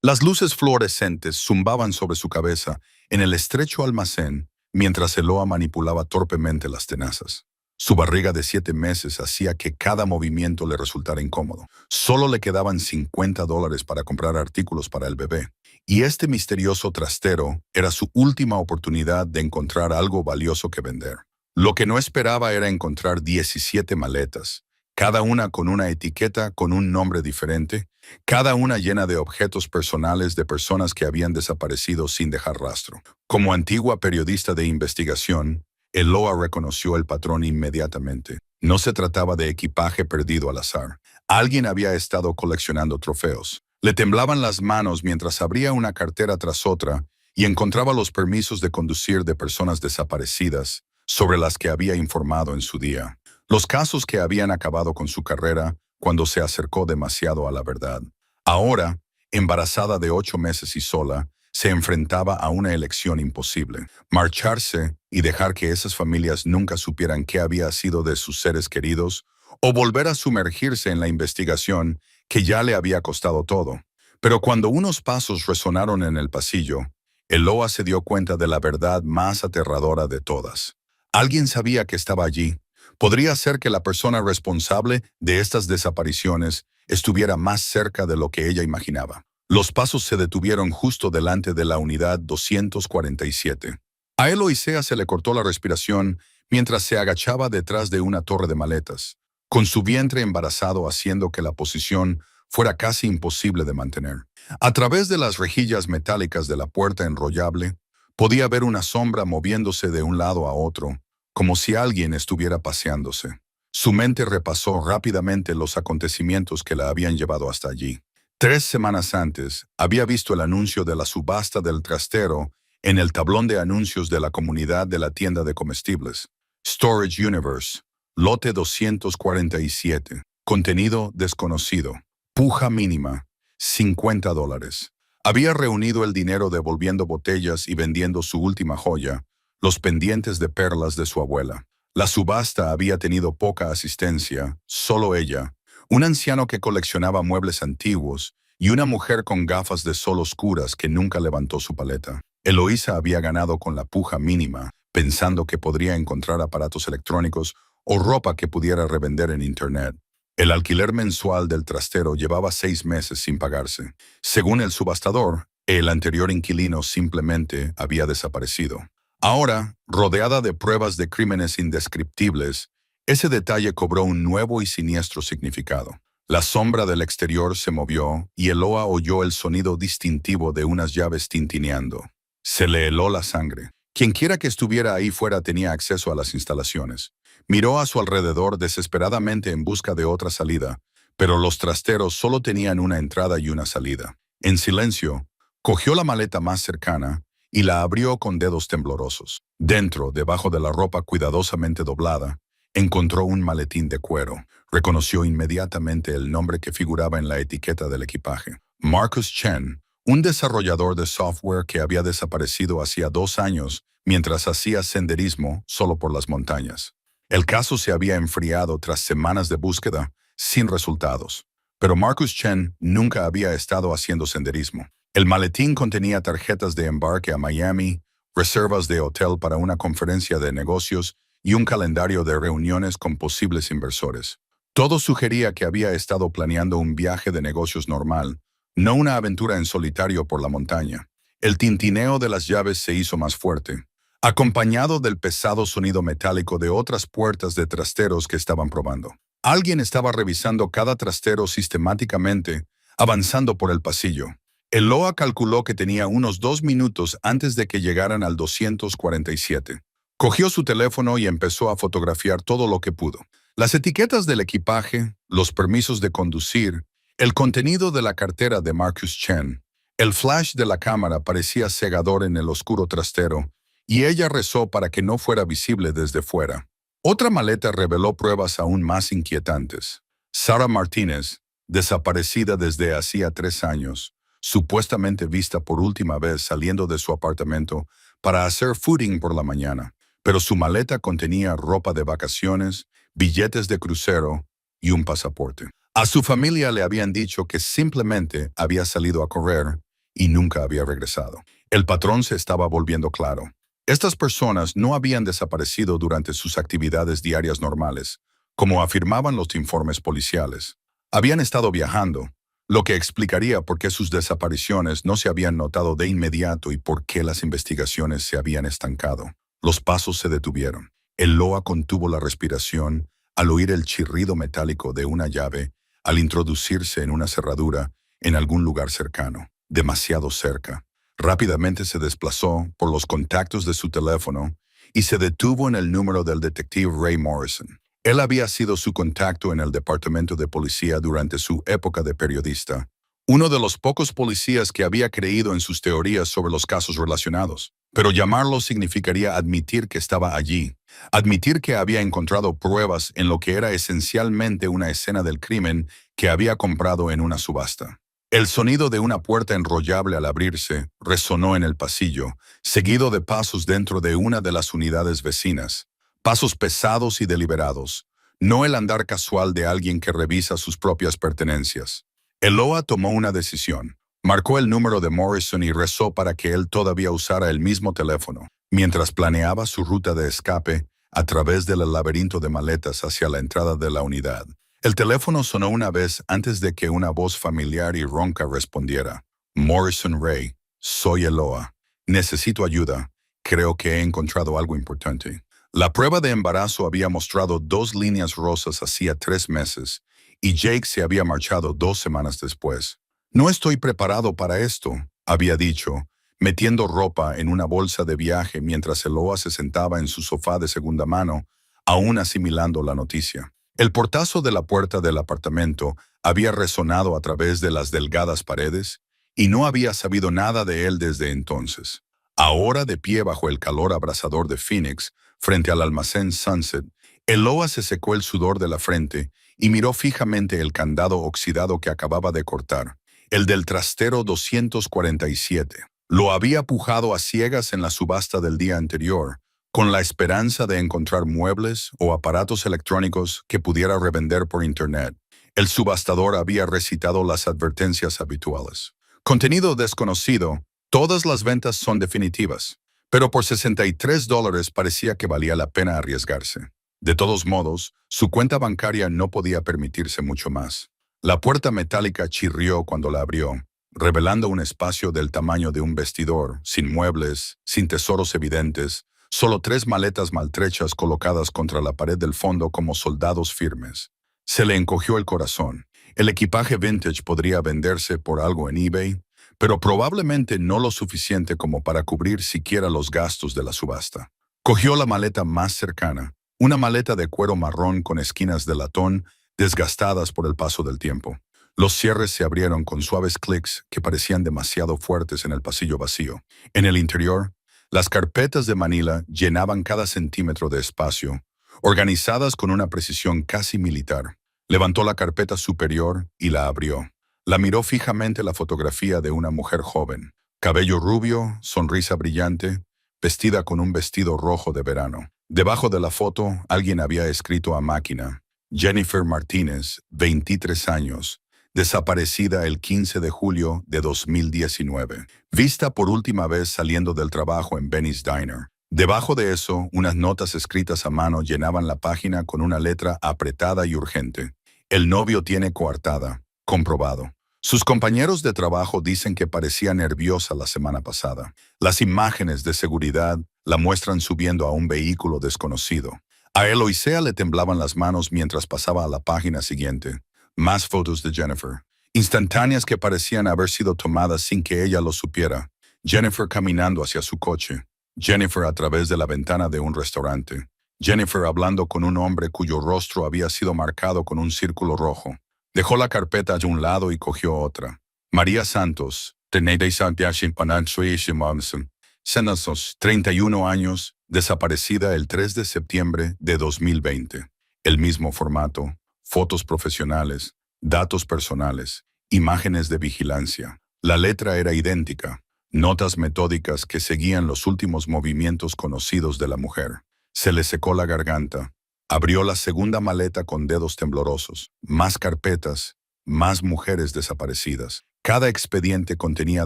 Las luces fluorescentes zumbaban sobre su cabeza en el estrecho almacén mientras Eloa manipulaba torpemente las tenazas. Su barriga de 7 meses hacía que cada movimiento le resultara incómodo. Solo le quedaban $50 para comprar artículos para el bebé. Y este misterioso trastero era su última oportunidad de encontrar algo valioso que vender. Lo que no esperaba era encontrar 17 maletas, cada una con una etiqueta con un nombre diferente, cada una llena de objetos personales de personas que habían desaparecido sin dejar rastro. Como antigua periodista de investigación, Eloa reconoció el patrón inmediatamente. No se trataba de equipaje perdido al azar. Alguien había estado coleccionando trofeos. Le temblaban las manos mientras abría una cartera tras otra y encontraba los permisos de conducir de personas desaparecidas sobre las que había informado en su día. Los casos que habían acabado con su carrera cuando se acercó demasiado a la verdad. Ahora, embarazada de 8 meses y sola, se enfrentaba a una elección imposible: marcharse y dejar que esas familias nunca supieran qué había sido de sus seres queridos, o volver a sumergirse en la investigación que ya le había costado todo. Pero cuando unos pasos resonaron en el pasillo, Eloa se dio cuenta de la verdad más aterradora de todas. Alguien sabía que estaba allí. Podría ser que la persona responsable de estas desapariciones estuviera más cerca de lo que ella imaginaba. Los pasos se detuvieron justo delante de la unidad 247. A Eloísa se le cortó la respiración mientras se agachaba detrás de una torre de maletas, con su vientre embarazado haciendo que la posición fuera casi imposible de mantener. A través de las rejillas metálicas de la puerta enrollable, podía ver una sombra moviéndose de un lado a otro, como si alguien estuviera paseándose. Su mente repasó rápidamente los acontecimientos que la habían llevado hasta allí. 3 semanas antes, había visto el anuncio de la subasta del trastero en el tablón de anuncios de la comunidad de la tienda de comestibles. Storage Universe, lote 247, contenido desconocido, puja mínima, $50. Había reunido el dinero devolviendo botellas y vendiendo su última joya, los pendientes de perlas de su abuela. La subasta había tenido poca asistencia, solo ella, un anciano que coleccionaba muebles antiguos y una mujer con gafas de sol oscuras que nunca levantó su paleta. Eloísa había ganado con la puja mínima, pensando que podría encontrar aparatos electrónicos o ropa que pudiera revender en Internet. El alquiler mensual del trastero llevaba 6 meses sin pagarse. Según el subastador, el anterior inquilino simplemente había desaparecido. Ahora, rodeada de pruebas de crímenes indescriptibles, ese detalle cobró un nuevo y siniestro significado. La sombra del exterior se movió y Eloa oyó el sonido distintivo de unas llaves tintineando. Se le heló la sangre. Quienquiera que estuviera ahí fuera tenía acceso a las instalaciones. Miró a su alrededor desesperadamente en busca de otra salida, pero los trasteros solo tenían una entrada y una salida. En silencio, cogió la maleta más cercana y la abrió con dedos temblorosos. Dentro, debajo de la ropa cuidadosamente doblada, encontró un maletín de cuero. Reconoció inmediatamente el nombre que figuraba en la etiqueta del equipaje: Marcus Chen, un desarrollador de software que había desaparecido hacía 2 años mientras hacía senderismo solo por las montañas. El caso se había enfriado tras semanas de búsqueda, sin resultados. Pero Marcus Chen nunca había estado haciendo senderismo. El maletín contenía tarjetas de embarque a Miami, reservas de hotel para una conferencia de negocios y un calendario de reuniones con posibles inversores. Todo sugería que había estado planeando un viaje de negocios normal, no una aventura en solitario por la montaña. El tintineo de las llaves se hizo más fuerte, acompañado del pesado sonido metálico de otras puertas de trasteros que estaban probando. Alguien estaba revisando cada trastero sistemáticamente, avanzando por el pasillo. Eloa calculó que tenía unos 2 minutos antes de que llegaran al 247. Cogió su teléfono y empezó a fotografiar todo lo que pudo. Las etiquetas del equipaje, los permisos de conducir, el contenido de la cartera de Marcus Chen. El flash de la cámara parecía cegador en el oscuro trastero, y ella rezó para que no fuera visible desde fuera. Otra maleta reveló pruebas aún más inquietantes. Sara Martínez, desaparecida desde hacía 3 años, supuestamente vista por última vez saliendo de su apartamento para hacer footing por la mañana, pero su maleta contenía ropa de vacaciones, billetes de crucero y un pasaporte. A su familia le habían dicho que simplemente había salido a correr y nunca había regresado. El patrón se estaba volviendo claro. Estas personas no habían desaparecido durante sus actividades diarias normales, como afirmaban los informes policiales. Habían estado viajando, lo que explicaría por qué sus desapariciones no se habían notado de inmediato y por qué las investigaciones se habían estancado. Los pasos se detuvieron. El Loa contuvo la respiración al oír el chirrido metálico de una llave al introducirse en una cerradura en algún lugar cercano, demasiado cerca. Rápidamente se desplazó por los contactos de su teléfono y se detuvo en el número del detective Ray Morrison. Él había sido su contacto en el departamento de policía durante su época de periodista, uno de los pocos policías que había creído en sus teorías sobre los casos relacionados. Pero llamarlo significaría admitir que estaba allí, admitir que había encontrado pruebas en lo que era esencialmente una escena del crimen que había comprado en una subasta. El sonido de una puerta enrollable al abrirse resonó en el pasillo, seguido de pasos dentro de una de las unidades vecinas. Pasos pesados y deliberados, no el andar casual de alguien que revisa sus propias pertenencias. El Loa tomó una decisión. Marcó el número de Morrison y rezó para que él todavía usara el mismo teléfono, mientras planeaba su ruta de escape a través del laberinto de maletas hacia la entrada de la unidad. El teléfono sonó una vez antes de que una voz familiar y ronca respondiera. Morrison Ray, soy el Loa. Necesito ayuda. Creo que he encontrado algo importante. La prueba de embarazo había mostrado 2 líneas rosas hacía 3 meses, y Jake se había marchado 2 semanas después. No estoy preparado para esto, había dicho, metiendo ropa en una bolsa de viaje mientras el Loa se sentaba en su sofá de segunda mano, aún asimilando la noticia. El portazo de la puerta del apartamento había resonado a través de las delgadas paredes, y no había sabido nada de él desde entonces. Ahora, de pie bajo el calor abrasador de Phoenix, frente al almacén Sunset, el Loa se secó el sudor de la frente y miró fijamente el candado oxidado que acababa de cortar, el del trastero 247. Lo había pujado a ciegas en la subasta del día anterior, con la esperanza de encontrar muebles o aparatos electrónicos que pudiera revender por internet. El subastador había recitado las advertencias habituales. Contenido desconocido, todas las ventas son definitivas, pero por $63 parecía que valía la pena arriesgarse. De todos modos, su cuenta bancaria no podía permitirse mucho más. La puerta metálica chirrió cuando la abrió, revelando un espacio del tamaño de un vestidor, sin muebles, sin tesoros evidentes, solo 3 maletas maltrechas colocadas contra la pared del fondo como soldados firmes. Se le encogió el corazón. El equipaje vintage podría venderse por algo en eBay, pero probablemente no lo suficiente como para cubrir siquiera los gastos de la subasta. Cogió la maleta más cercana, una maleta de cuero marrón con esquinas de latón desgastadas por el paso del tiempo. Los cierres se abrieron con suaves clics que parecían demasiado fuertes en el pasillo vacío. En el interior, las carpetas de Manila llenaban cada centímetro de espacio, organizadas con una precisión casi militar. Levantó la carpeta superior y la abrió. La miró fijamente la fotografía de una mujer joven, cabello rubio, sonrisa brillante, vestida con un vestido rojo de verano. Debajo de la foto, alguien había escrito a máquina: Jennifer Martínez, 23 años, desaparecida el 15 de julio de 2019. Vista por última vez saliendo del trabajo en Benny's Diner. Debajo de eso, unas notas escritas a mano llenaban la página con una letra apretada y urgente. El novio tiene coartada. Comprobado. Sus compañeros de trabajo dicen que parecía nerviosa la semana pasada. Las imágenes de seguridad la muestran subiendo a un vehículo desconocido. A Eloisea le temblaban las manos mientras pasaba a la página siguiente. Más fotos de Jennifer, instantáneas que parecían haber sido tomadas sin que ella lo supiera. Jennifer caminando hacia su coche. Jennifer a través de la ventana de un restaurante. Jennifer hablando con un hombre cuyo rostro había sido marcado con un círculo rojo. Dejó la carpeta de un lado y cogió otra. María Santos, 31 años, desaparecida el 3 de septiembre de 2020. El mismo formato, fotos profesionales, datos personales, imágenes de vigilancia. La letra era idéntica, notas metódicas que seguían los últimos movimientos conocidos de la mujer. Se le secó la garganta. Abrió la segunda maleta con dedos temblorosos. Más carpetas, más mujeres desaparecidas. Cada expediente contenía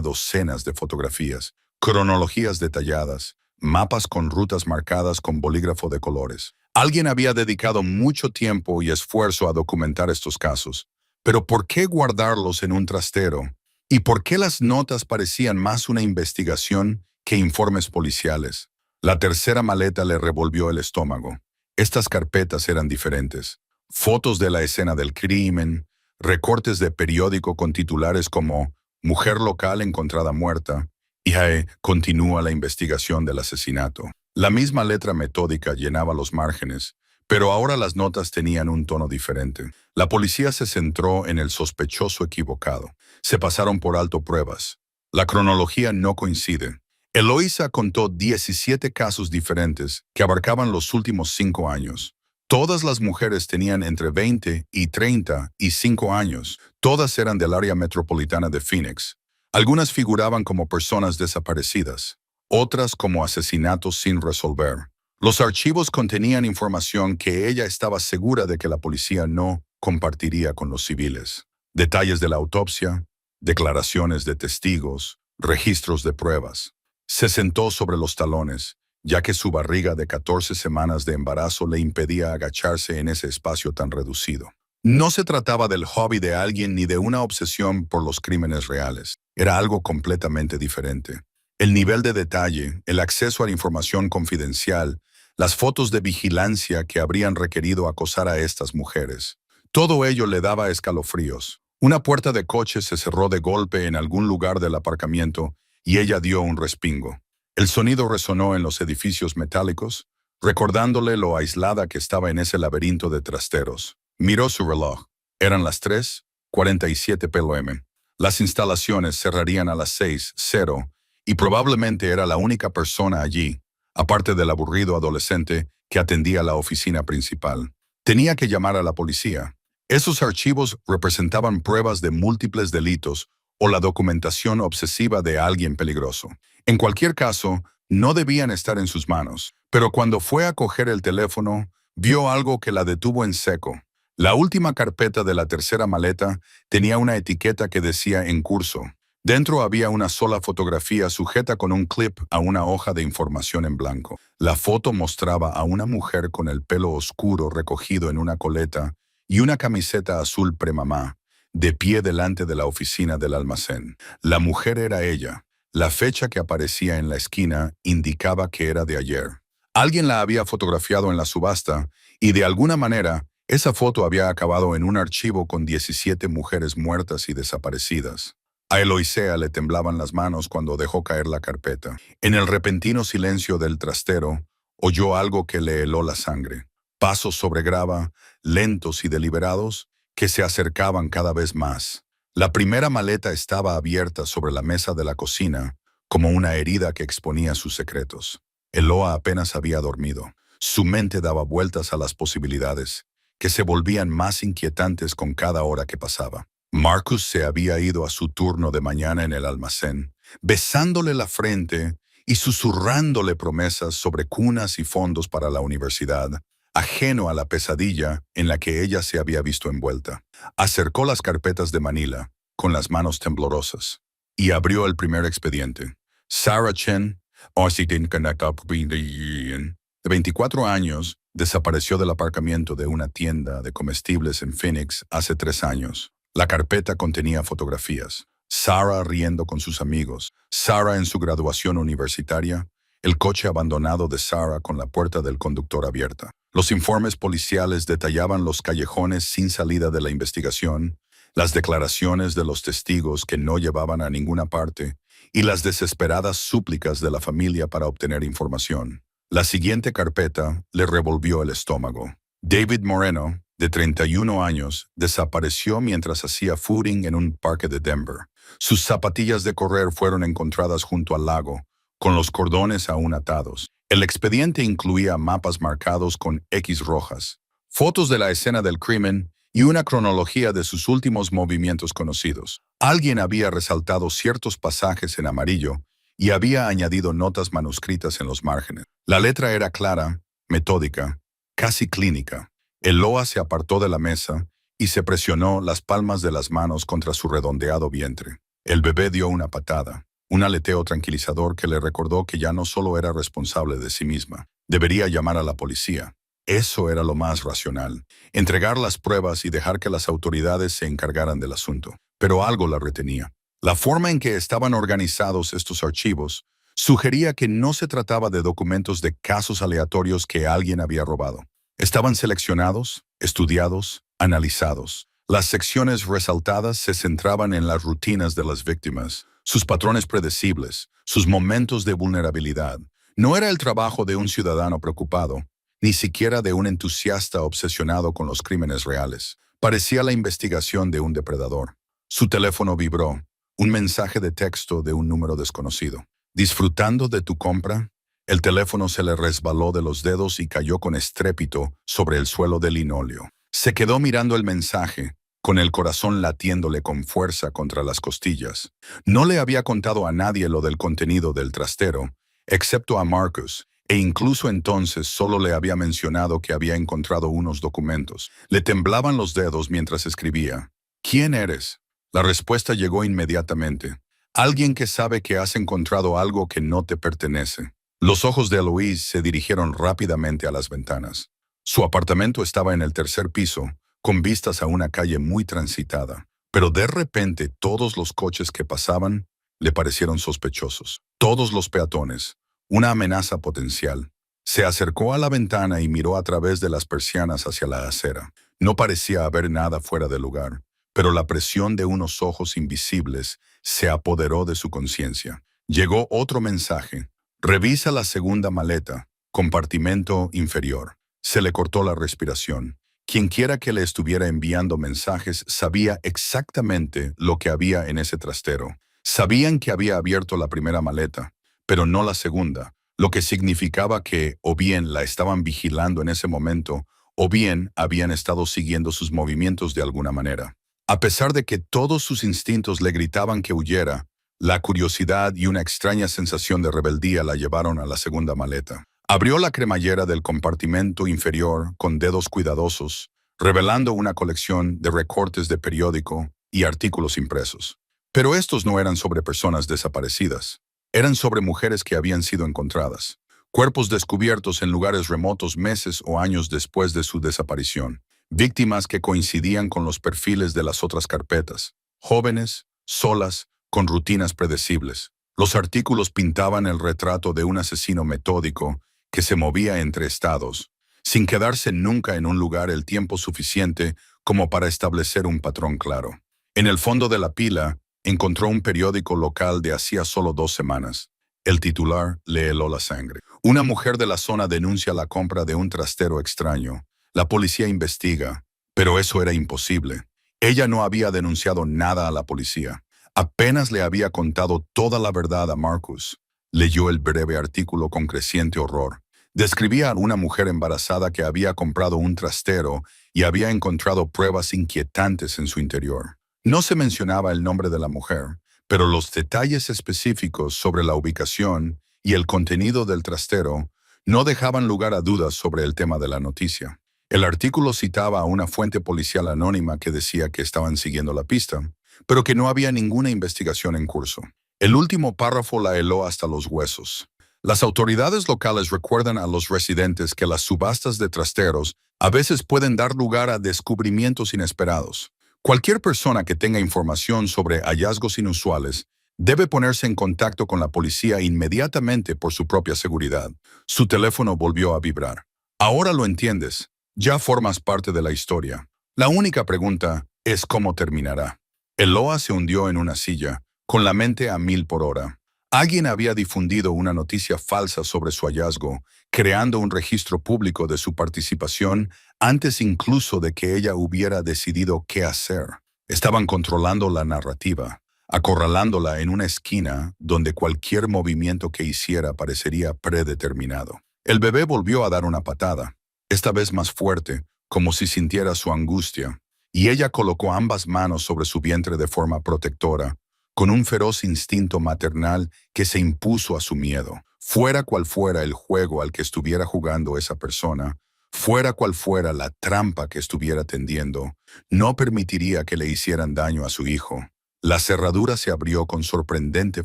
docenas de fotografías, cronologías detalladas, mapas con rutas marcadas con bolígrafo de colores. Alguien había dedicado mucho tiempo y esfuerzo a documentar estos casos. Pero ¿por qué guardarlos en un trastero? ¿Y por qué las notas parecían más una investigación que informes policiales? La tercera maleta le revolvió el estómago. Estas carpetas eran diferentes. Fotos de la escena del crimen, recortes de periódico con titulares como «Mujer local encontrada muerta» y «Continúa la investigación del asesinato». La misma letra metódica llenaba los márgenes, pero ahora las notas tenían un tono diferente. La policía se centró en el sospechoso equivocado. Se pasaron por alto pruebas. La cronología no coincide. Eloisa contó 17 casos diferentes que abarcaban los últimos 5 años. Todas las mujeres tenían entre 20 y 35 años. Todas eran del área metropolitana de Phoenix. Algunas figuraban como personas desaparecidas, otras como asesinatos sin resolver. Los archivos contenían información que ella estaba segura de que la policía no compartiría con los civiles. Detalles de la autopsia, declaraciones de testigos, registros de pruebas. Se sentó sobre los talones, ya que su barriga de 14 semanas de embarazo le impedía agacharse en ese espacio tan reducido. No se trataba del hobby de alguien ni de una obsesión por los crímenes reales. Era algo completamente diferente. El nivel de detalle, el acceso a la información confidencial, las fotos de vigilancia que habrían requerido acosar a estas mujeres. Todo ello le daba escalofríos. Una puerta de coche se cerró de golpe en algún lugar del aparcamiento y ella dio un respingo. El sonido resonó en los edificios metálicos, recordándole lo aislada que estaba en ese laberinto de trasteros. Miró su reloj. Eran las 3:47 p.m. Las instalaciones cerrarían a las 6:00 y probablemente era la única persona allí, aparte del aburrido adolescente que atendía la oficina principal. Tenía que llamar a la policía. Esos archivos representaban pruebas de múltiples delitos o la documentación obsesiva de alguien peligroso. En cualquier caso, no debían estar en sus manos, pero cuando fue a coger el teléfono, vio algo que la detuvo en seco. La última carpeta de la tercera maleta tenía una etiqueta que decía «En curso». Dentro había una sola fotografía sujeta con un clip a una hoja de información en blanco. La foto mostraba a una mujer con el pelo oscuro recogido en una coleta y una camiseta azul premamá, de pie delante de la oficina del almacén. La mujer era ella. La fecha que aparecía en la esquina indicaba que era de ayer. Alguien la había fotografiado en la subasta y de alguna manera esa foto había acabado en un archivo con 17 mujeres muertas y desaparecidas. A Eloisa le temblaban las manos cuando dejó caer la carpeta. En el repentino silencio del trastero, oyó algo que le heló la sangre. Pasos sobre grava, lentos y deliberados, que se acercaban cada vez más. La primera maleta estaba abierta sobre la mesa de la cocina, como una herida que exponía sus secretos. Eloa apenas había dormido. Su mente daba vueltas a las posibilidades, que se volvían más inquietantes con cada hora que pasaba. Marcus se había ido a su turno de mañana en el almacén, besándole la frente y susurrándole promesas sobre cunas y fondos para la universidad, ajeno a la pesadilla en la que ella se había visto envuelta. Acercó las carpetas de Manila, con las manos temblorosas, y abrió el primer expediente. Sarah Chen, de 24 años, desapareció del aparcamiento de una tienda de comestibles en Phoenix hace 3 años. La carpeta contenía fotografías. Sarah riendo con sus amigos, Sarah en su graduación universitaria, el coche abandonado de Sarah con la puerta del conductor abierta. Los informes policiales detallaban los callejones sin salida de la investigación, las declaraciones de los testigos que no llevaban a ninguna parte y las desesperadas súplicas de la familia para obtener información. La siguiente carpeta le revolvió el estómago. David Moreno, de 31 años, desapareció mientras hacía footing en un parque de Denver. Sus zapatillas de correr fueron encontradas junto al lago, con los cordones aún atados. El expediente incluía mapas marcados con X rojas, fotos de la escena del crimen y una cronología de sus últimos movimientos conocidos. Alguien había resaltado ciertos pasajes en amarillo y había añadido notas manuscritas en los márgenes. La letra era clara, metódica, casi clínica. Eloa se apartó de la mesa y se presionó las palmas de las manos contra su redondeado vientre. El bebé dio una patada, un aleteo tranquilizador que le recordó que ya no solo era responsable de sí misma. Debería llamar a la policía. Eso era lo más racional. Entregar las pruebas y dejar que las autoridades se encargaran del asunto. Pero algo la retenía. La forma en que estaban organizados estos archivos sugería que no se trataba de documentos de casos aleatorios que alguien había robado. Estaban seleccionados, estudiados, analizados. Las secciones resaltadas se centraban en las rutinas de las víctimas, sus patrones predecibles, sus momentos de vulnerabilidad. No era el trabajo de un ciudadano preocupado, ni siquiera de un entusiasta obsesionado con los crímenes reales. Parecía la investigación de un depredador. Su teléfono vibró, un mensaje de texto de un número desconocido. ¿Disfrutando de tu compra? El teléfono se le resbaló de los dedos y cayó con estrépito sobre el suelo de linóleo. Se quedó mirando el mensaje, con el corazón latiéndole con fuerza contra las costillas. No le había contado a nadie lo del contenido del trastero, excepto a Marcus, e incluso entonces solo le había mencionado que había encontrado unos documentos. Le temblaban los dedos mientras escribía. ¿Quién eres? La respuesta llegó inmediatamente. Alguien que sabe que has encontrado algo que no te pertenece. Los ojos de Eloise se dirigieron rápidamente a las ventanas. Su apartamento estaba en el tercer piso, con vistas a una calle muy transitada. Pero de repente todos los coches que pasaban le parecieron sospechosos. Todos los peatones, una amenaza potencial. Se acercó a la ventana y miró a través de las persianas hacia la acera. No parecía haber nada fuera de lugar, pero la presión de unos ojos invisibles se apoderó de su conciencia. Llegó otro mensaje. Revisa la segunda maleta, compartimento inferior. Se le cortó la respiración. Quienquiera que le estuviera enviando mensajes sabía exactamente lo que había en ese trastero. Sabían que había abierto la primera maleta, pero no la segunda, lo que significaba que o bien la estaban vigilando en ese momento, o bien habían estado siguiendo sus movimientos de alguna manera. A pesar de que todos sus instintos le gritaban que huyera, la curiosidad y una extraña sensación de rebeldía la llevaron a la segunda maleta. Abrió la cremallera del compartimento inferior con dedos cuidadosos, revelando una colección de recortes de periódico y artículos impresos. Pero estos no eran sobre personas desaparecidas. Eran sobre mujeres que habían sido encontradas. Cuerpos descubiertos en lugares remotos meses o años después de su desaparición. Víctimas que coincidían con los perfiles de las otras carpetas. Jóvenes, solas, con rutinas predecibles. Los artículos pintaban el retrato de un asesino metódico que se movía entre estados, sin quedarse nunca en un lugar el tiempo suficiente como para establecer un patrón claro. En el fondo de la pila, encontró un periódico local de hacía solo 2 semanas. El titular le heló la sangre. Una mujer de la zona denuncia la compra de un trastero extraño. La policía investiga, pero eso era imposible. Ella no había denunciado nada a la policía. Apenas le había contado toda la verdad a Marcus. Leyó el breve artículo con creciente horror. Describía a una mujer embarazada que había comprado un trastero y había encontrado pruebas inquietantes en su interior. No se mencionaba el nombre de la mujer, pero los detalles específicos sobre la ubicación y el contenido del trastero no dejaban lugar a dudas sobre el tema de la noticia. El artículo citaba a una fuente policial anónima que decía que estaban siguiendo la pista, pero que no había ninguna investigación en curso. El último párrafo la heló hasta los huesos. Las autoridades locales recuerdan a los residentes que las subastas de trasteros a veces pueden dar lugar a descubrimientos inesperados. Cualquier persona que tenga información sobre hallazgos inusuales debe ponerse en contacto con la policía inmediatamente por su propia seguridad. Su teléfono volvió a vibrar. Ahora lo entiendes. Ya formas parte de la historia. La única pregunta es cómo terminará. Eloa se hundió en una silla, con la mente a 1000 por hora. Alguien había difundido una noticia falsa sobre su hallazgo, creando un registro público de su participación antes incluso de que ella hubiera decidido qué hacer. Estaban controlando la narrativa, acorralándola en una esquina donde cualquier movimiento que hiciera parecería predeterminado. El bebé volvió a dar una patada, esta vez más fuerte, como si sintiera su angustia, y ella colocó ambas manos sobre su vientre de forma protectora, con un feroz instinto maternal que se impuso a su miedo. Fuera cual fuera el juego al que estuviera jugando esa persona, fuera cual fuera la trampa que estuviera tendiendo, no permitiría que le hicieran daño a su hijo. La cerradura se abrió con sorprendente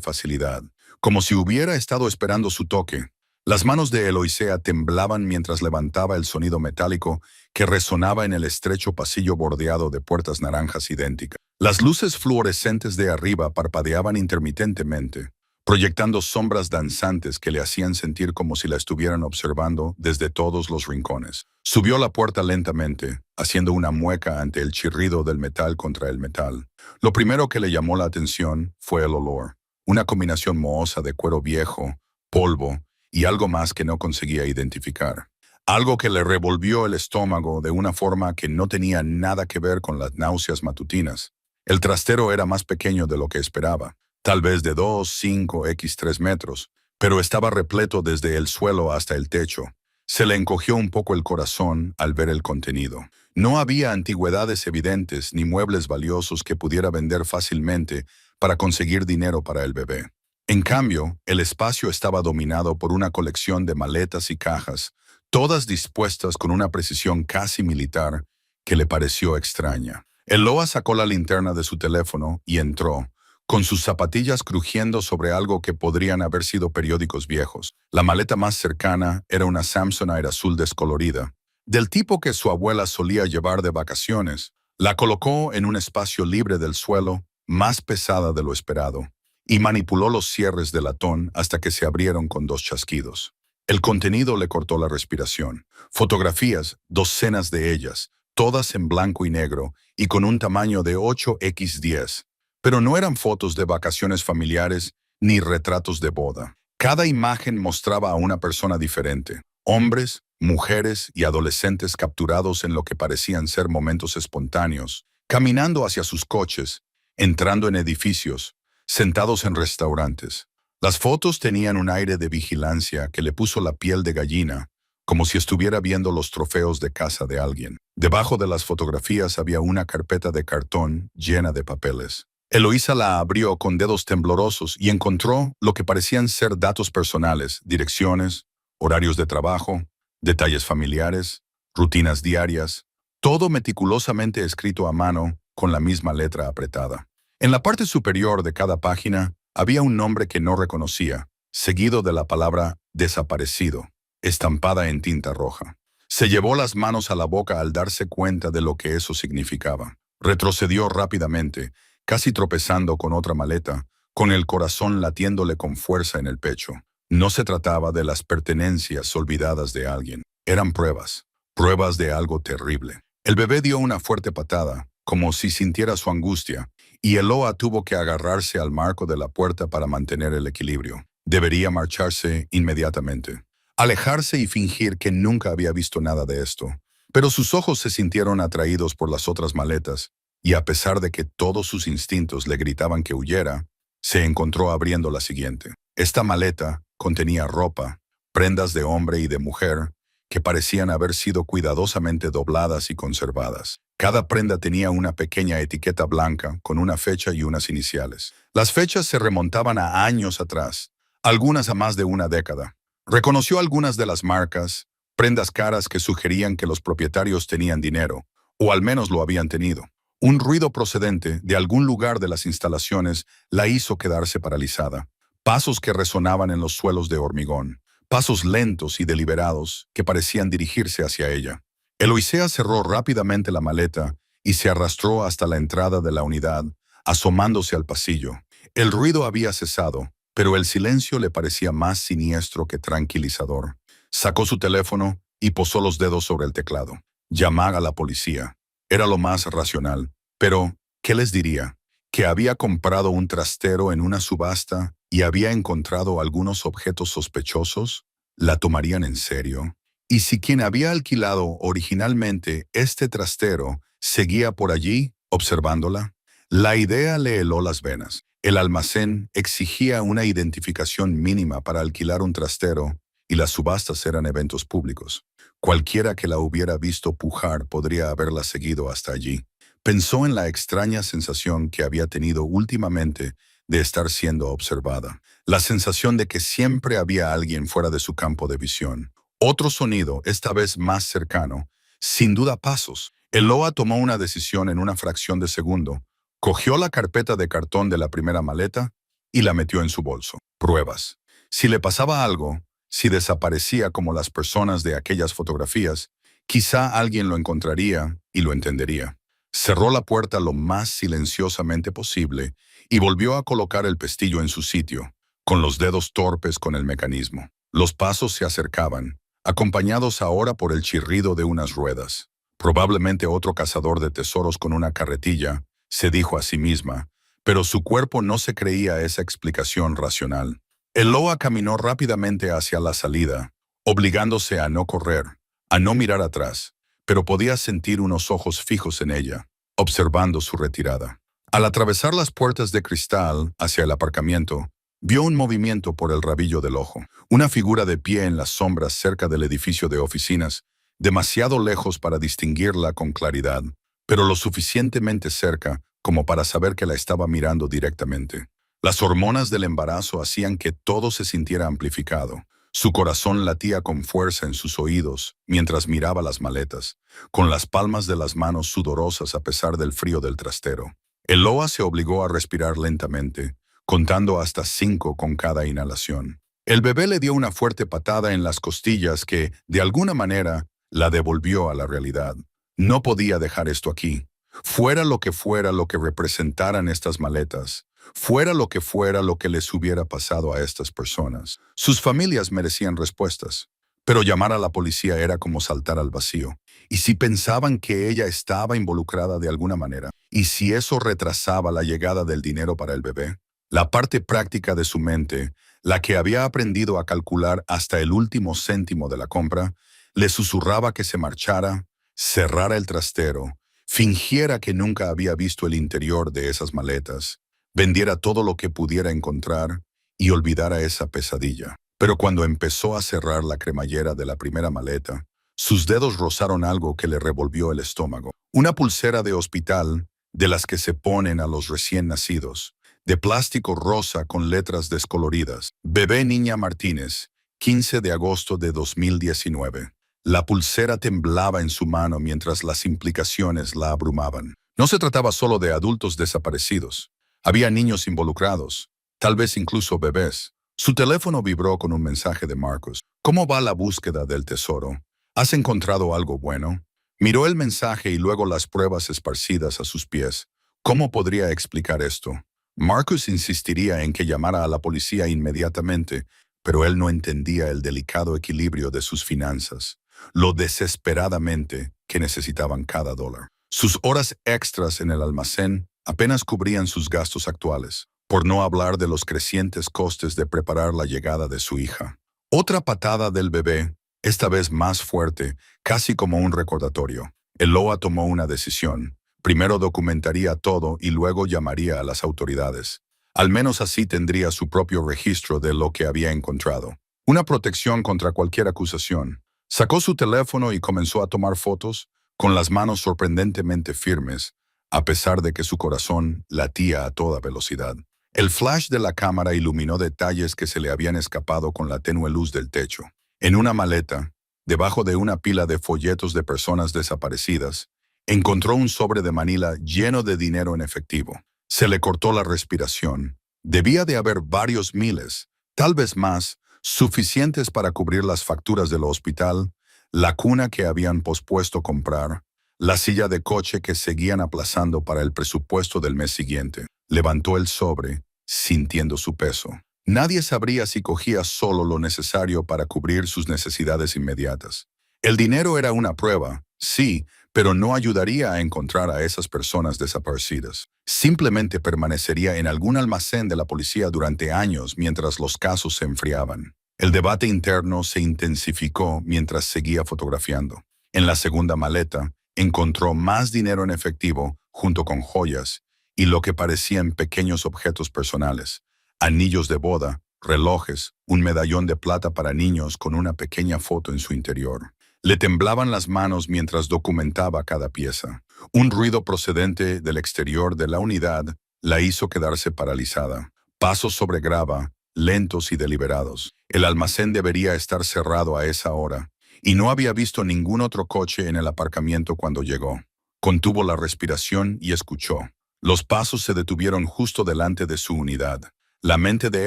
facilidad, como si hubiera estado esperando su toque. Las manos de Eloísa temblaban mientras levantaba el sonido metálico que resonaba en el estrecho pasillo bordeado de puertas naranjas idénticas. Las luces fluorescentes de arriba parpadeaban intermitentemente, proyectando sombras danzantes que le hacían sentir como si la estuvieran observando desde todos los rincones. Subió la puerta lentamente, haciendo una mueca ante el chirrido del metal contra el metal. Lo primero que le llamó la atención fue el olor, una combinación mohosa de cuero viejo, polvo y algo más que no conseguía identificar. Algo que le revolvió el estómago de una forma que no tenía nada que ver con las náuseas matutinas. El trastero era más pequeño de lo que esperaba, tal vez de 2, 5, 3 metros, pero estaba repleto desde el suelo hasta el techo. Se le encogió un poco el corazón al ver el contenido. No había antigüedades evidentes ni muebles valiosos que pudiera vender fácilmente para conseguir dinero para el bebé. En cambio, el espacio estaba dominado por una colección de maletas y cajas, todas dispuestas con una precisión casi militar que le pareció extraña. Eloa sacó la linterna de su teléfono y entró, con sus zapatillas crujiendo sobre algo que podrían haber sido periódicos viejos. La maleta más cercana era una Samsonite azul descolorida, del tipo que su abuela solía llevar de vacaciones. La colocó en un espacio libre del suelo, más pesada de lo esperado, y manipuló los cierres de latón hasta que se abrieron con 2 chasquidos. El contenido le cortó la respiración. Fotografías, docenas de ellas, todas en blanco y negro y con un tamaño de 8x10. Pero no eran fotos de vacaciones familiares ni retratos de boda. Cada imagen mostraba a una persona diferente. Hombres, mujeres y adolescentes capturados en lo que parecían ser momentos espontáneos, caminando hacia sus coches, entrando en edificios, sentados en restaurantes. Las fotos tenían un aire de vigilancia que le puso la piel de gallina, como si estuviera viendo los trofeos de casa de alguien. Debajo de las fotografías había una carpeta de cartón llena de papeles. Eloísa la abrió con dedos temblorosos y encontró lo que parecían ser datos personales, direcciones, horarios de trabajo, detalles familiares, rutinas diarias, todo meticulosamente escrito a mano con la misma letra apretada. En la parte superior de cada página había un nombre que no reconocía, seguido de la palabra desaparecido, estampada en tinta roja. Se llevó las manos a la boca al darse cuenta de lo que eso significaba. Retrocedió rápidamente, casi tropezando con otra maleta, con el corazón latiéndole con fuerza en el pecho. No se trataba de las pertenencias olvidadas de alguien. Eran pruebas, pruebas de algo terrible. El bebé dio una fuerte patada, como si sintiera su angustia, y Eloa tuvo que agarrarse al marco de la puerta para mantener el equilibrio. Debería marcharse inmediatamente, alejarse y fingir que nunca había visto nada de esto. Pero sus ojos se sintieron atraídos por las otras maletas, y a pesar de que todos sus instintos le gritaban que huyera, se encontró abriendo la siguiente. Esta maleta contenía ropa, prendas de hombre y de mujer, que parecían haber sido cuidadosamente dobladas y conservadas. Cada prenda tenía una pequeña etiqueta blanca con una fecha y unas iniciales. Las fechas se remontaban a años atrás, algunas a más de una década. Reconoció algunas de las marcas, prendas caras que sugerían que los propietarios tenían dinero, o al menos lo habían tenido. Un ruido procedente de algún lugar de las instalaciones la hizo quedarse paralizada. Pasos que resonaban en los suelos de hormigón, pasos lentos y deliberados que parecían dirigirse hacia ella. Eloísa cerró rápidamente la maleta y se arrastró hasta la entrada de la unidad, asomándose al pasillo. El ruido había cesado, pero el silencio le parecía más siniestro que tranquilizador. Sacó su teléfono y posó los dedos sobre el teclado. Llamar a la policía. Era lo más racional. Pero, ¿qué les diría? ¿Que había comprado un trastero en una subasta y había encontrado algunos objetos sospechosos? ¿La tomarían en serio? ¿Y si quien había alquilado originalmente este trastero seguía por allí, observándola? La idea le heló las venas. El almacén exigía una identificación mínima para alquilar un trastero y las subastas eran eventos públicos. Cualquiera que la hubiera visto pujar podría haberla seguido hasta allí. Pensó en la extraña sensación que había tenido últimamente de estar siendo observada. La sensación de que siempre había alguien fuera de su campo de visión. Otro sonido, esta vez más cercano, sin duda pasos. Eloa tomó una decisión en una fracción de segundo, Cogió la carpeta de cartón de la primera maleta y la metió en su bolso. Pruebas. Si le pasaba algo, si desaparecía como las personas de aquellas fotografías, quizá alguien lo encontraría y lo entendería. Cerró la puerta lo más silenciosamente posible y volvió a colocar el pestillo en su sitio, con los dedos torpes con el mecanismo. Los pasos se acercaban, acompañados ahora por el chirrido de unas ruedas. Probablemente otro cazador de tesoros con una carretilla, se dijo a sí misma, pero su cuerpo no se creía esa explicación racional. Eloa caminó rápidamente hacia la salida, obligándose a no correr, a no mirar atrás, pero podía sentir unos ojos fijos en ella, observando su retirada. Al atravesar las puertas de cristal hacia el aparcamiento, vio un movimiento por el rabillo del ojo, una figura de pie en las sombras cerca del edificio de oficinas, demasiado lejos para distinguirla con claridad, pero lo suficientemente cerca como para saber que la estaba mirando directamente. Las hormonas del embarazo hacían que todo se sintiera amplificado. Su corazón latía con fuerza en sus oídos mientras miraba las maletas, con las palmas de las manos sudorosas a pesar del frío del trastero. Eloa se obligó a respirar lentamente, contando hasta 5 con cada inhalación. El bebé le dio una fuerte patada en las costillas que, de alguna manera, la devolvió a la realidad. No podía dejar esto aquí. Fuera lo que representaran estas maletas, fuera lo que les hubiera pasado a estas personas. Sus familias merecían respuestas, pero llamar a la policía era como saltar al vacío. ¿Y si pensaban que ella estaba involucrada de alguna manera? ¿Y si eso retrasaba la llegada del dinero para el bebé? La parte práctica de su mente, la que había aprendido a calcular hasta el último céntimo de la compra, le susurraba que se marchara, cerrara el trastero, fingiera que nunca había visto el interior de esas maletas, vendiera todo lo que pudiera encontrar y olvidara esa pesadilla. Pero cuando empezó a cerrar la cremallera de la primera maleta, sus dedos rozaron algo que le revolvió el estómago. Una pulsera de hospital, de las que se ponen a los recién nacidos, de plástico rosa con letras descoloridas. Bebé Niña Martínez, 15 de agosto de 2019. La pulsera temblaba en su mano mientras las implicaciones la abrumaban. No se trataba solo de adultos desaparecidos. Había niños involucrados, tal vez incluso bebés. Su teléfono vibró con un mensaje de Marcus. ¿Cómo va la búsqueda del tesoro? ¿Has encontrado algo bueno? Miró el mensaje y luego las pruebas esparcidas a sus pies. ¿Cómo podría explicar esto? Marcus insistiría en que llamara a la policía inmediatamente, pero él no entendía el delicado equilibrio de sus finanzas, lo desesperadamente que necesitaban cada dólar. Sus horas extras en el almacén apenas cubrían sus gastos actuales, por no hablar de los crecientes costes de preparar la llegada de su hija. Otra patada del bebé, esta vez más fuerte, casi como un recordatorio. Eloa tomó una decisión. Primero documentaría todo y luego llamaría a las autoridades. Al menos así tendría su propio registro de lo que había encontrado. Una protección contra cualquier acusación. Sacó su teléfono y comenzó a tomar fotos, con las manos sorprendentemente firmes, a pesar de que su corazón latía a toda velocidad. El flash de la cámara iluminó detalles que se le habían escapado con la tenue luz del techo. En una maleta, debajo de una pila de folletos de personas desaparecidas, encontró un sobre de Manila lleno de dinero en efectivo. Se le cortó la respiración. Debía de haber varios miles, tal vez más, suficientes para cubrir las facturas del hospital, la cuna que habían pospuesto comprar, la silla de coche que seguían aplazando para el presupuesto del mes siguiente. Levantó el sobre, sintiendo su peso. Nadie sabría si cogía solo lo necesario para cubrir sus necesidades inmediatas. El dinero era una prueba, sí, pero no ayudaría a encontrar a esas personas desaparecidas. Simplemente permanecería en algún almacén de la policía durante años mientras los casos se enfriaban. El debate interno se intensificó mientras seguía fotografiando. En la segunda maleta, encontró más dinero en efectivo, junto con joyas, y lo que parecían pequeños objetos personales. Anillos de boda, relojes, un medallón de plata para niños con una pequeña foto en su interior. Le temblaban las manos mientras documentaba cada pieza. Un ruido procedente del exterior de la unidad la hizo quedarse paralizada. Pasos sobre grava, lentos y deliberados. El almacén debería estar cerrado a esa hora, y no había visto ningún otro coche en el aparcamiento cuando llegó. Contuvo la respiración y escuchó. Los pasos se detuvieron justo delante de su unidad. La mente de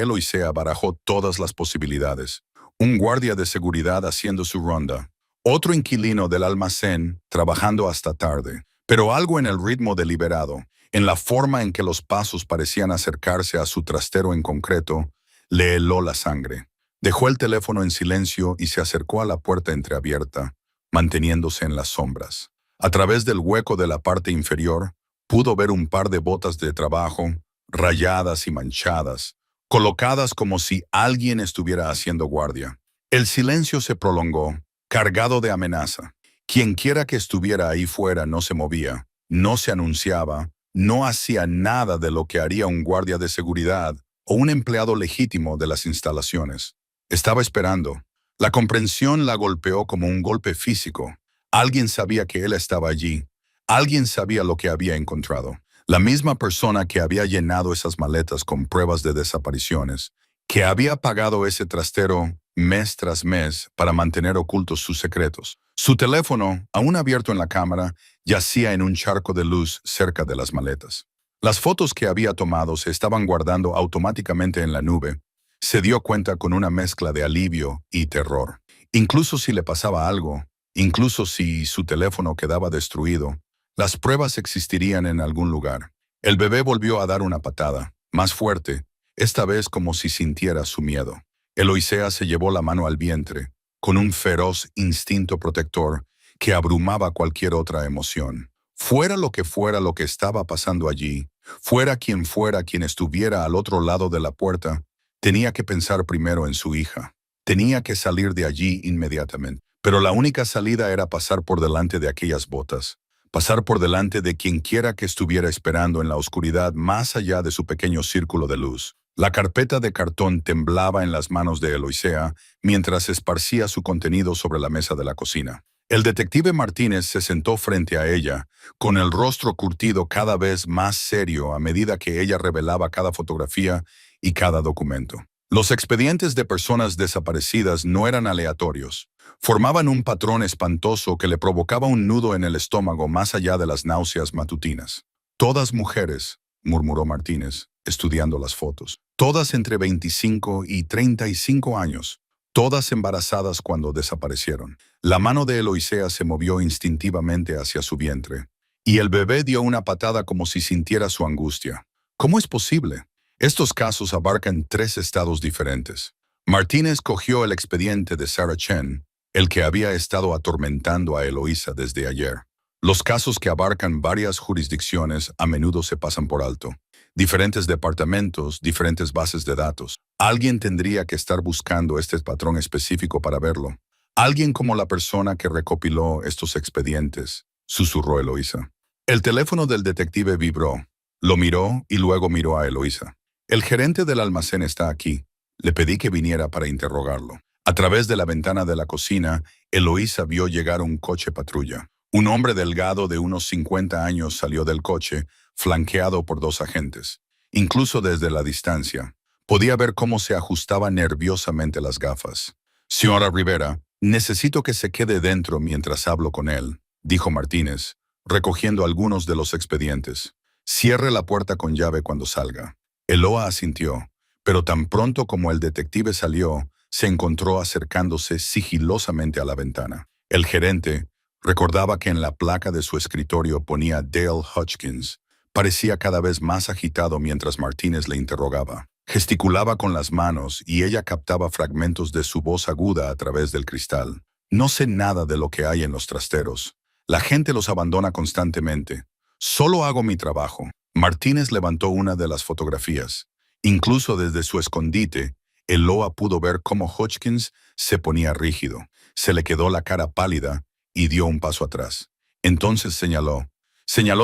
Eloisea barajó todas las posibilidades. Un guardia de seguridad haciendo su ronda. Otro inquilino del almacén trabajando hasta tarde. Pero algo en el ritmo deliberado, en la forma en que los pasos parecían acercarse a su trastero en concreto, le heló la sangre. Dejó el teléfono en silencio y se acercó a la puerta entreabierta, manteniéndose en las sombras. A través del hueco de la parte inferior, pudo ver un par de botas de trabajo, rayadas y manchadas, colocadas como si alguien estuviera haciendo guardia. El silencio se prolongó, cargado de amenaza. Quienquiera que estuviera ahí fuera no se movía, no se anunciaba, no hacía nada de lo que haría un guardia de seguridad o un empleado legítimo de las instalaciones. Estaba esperando. La comprensión la golpeó como un golpe físico. Alguien sabía que él estaba allí. Alguien sabía lo que había encontrado. La misma persona que había llenado esas maletas con pruebas de desapariciones, que había pagado ese trastero mes tras mes para mantener ocultos sus secretos. Su teléfono, aún abierto en la cámara, yacía en un charco de luz cerca de las maletas. Las fotos que había tomado se estaban guardando automáticamente en la nube. Se dio cuenta con una mezcla de alivio y terror. Incluso si le pasaba algo, incluso si su teléfono quedaba destruido, las pruebas existirían en algún lugar. El bebé volvió a dar una patada, más fuerte, esta vez como si sintiera su miedo. Eloisea se llevó la mano al vientre, con un feroz instinto protector que abrumaba cualquier otra emoción. Fuera lo que estaba pasando allí, fuera quien estuviera al otro lado de la puerta, tenía que pensar primero en su hija. Tenía que salir de allí inmediatamente. Pero la única salida era pasar por delante de aquellas botas. Pasar por delante de quienquiera que estuviera esperando en la oscuridad más allá de su pequeño círculo de luz. La carpeta de cartón temblaba en las manos de Eloisea mientras esparcía su contenido sobre la mesa de la cocina. El detective Martínez se sentó frente a ella, con el rostro curtido cada vez más serio a medida que ella revelaba cada fotografía y cada documento. Los expedientes de personas desaparecidas no eran aleatorios. Formaban un patrón espantoso que le provocaba un nudo en el estómago más allá de las náuseas matutinas. Todas mujeres, murmuró Martínez, estudiando las fotos. Todas entre 25 y 35 años. Todas embarazadas cuando desaparecieron. La mano de Eloisea se movió instintivamente hacia su vientre, y el bebé dio una patada como si sintiera su angustia. ¿Cómo es posible? Estos casos abarcan 3 estados diferentes. Martínez cogió el expediente de Sarah Chen, el que había estado atormentando a Eloísa desde ayer. Los casos que abarcan varias jurisdicciones a menudo se pasan por alto. Diferentes departamentos, diferentes bases de datos. Alguien tendría que estar buscando este patrón específico para verlo. Alguien como la persona que recopiló estos expedientes, susurró Eloísa. El teléfono del detective vibró. Lo miró y luego miró a Eloísa. El gerente del almacén está aquí. Le pedí que viniera para interrogarlo. A través de la ventana de la cocina, Eloísa vio llegar un coche patrulla. Un hombre delgado de unos 50 años salió del coche, flanqueado por 2 agentes. Incluso desde la distancia, podía ver cómo se ajustaban nerviosamente las gafas. «Señora Rivera, necesito que se quede dentro mientras hablo con él», dijo Martínez, recogiendo algunos de los expedientes. «Cierre la puerta con llave cuando salga». Eloa asintió, pero tan pronto como el detective salió, se encontró acercándose sigilosamente a la ventana. El gerente recordaba que en la placa de su escritorio ponía Dale Hodgkins. Parecía cada vez más agitado mientras Martínez le interrogaba. Gesticulaba con las manos y ella captaba fragmentos de su voz aguda a través del cristal. «No sé nada de lo que hay en los trasteros. La gente los abandona constantemente. Solo hago mi trabajo». Martínez levantó una de las fotografías. Incluso desde su escondite, Eloa pudo ver cómo Hodgkins se ponía rígido. Se le quedó la cara pálida y dio un paso atrás. Entonces señaló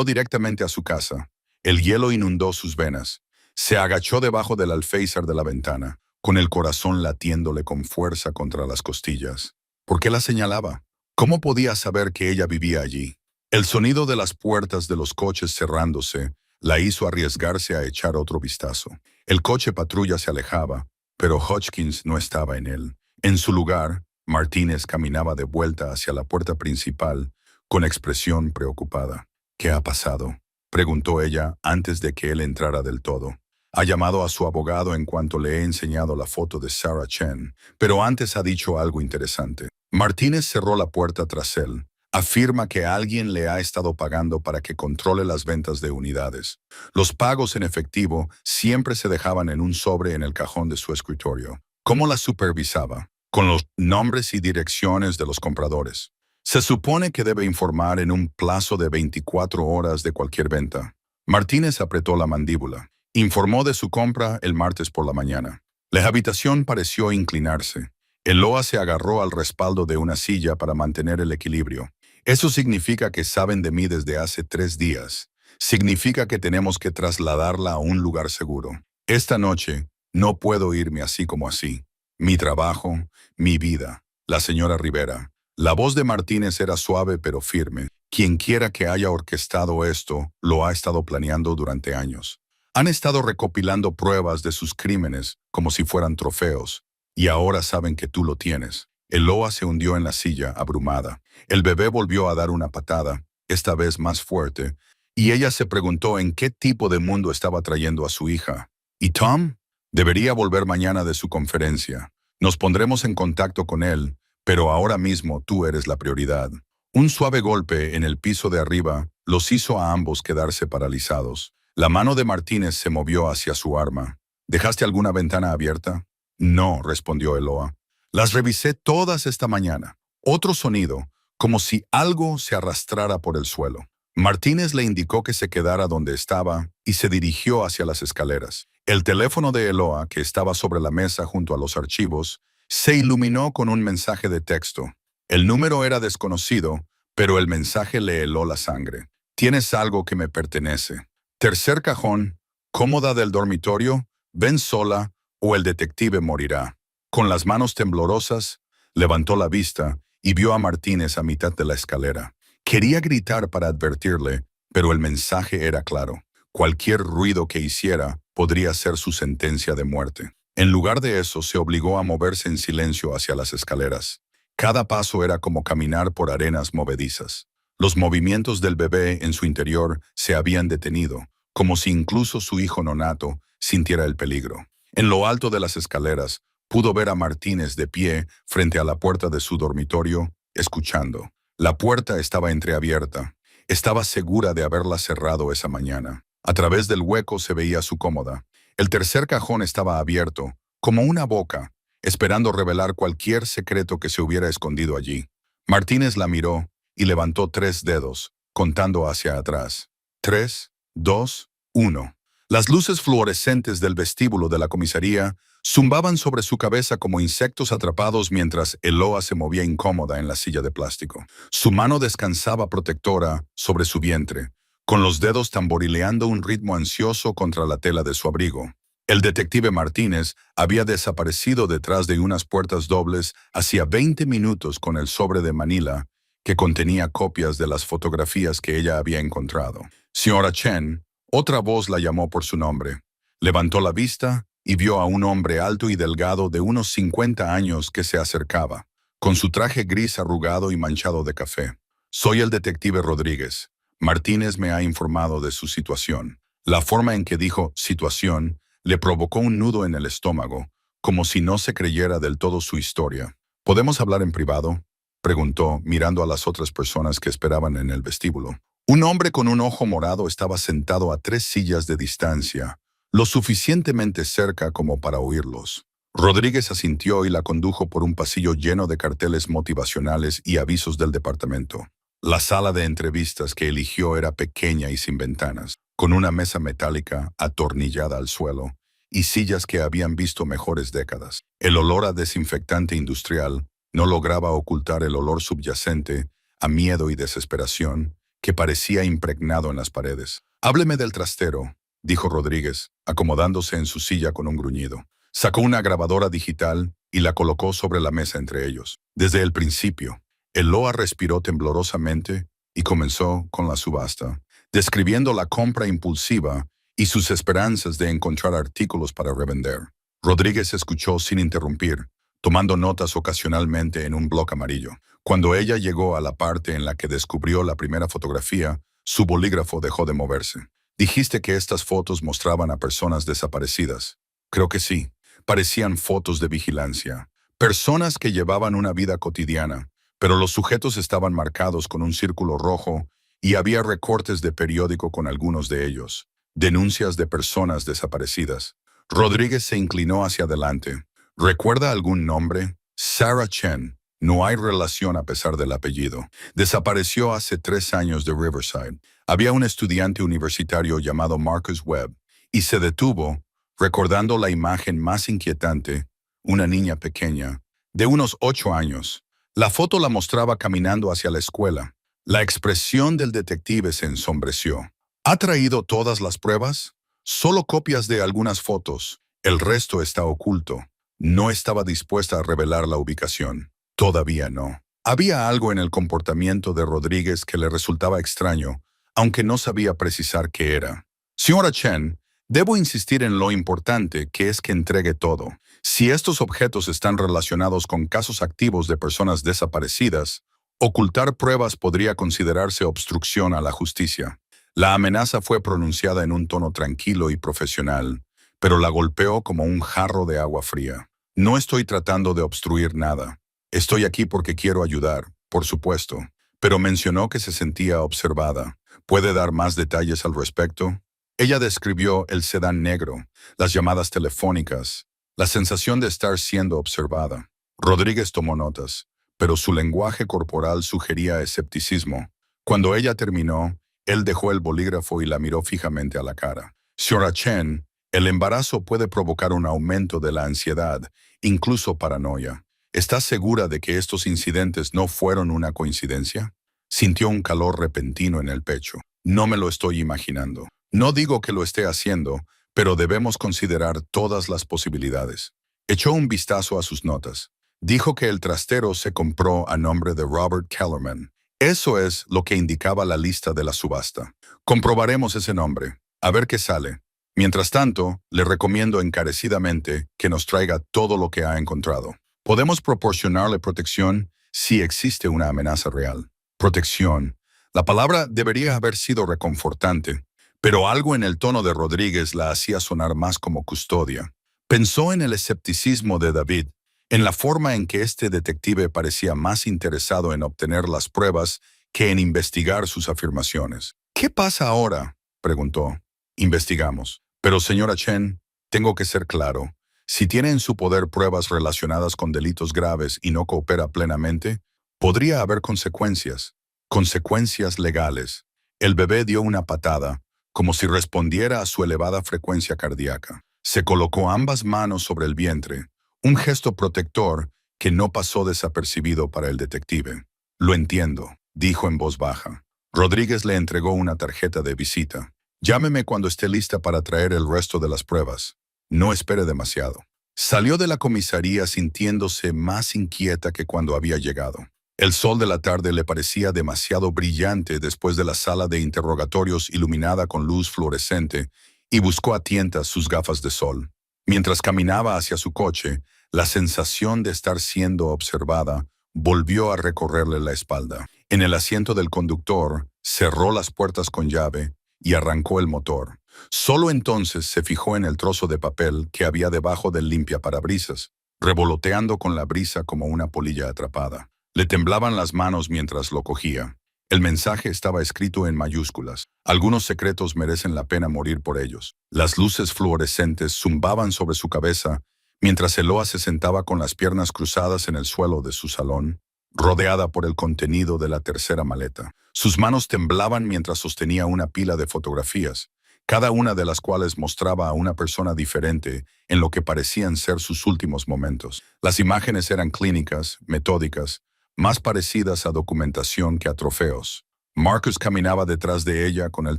directamente a su casa. El hielo inundó sus venas. Se agachó debajo del alféizar de la ventana, con el corazón latiéndole con fuerza contra las costillas. ¿Por qué la señalaba? ¿Cómo podía saber que ella vivía allí? El sonido de las puertas de los coches cerrándose la hizo arriesgarse a echar otro vistazo. El coche patrulla se alejaba, pero Hodgkins no estaba en él. En su lugar, Martínez caminaba de vuelta hacia la puerta principal con expresión preocupada. «¿Qué ha pasado?», preguntó ella antes de que él entrara del todo. Ha llamado a su abogado en cuanto le he enseñado la foto de Sarah Chen, pero antes ha dicho algo interesante. Martínez cerró la puerta tras él. Afirma que alguien le ha estado pagando para que controle las ventas de unidades. Los pagos en efectivo siempre se dejaban en un sobre en el cajón de su escritorio. ¿Cómo las supervisaba? Con los nombres y direcciones de los compradores. Se supone que debe informar en un plazo de 24 horas de cualquier venta. Martínez apretó la mandíbula. Informó de su compra el martes por la mañana. La habitación pareció inclinarse. Eloa se agarró al respaldo de una silla para mantener el equilibrio. Eso significa que saben de mí desde hace 3 días. Significa que tenemos que trasladarla a un lugar seguro. Esta noche no puedo irme así como así. Mi trabajo, mi vida. La señora Rivera. La voz de Martínez era suave pero firme. Quien quiera que haya orquestado esto, lo ha estado planeando durante años. Han estado recopilando pruebas de sus crímenes como si fueran trofeos. Y ahora saben que tú lo tienes. Eloa se hundió en la silla, abrumada. El bebé volvió a dar una patada, esta vez más fuerte, y ella se preguntó en qué tipo de mundo estaba trayendo a su hija. ¿Y Tom? Debería volver mañana de su conferencia. Nos pondremos en contacto con él, pero ahora mismo tú eres la prioridad. Un suave golpe en el piso de arriba los hizo a ambos quedarse paralizados. La mano de Martínez se movió hacia su arma. ¿Dejaste alguna ventana abierta? No, respondió Eloa. Las revisé todas esta mañana. Otro sonido, como si algo se arrastrara por el suelo. Martínez le indicó que se quedara donde estaba y se dirigió hacia las escaleras. El teléfono de Eloa, que estaba sobre la mesa junto a los archivos, se iluminó con un mensaje de texto. El número era desconocido, pero el mensaje le heló la sangre. Tienes algo que me pertenece. Tercer cajón, cómoda del dormitorio, ven sola o el detective morirá. Con las manos temblorosas, levantó la vista y vio a Martínez a mitad de la escalera. Quería gritar para advertirle, pero el mensaje era claro. Cualquier ruido que hiciera podría ser su sentencia de muerte. En lugar de eso, se obligó a moverse en silencio hacia las escaleras. Cada paso era como caminar por arenas movedizas. Los movimientos del bebé en su interior se habían detenido, como si incluso su hijo nonato sintiera el peligro. En lo alto de las escaleras, pudo ver a Martínez de pie frente a la puerta de su dormitorio, escuchando. La puerta estaba entreabierta. Estaba segura de haberla cerrado esa mañana. A través del hueco se veía su cómoda. El tercer cajón estaba abierto, como una boca, esperando revelar cualquier secreto que se hubiera escondido allí. Martínez la miró y levantó 3 dedos, contando hacia atrás. 3, 2, 1. Las luces fluorescentes del vestíbulo de la comisaría zumbaban sobre su cabeza como insectos atrapados mientras Eloa se movía incómoda en la silla de plástico. Su mano descansaba protectora sobre su vientre, con los dedos tamborileando un ritmo ansioso contra la tela de su abrigo. El detective Martínez había desaparecido detrás de unas puertas dobles hacía 20 minutos con el sobre de Manila que contenía copias de las fotografías que ella había encontrado. Señora Chen, otra voz la llamó por su nombre. Levantó la vista y vio a un hombre alto y delgado de unos 50 años que se acercaba, con su traje gris arrugado y manchado de café. Soy el detective Rodríguez. Martínez me ha informado de su situación. La forma en que dijo situación le provocó un nudo en el estómago, como si no se creyera del todo su historia. ¿Podemos hablar en privado?, preguntó, mirando a las otras personas que esperaban en el vestíbulo. Un hombre con un ojo morado estaba sentado a 3 sillas de distancia, lo suficientemente cerca como para oírlos. Rodríguez asintió y la condujo por un pasillo lleno de carteles motivacionales y avisos del departamento. La sala de entrevistas que eligió era pequeña y sin ventanas, con una mesa metálica atornillada al suelo y sillas que habían visto mejores décadas. El olor a desinfectante industrial no lograba ocultar el olor subyacente a miedo y desesperación que parecía impregnado en las paredes. «Hábleme del trastero», dijo Rodríguez, acomodándose en su silla con un gruñido. Sacó una grabadora digital y la colocó sobre la mesa entre ellos. Desde el principio, Eloa respiró temblorosamente y comenzó con la subasta, describiendo la compra impulsiva y sus esperanzas de encontrar artículos para revender. Rodríguez escuchó sin interrumpir, tomando notas ocasionalmente en un bloc amarillo. Cuando ella llegó a la parte en la que descubrió la primera fotografía, Su bolígrafo dejó de moverse. Dijiste que estas fotos mostraban a personas desaparecidas. Creo que sí. Parecían fotos de vigilancia. Personas que llevaban una vida cotidiana, pero los sujetos estaban marcados con un círculo rojo y había recortes de periódico con algunos de ellos. Denuncias de personas desaparecidas. Rodríguez se inclinó hacia adelante. ¿Recuerda algún nombre? Sarah Chen. No hay relación a pesar del apellido. Desapareció hace 3 años de Riverside. Había un estudiante universitario llamado Marcus Webb y se detuvo, recordando la imagen más inquietante, una niña pequeña, de unos 8 años. La foto la mostraba caminando hacia la escuela. La expresión del detective se ensombreció. ¿Ha traído todas las pruebas? Solo copias de algunas fotos. El resto está oculto. No estaba dispuesta a revelar la ubicación. Todavía no. Había algo en el comportamiento de Rodríguez que le resultaba extraño, aunque no sabía precisar qué era. Señora Chen, debo insistir en lo importante que es que entregue todo. Si estos objetos están relacionados con casos activos de personas desaparecidas, ocultar pruebas podría considerarse obstrucción a la justicia. La amenaza fue pronunciada en un tono tranquilo y profesional, pero la golpeó como un jarro de agua fría. No estoy tratando de obstruir nada. Estoy aquí porque quiero ayudar, por supuesto, pero mencionó que se sentía observada. ¿Puede dar más detalles al respecto? Ella describió el sedán negro, las llamadas telefónicas, la sensación de estar siendo observada. Rodríguez tomó notas, pero su lenguaje corporal sugería escepticismo. Cuando ella terminó, él dejó el bolígrafo y la miró fijamente a la cara. Señora Chen, el embarazo puede provocar un aumento de la ansiedad, incluso paranoia. ¿Estás segura de que estos incidentes no fueron una coincidencia? Sintió un calor repentino en el pecho. No me lo estoy imaginando. No digo que lo esté haciendo, pero debemos considerar todas las posibilidades. Echó un vistazo a sus notas. Dijo que el trastero se compró a nombre de Robert Kellerman. Eso es lo que indicaba la lista de la subasta. Comprobaremos ese nombre. A ver qué sale. Mientras tanto, le recomiendo encarecidamente que nos traiga todo lo que ha encontrado. Podemos proporcionarle protección si existe una amenaza real. Protección. La palabra debería haber sido reconfortante, pero algo en el tono de Rodríguez la hacía sonar más como custodia. Pensó en el escepticismo de David, en la forma en que este detective parecía más interesado en obtener las pruebas que en investigar sus afirmaciones. ¿Qué pasa ahora?, preguntó. Investigamos. Pero, señora Chen, tengo que ser claro. Si tiene en su poder pruebas relacionadas con delitos graves y no coopera plenamente, podría haber consecuencias. Consecuencias legales. El bebé dio una patada, como si respondiera a su elevada frecuencia cardíaca. Se colocó ambas manos sobre el vientre, un gesto protector que no pasó desapercibido para el detective. Lo entiendo, dijo en voz baja. Rodríguez le entregó una tarjeta de visita. Llámeme cuando esté lista para traer el resto de las pruebas. No espere demasiado. Salió de la comisaría sintiéndose más inquieta que cuando había llegado. El sol de la tarde le parecía demasiado brillante después de la sala de interrogatorios iluminada con luz fluorescente y buscó a tientas sus gafas de sol. Mientras caminaba hacia su coche, la sensación de estar siendo observada volvió a recorrerle la espalda. En el asiento del conductor, cerró las puertas con llave y arrancó el motor. Solo entonces se fijó en el trozo de papel que había debajo del limpiaparabrisas, revoloteando con la brisa como una polilla atrapada. Le temblaban las manos mientras lo cogía. El mensaje estaba escrito en mayúsculas. Algunos secretos merecen la pena morir por ellos. Las luces fluorescentes zumbaban sobre su cabeza mientras Eloa se sentaba con las piernas cruzadas en el suelo de su salón, rodeada por el contenido de la tercera maleta. Sus manos temblaban mientras sostenía una pila de fotografías, cada una de las cuales mostraba a una persona diferente en lo que parecían ser sus últimos momentos. Las imágenes eran clínicas, metódicas, más parecidas a documentación que a trofeos. Marcus caminaba detrás de ella con el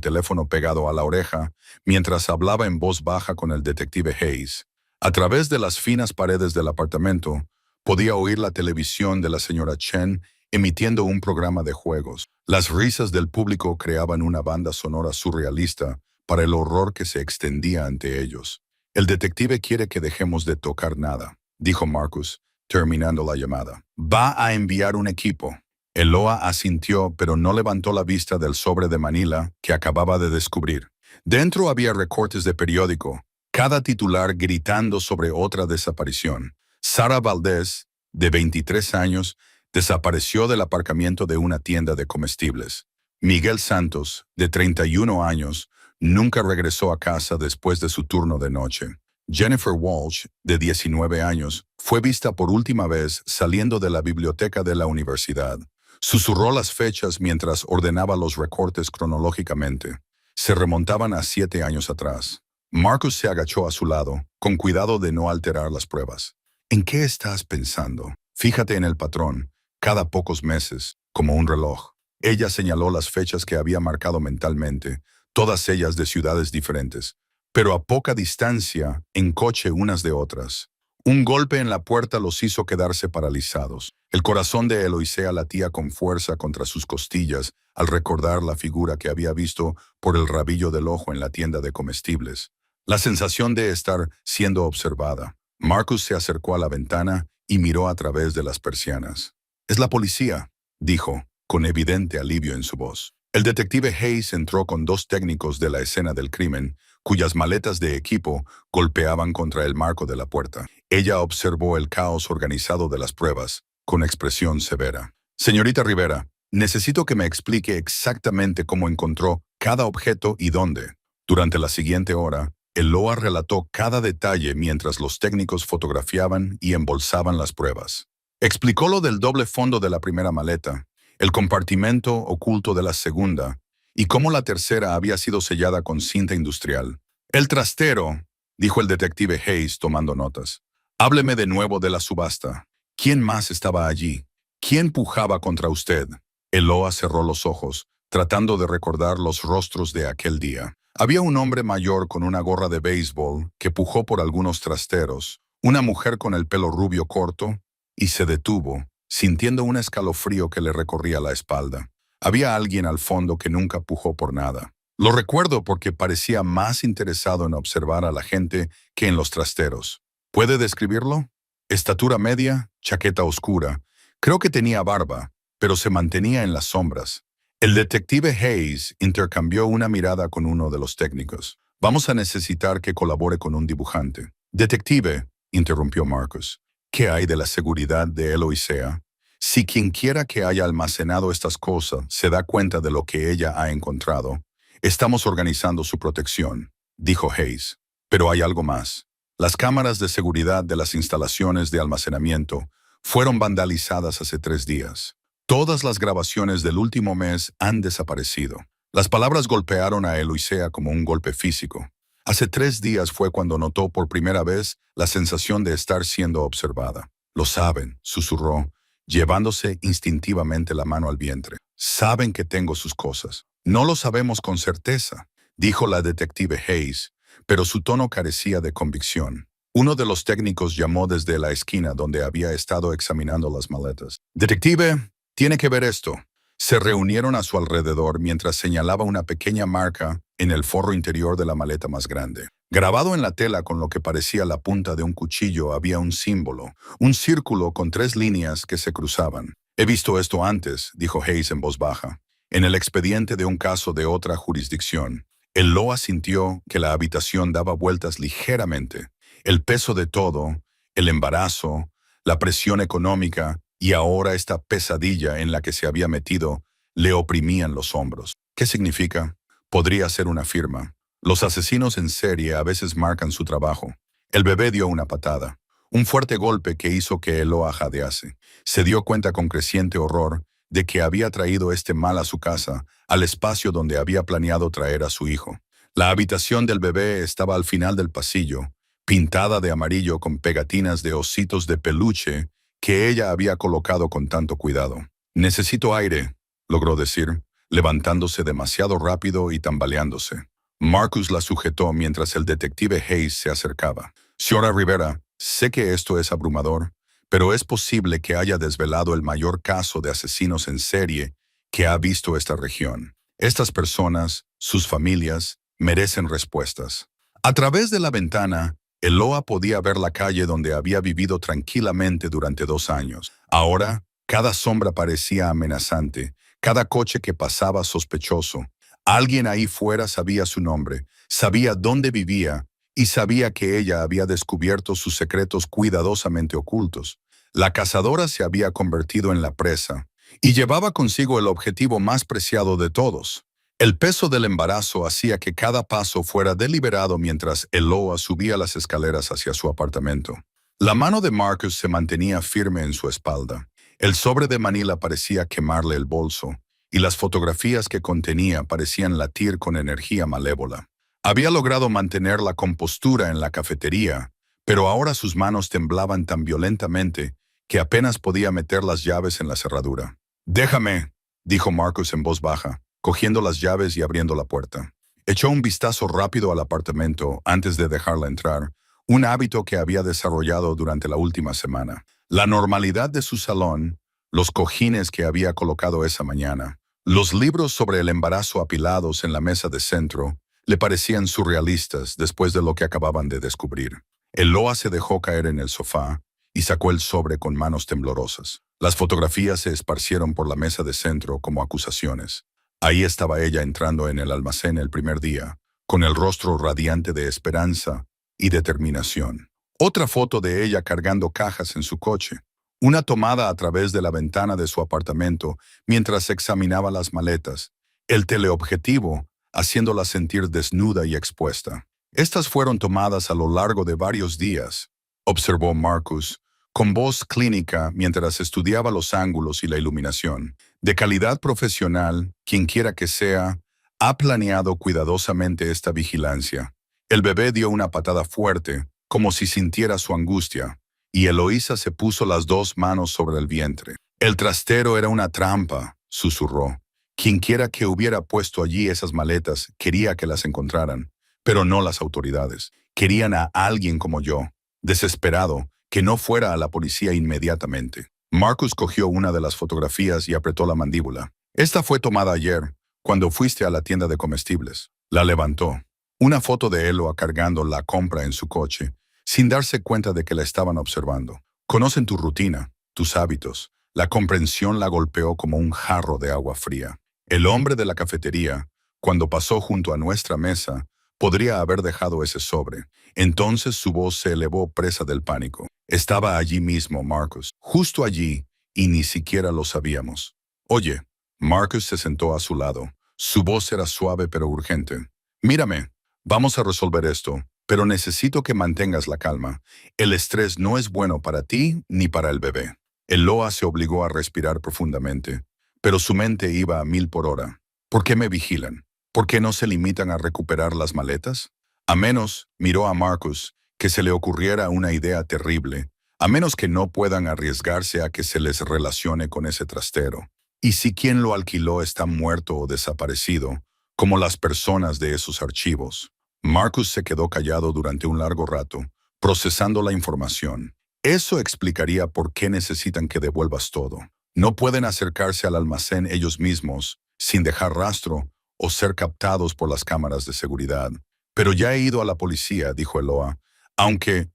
teléfono pegado a la oreja, mientras hablaba en voz baja con el detective Hayes. A través de las finas paredes del apartamento, podía oír la televisión de la señora Chen emitiendo un programa de juegos. Las risas del público creaban una banda sonora surrealista para el horror que se extendía ante ellos. El detective quiere que dejemos de tocar nada, dijo Marcus, terminando la llamada. Va a enviar un equipo. Eloa asintió, pero no levantó la vista del sobre de Manila que acababa de descubrir. Dentro había recortes de periódico, cada titular gritando sobre otra desaparición. Sara Valdés, de 23 años, desapareció del aparcamiento de una tienda de comestibles. Miguel Santos, de 31 años, nunca regresó a casa después de su turno de noche. Jennifer Walsh, de 19 años, fue vista por última vez saliendo de la biblioteca de la universidad. Susurró las fechas mientras ordenaba los recortes cronológicamente. Se remontaban a 7 años atrás. Marcus se agachó a su lado, con cuidado de no alterar las pruebas. ¿En qué estás pensando? Fíjate en el patrón, cada pocos meses, como un reloj. Ella señaló las fechas que había marcado mentalmente, todas ellas de ciudades diferentes, pero a poca distancia, en coche unas de otras. Un golpe en la puerta los hizo quedarse paralizados. El corazón de Eloísea latía con fuerza contra sus costillas al recordar la figura que había visto por el rabillo del ojo en la tienda de comestibles. La sensación de estar siendo observada. Marcus se acercó a la ventana y miró a través de las persianas. «Es la policía», dijo, con evidente alivio en su voz. El detective Hayes entró con 2 técnicos de la escena del crimen, cuyas maletas de equipo golpeaban contra el marco de la puerta. Ella observó el caos organizado de las pruebas, con expresión severa. «Señorita Rivera, necesito que me explique exactamente cómo encontró cada objeto y dónde». Durante la siguiente hora, Eloa relató cada detalle mientras los técnicos fotografiaban y embolsaban las pruebas. Explicó lo del doble fondo de la primera maleta, el compartimento oculto de la segunda, y cómo la tercera había sido sellada con cinta industrial. «El trastero», dijo el detective Hayes tomando notas. «Hábleme de nuevo de la subasta. ¿Quién más estaba allí? ¿Quién pujaba contra usted?» Eloa cerró los ojos, tratando de recordar los rostros de aquel día. Había un hombre mayor con una gorra de béisbol que pujó por algunos trasteros, una mujer con el pelo rubio corto, y se detuvo, sintiendo un escalofrío que le recorría la espalda. Había alguien al fondo que nunca pujó por nada. Lo recuerdo porque parecía más interesado en observar a la gente que en los trasteros. ¿Puede describirlo? Estatura media, chaqueta oscura. Creo que tenía barba, pero se mantenía en las sombras. El detective Hayes intercambió una mirada con uno de los técnicos. «Vamos a necesitar que colabore con un dibujante». «Detective», interrumpió Marcus, «¿qué hay de la seguridad de Eloísea? Si quien quiera que haya almacenado estas cosas se da cuenta de lo que ella ha encontrado, estamos organizando su protección», dijo Hayes. «Pero hay algo más. Las cámaras de seguridad de las instalaciones de almacenamiento fueron vandalizadas hace 3 días. Todas las grabaciones del último mes han desaparecido». Las palabras golpearon a Eloísea como un golpe físico. Hace 3 días fue cuando notó por primera vez la sensación de estar siendo observada. «Lo saben», susurró, llevándose instintivamente la mano al vientre. «Saben que tengo sus cosas». «No lo sabemos con certeza», dijo la detective Hayes, pero su tono carecía de convicción. Uno de los técnicos llamó desde la esquina donde había estado examinando las maletas. «Detective, tiene que ver esto». Se reunieron a su alrededor mientras señalaba una pequeña marca en el forro interior de la maleta más grande. Grabado en la tela con lo que parecía la punta de un cuchillo había un símbolo, un círculo con 3 líneas que se cruzaban. «He visto esto antes», dijo Hayes en voz baja, «en el expediente de un caso de otra jurisdicción». Eloa sintió que la habitación daba vueltas ligeramente. El peso de todo, el embarazo, la presión económica y ahora esta pesadilla en la que se había metido, le oprimían los hombros. ¿Qué significa? Podría ser una firma. Los asesinos en serie a veces marcan su trabajo. El bebé dio una patada, un fuerte golpe que hizo que Eloa jadease. Se dio cuenta con creciente horror de que había traído este mal a su casa, al espacio donde había planeado traer a su hijo. La habitación del bebé estaba al final del pasillo, pintada de amarillo con pegatinas de ositos de peluche que ella había colocado con tanto cuidado. «Necesito aire», logró decir, levantándose demasiado rápido y tambaleándose. Marcus la sujetó mientras el detective Hayes se acercaba. «Señora Rivera, sé que esto es abrumador, pero es posible que haya desvelado el mayor caso de asesinos en serie que ha visto esta región. Estas personas, sus familias, merecen respuestas». A través de la ventana, Eloa podía ver la calle donde había vivido tranquilamente durante 2 años. Ahora, Cada sombra parecía amenazante, cada coche que pasaba sospechoso. Alguien ahí fuera sabía su nombre, sabía dónde vivía y sabía que ella había descubierto sus secretos cuidadosamente ocultos. La cazadora se había convertido en la presa y llevaba consigo el objetivo más preciado de todos. El peso del embarazo hacía que cada paso fuera deliberado mientras Eloa subía las escaleras hacia su apartamento. La mano de Marcus se mantenía firme en su espalda. El sobre de Manila parecía quemarle el bolso, y las fotografías que contenía parecían latir con energía malévola. Había logrado mantener la compostura en la cafetería, pero ahora sus manos temblaban tan violentamente que apenas podía meter las llaves en la cerradura. «Déjame», dijo Marcus en voz baja, cogiendo las llaves y abriendo la puerta. Echó un vistazo rápido al apartamento antes de dejarla entrar, un hábito que había desarrollado durante la última semana. La normalidad de su salón, los cojines que había colocado esa mañana, los libros sobre el embarazo apilados en la mesa de centro, le parecían surrealistas después de lo que acababan de descubrir. Eloa se dejó caer en el sofá y sacó el sobre con manos temblorosas. Las fotografías se esparcieron por la mesa de centro como acusaciones. Ahí estaba ella entrando en el almacén el primer día, con el rostro radiante de esperanza y determinación. Otra foto de ella cargando cajas en su coche. Una tomada a través de la ventana de su apartamento mientras examinaba las maletas. El teleobjetivo haciéndola sentir desnuda y expuesta. Estas fueron tomadas a lo largo de varios días, observó Marcus, con voz clínica mientras estudiaba los ángulos y la iluminación. De calidad profesional, quienquiera que sea, ha planeado cuidadosamente esta vigilancia. El bebé dio una patada fuerte, como si sintiera su angustia, y Eloísa se puso las dos manos sobre el vientre. El trastero era una trampa, susurró. Quienquiera que hubiera puesto allí esas maletas quería que las encontraran, pero no las autoridades. Querían a alguien como yo, desesperado, que no fuera a la policía inmediatamente. Marcus cogió una de las fotografías y apretó la mandíbula. Esta fue tomada ayer, cuando fuiste a la tienda de comestibles. La levantó. Una foto de Eloa cargando la compra en su coche, sin darse cuenta de que la estaban observando. Conocen tu rutina, tus hábitos. La comprensión la golpeó como un jarro de agua fría. El hombre de la cafetería, cuando pasó junto a nuestra mesa, podría haber dejado ese sobre. Entonces su voz se elevó presa del pánico. Estaba allí mismo, Marcus, justo allí, y ni siquiera lo sabíamos. Oye, Marcus se sentó a su lado. Su voz era suave pero urgente. Mírame, vamos a resolver esto, pero necesito que mantengas la calma. El estrés no es bueno para ti ni para el bebé. Eloa se obligó a respirar profundamente, pero su mente iba a 1000 por hora. ¿Por qué me vigilan? ¿Por qué no se limitan a recuperar las maletas? A menos, miró a Marcus, que se le ocurriera una idea terrible, a menos que no puedan arriesgarse a que se les relacione con ese trastero. ¿Y si quien lo alquiló está muerto o desaparecido, como las personas de esos archivos? Marcus se quedó callado durante un largo rato, procesando la información. Eso explicaría por qué necesitan que devuelvas todo. No pueden acercarse al almacén ellos mismos, sin dejar rastro, o ser captados por las cámaras de seguridad. Pero ya he ido a la policía, dijo Eloa, aunque,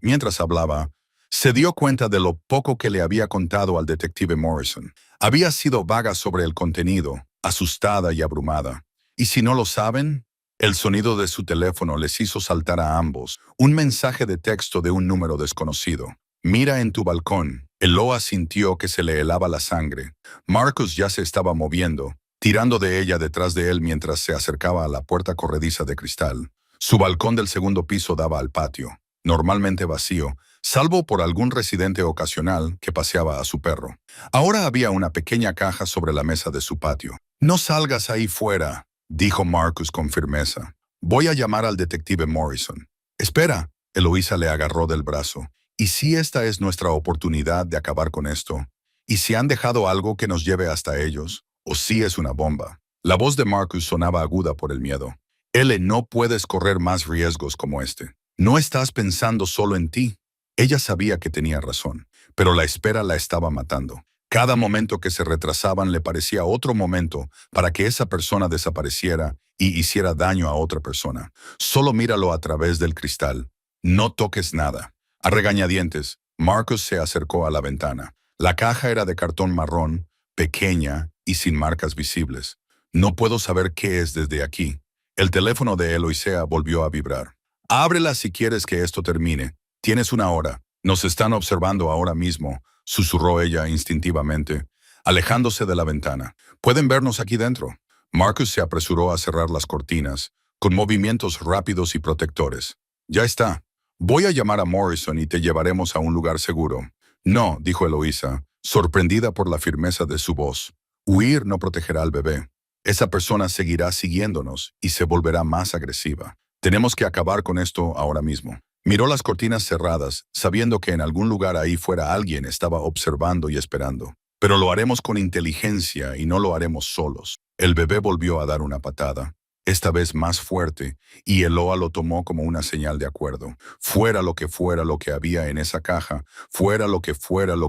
mientras hablaba, se dio cuenta de lo poco que le había contado al detective Morrison. Había sido vaga sobre el contenido, asustada y abrumada. ¿Y si no lo saben? El sonido de su teléfono les hizo saltar a ambos, un mensaje de texto de un número desconocido. Mira en tu balcón. Eloa sintió que se le helaba la sangre. Marcus ya se estaba moviendo, tirando de ella detrás de él mientras se acercaba a la puerta corrediza de cristal. Su balcón del segundo piso daba al patio, normalmente vacío, salvo por algún residente ocasional que paseaba a su perro. Ahora había una pequeña caja sobre la mesa de su patio. «No salgas ahí fuera», dijo Marcus con firmeza. «Voy a llamar al detective Morrison». «Espera», Eloísa le agarró del brazo. ¿Y si esta es nuestra oportunidad de acabar con esto? ¿Y si han dejado algo que nos lleve hasta ellos? ¿O si es una bomba? La voz de Marcus sonaba aguda por el miedo. «Elle, no puedes correr más riesgos como este. No estás pensando solo en ti». Ella sabía que tenía razón, pero la espera la estaba matando. Cada momento que se retrasaban le parecía otro momento para que esa persona desapareciera y hiciera daño a otra persona. Solo míralo a través del cristal. No toques nada. A regañadientes, Marcus se acercó a la ventana. La caja era de cartón marrón, pequeña y sin marcas visibles. No puedo saber qué es desde aquí. El teléfono de Eloisea volvió a vibrar. Ábrela si quieres que esto termine. Tienes una hora. Nos están observando ahora mismo, susurró ella instintivamente, alejándose de la ventana. Pueden vernos aquí dentro. Marcus se apresuró a cerrar las cortinas, con movimientos rápidos y protectores. Ya está. Voy a llamar a Morrison y te llevaremos a un lugar seguro. No, dijo Eloísa, sorprendida por la firmeza de su voz. Huir no protegerá al bebé. Esa persona seguirá siguiéndonos y se volverá más agresiva. Tenemos que acabar con esto ahora mismo. Miró las cortinas cerradas, sabiendo que en algún lugar ahí fuera alguien estaba observando y esperando. Pero lo haremos con inteligencia y no lo haremos solos. El bebé volvió a dar una patada, esta vez más fuerte, y Eloa lo tomó como una señal de acuerdo. Fuera lo que había en esa caja, fuera lo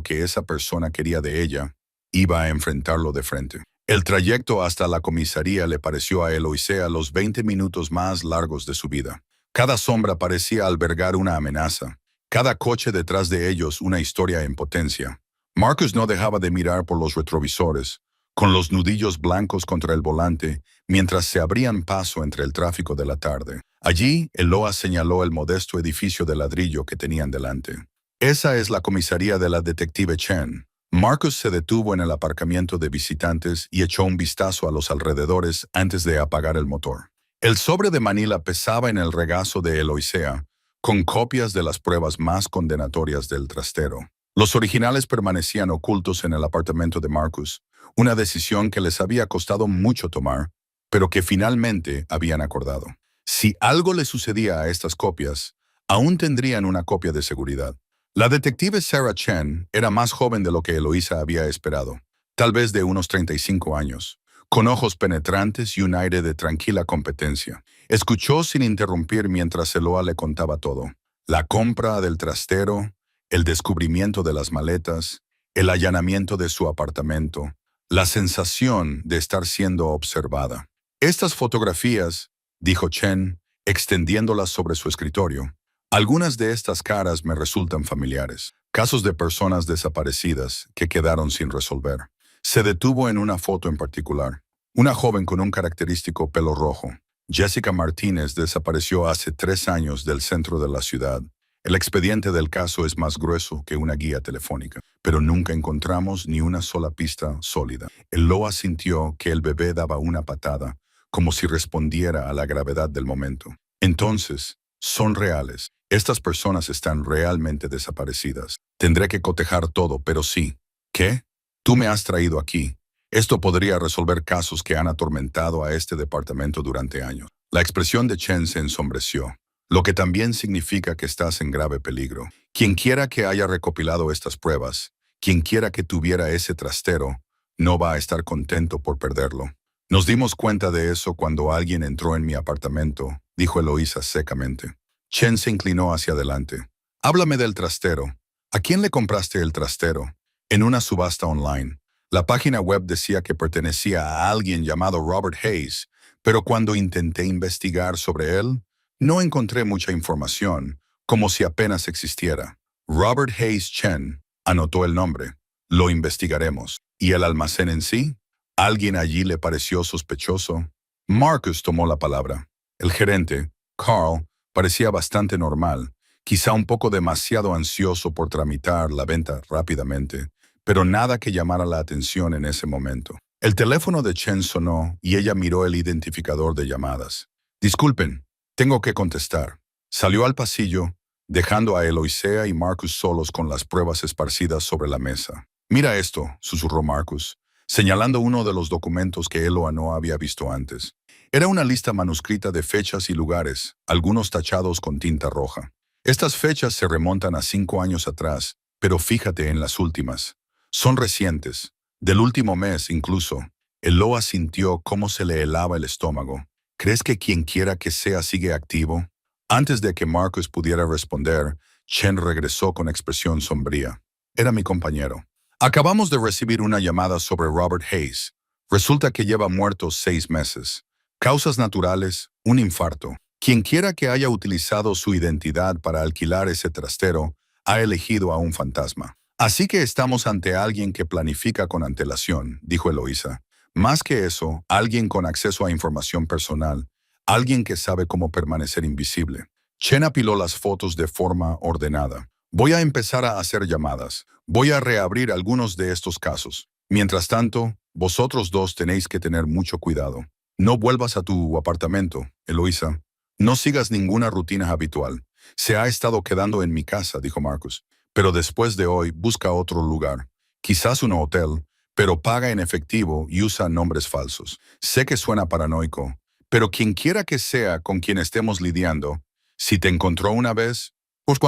que esa persona quería de ella, iba a enfrentarlo de frente. El trayecto hasta la comisaría le pareció a Eloisea los 20 minutos más largos de su vida. Cada sombra parecía albergar una amenaza, cada coche detrás de ellos una historia en potencia. Marcus no dejaba de mirar por los retrovisores, con los nudillos blancos contra el volante, mientras se abrían paso entre el tráfico de la tarde. Allí, Eloa señaló el modesto edificio de ladrillo que tenían delante. Esa es la comisaría de la detective Chen. Marcus se detuvo en el aparcamiento de visitantes y echó un vistazo a los alrededores antes de apagar el motor. El sobre de Manila pesaba en el regazo de Eloisea, con copias de las pruebas más condenatorias del trastero. Los originales permanecían ocultos en el apartamento de Marcus, una decisión que les había costado mucho tomar, pero que finalmente habían acordado. Si algo le sucedía a estas copias, aún tendrían una copia de seguridad. La detective Sarah Chen era más joven de lo que Eloísa había esperado, tal vez de unos 35 años, con ojos penetrantes y un aire de tranquila competencia. Escuchó sin interrumpir mientras Eloa le contaba todo. La compra del trastero, el descubrimiento de las maletas, el allanamiento de su apartamento, la sensación de estar siendo observada. Estas fotografías, dijo Chen, extendiéndolas sobre su escritorio, algunas de estas caras me resultan familiares. Casos de personas desaparecidas que quedaron sin resolver. Se detuvo en una foto en particular. Una joven con un característico pelo rojo. Jessica Martínez desapareció hace 3 años del centro de la ciudad. El expediente del caso es más grueso que una guía telefónica, pero nunca encontramos ni una sola pista sólida. Eloa sintió que el bebé daba una patada, como si respondiera a la gravedad del momento. Entonces, son reales. Estas personas están realmente desaparecidas. Tendré que cotejar todo, pero sí. ¿Qué? Tú me has traído aquí. Esto podría resolver casos que han atormentado a este departamento durante años. La expresión de Chen se ensombreció, lo que también significa que estás en grave peligro. Quien quiera que haya recopilado estas pruebas, quien quiera que tuviera ese trastero, no va a estar contento por perderlo. Nos dimos cuenta de eso cuando alguien entró en mi apartamento, dijo Eloísa secamente. Chen se inclinó hacia adelante. Háblame del trastero. ¿A quién le compraste el trastero? En una subasta online. La página web decía que pertenecía a alguien llamado Robert Hayes, pero cuando intenté investigar sobre él, no encontré mucha información, como si apenas existiera. Robert Hayes Chen, anotó el nombre. Lo investigaremos. ¿Y el almacén en sí? ¿Alguien allí le pareció sospechoso? Marcus tomó la palabra. El gerente, Carl, parecía bastante normal, quizá un poco demasiado ansioso por tramitar la venta rápidamente, pero nada que llamara la atención en ese momento. El teléfono de Chen sonó y ella miró el identificador de llamadas. Disculpen, tengo que contestar. Salió al pasillo, dejando a Eloisea y Marcus solos con las pruebas esparcidas sobre la mesa. Mira esto, susurró Marcus, señalando uno de los documentos que Eloa no había visto antes. Era una lista manuscrita de fechas y lugares, algunos tachados con tinta roja. Estas fechas se remontan a 5 años atrás, pero fíjate en las últimas. Son recientes, del último mes incluso. Eloa sintió cómo se le helaba el estómago. ¿Crees que quien quiera que sea sigue activo? Antes de que Marcus pudiera responder, Chen regresó con expresión sombría. Era mi compañero. Acabamos de recibir una llamada sobre Robert Hayes. Resulta que lleva muerto 6 meses. Causas naturales, un infarto. Quien quiera que haya utilizado su identidad para alquilar ese trastero Ha elegido a un fantasma. Así que estamos ante alguien que planifica con antelación, dijo Eloísa. Más que eso, alguien con acceso a información personal, alguien que sabe cómo permanecer invisible. Chen apiló las fotos de forma ordenada. Voy a empezar a hacer llamadas. Voy a reabrir algunos de estos casos. Mientras tanto, vosotros dos tenéis que tener mucho cuidado. No vuelvas a tu apartamento, Eloísa. No sigas ninguna rutina habitual. Se ha estado quedando en mi casa, dijo Marcus. Pero después de hoy, busca otro lugar. Quizás un hotel, pero paga en efectivo y usa nombres falsos. Sé que suena paranoico, pero quien quiera que sea con quien estemos lidiando, si te encontró una vez, pues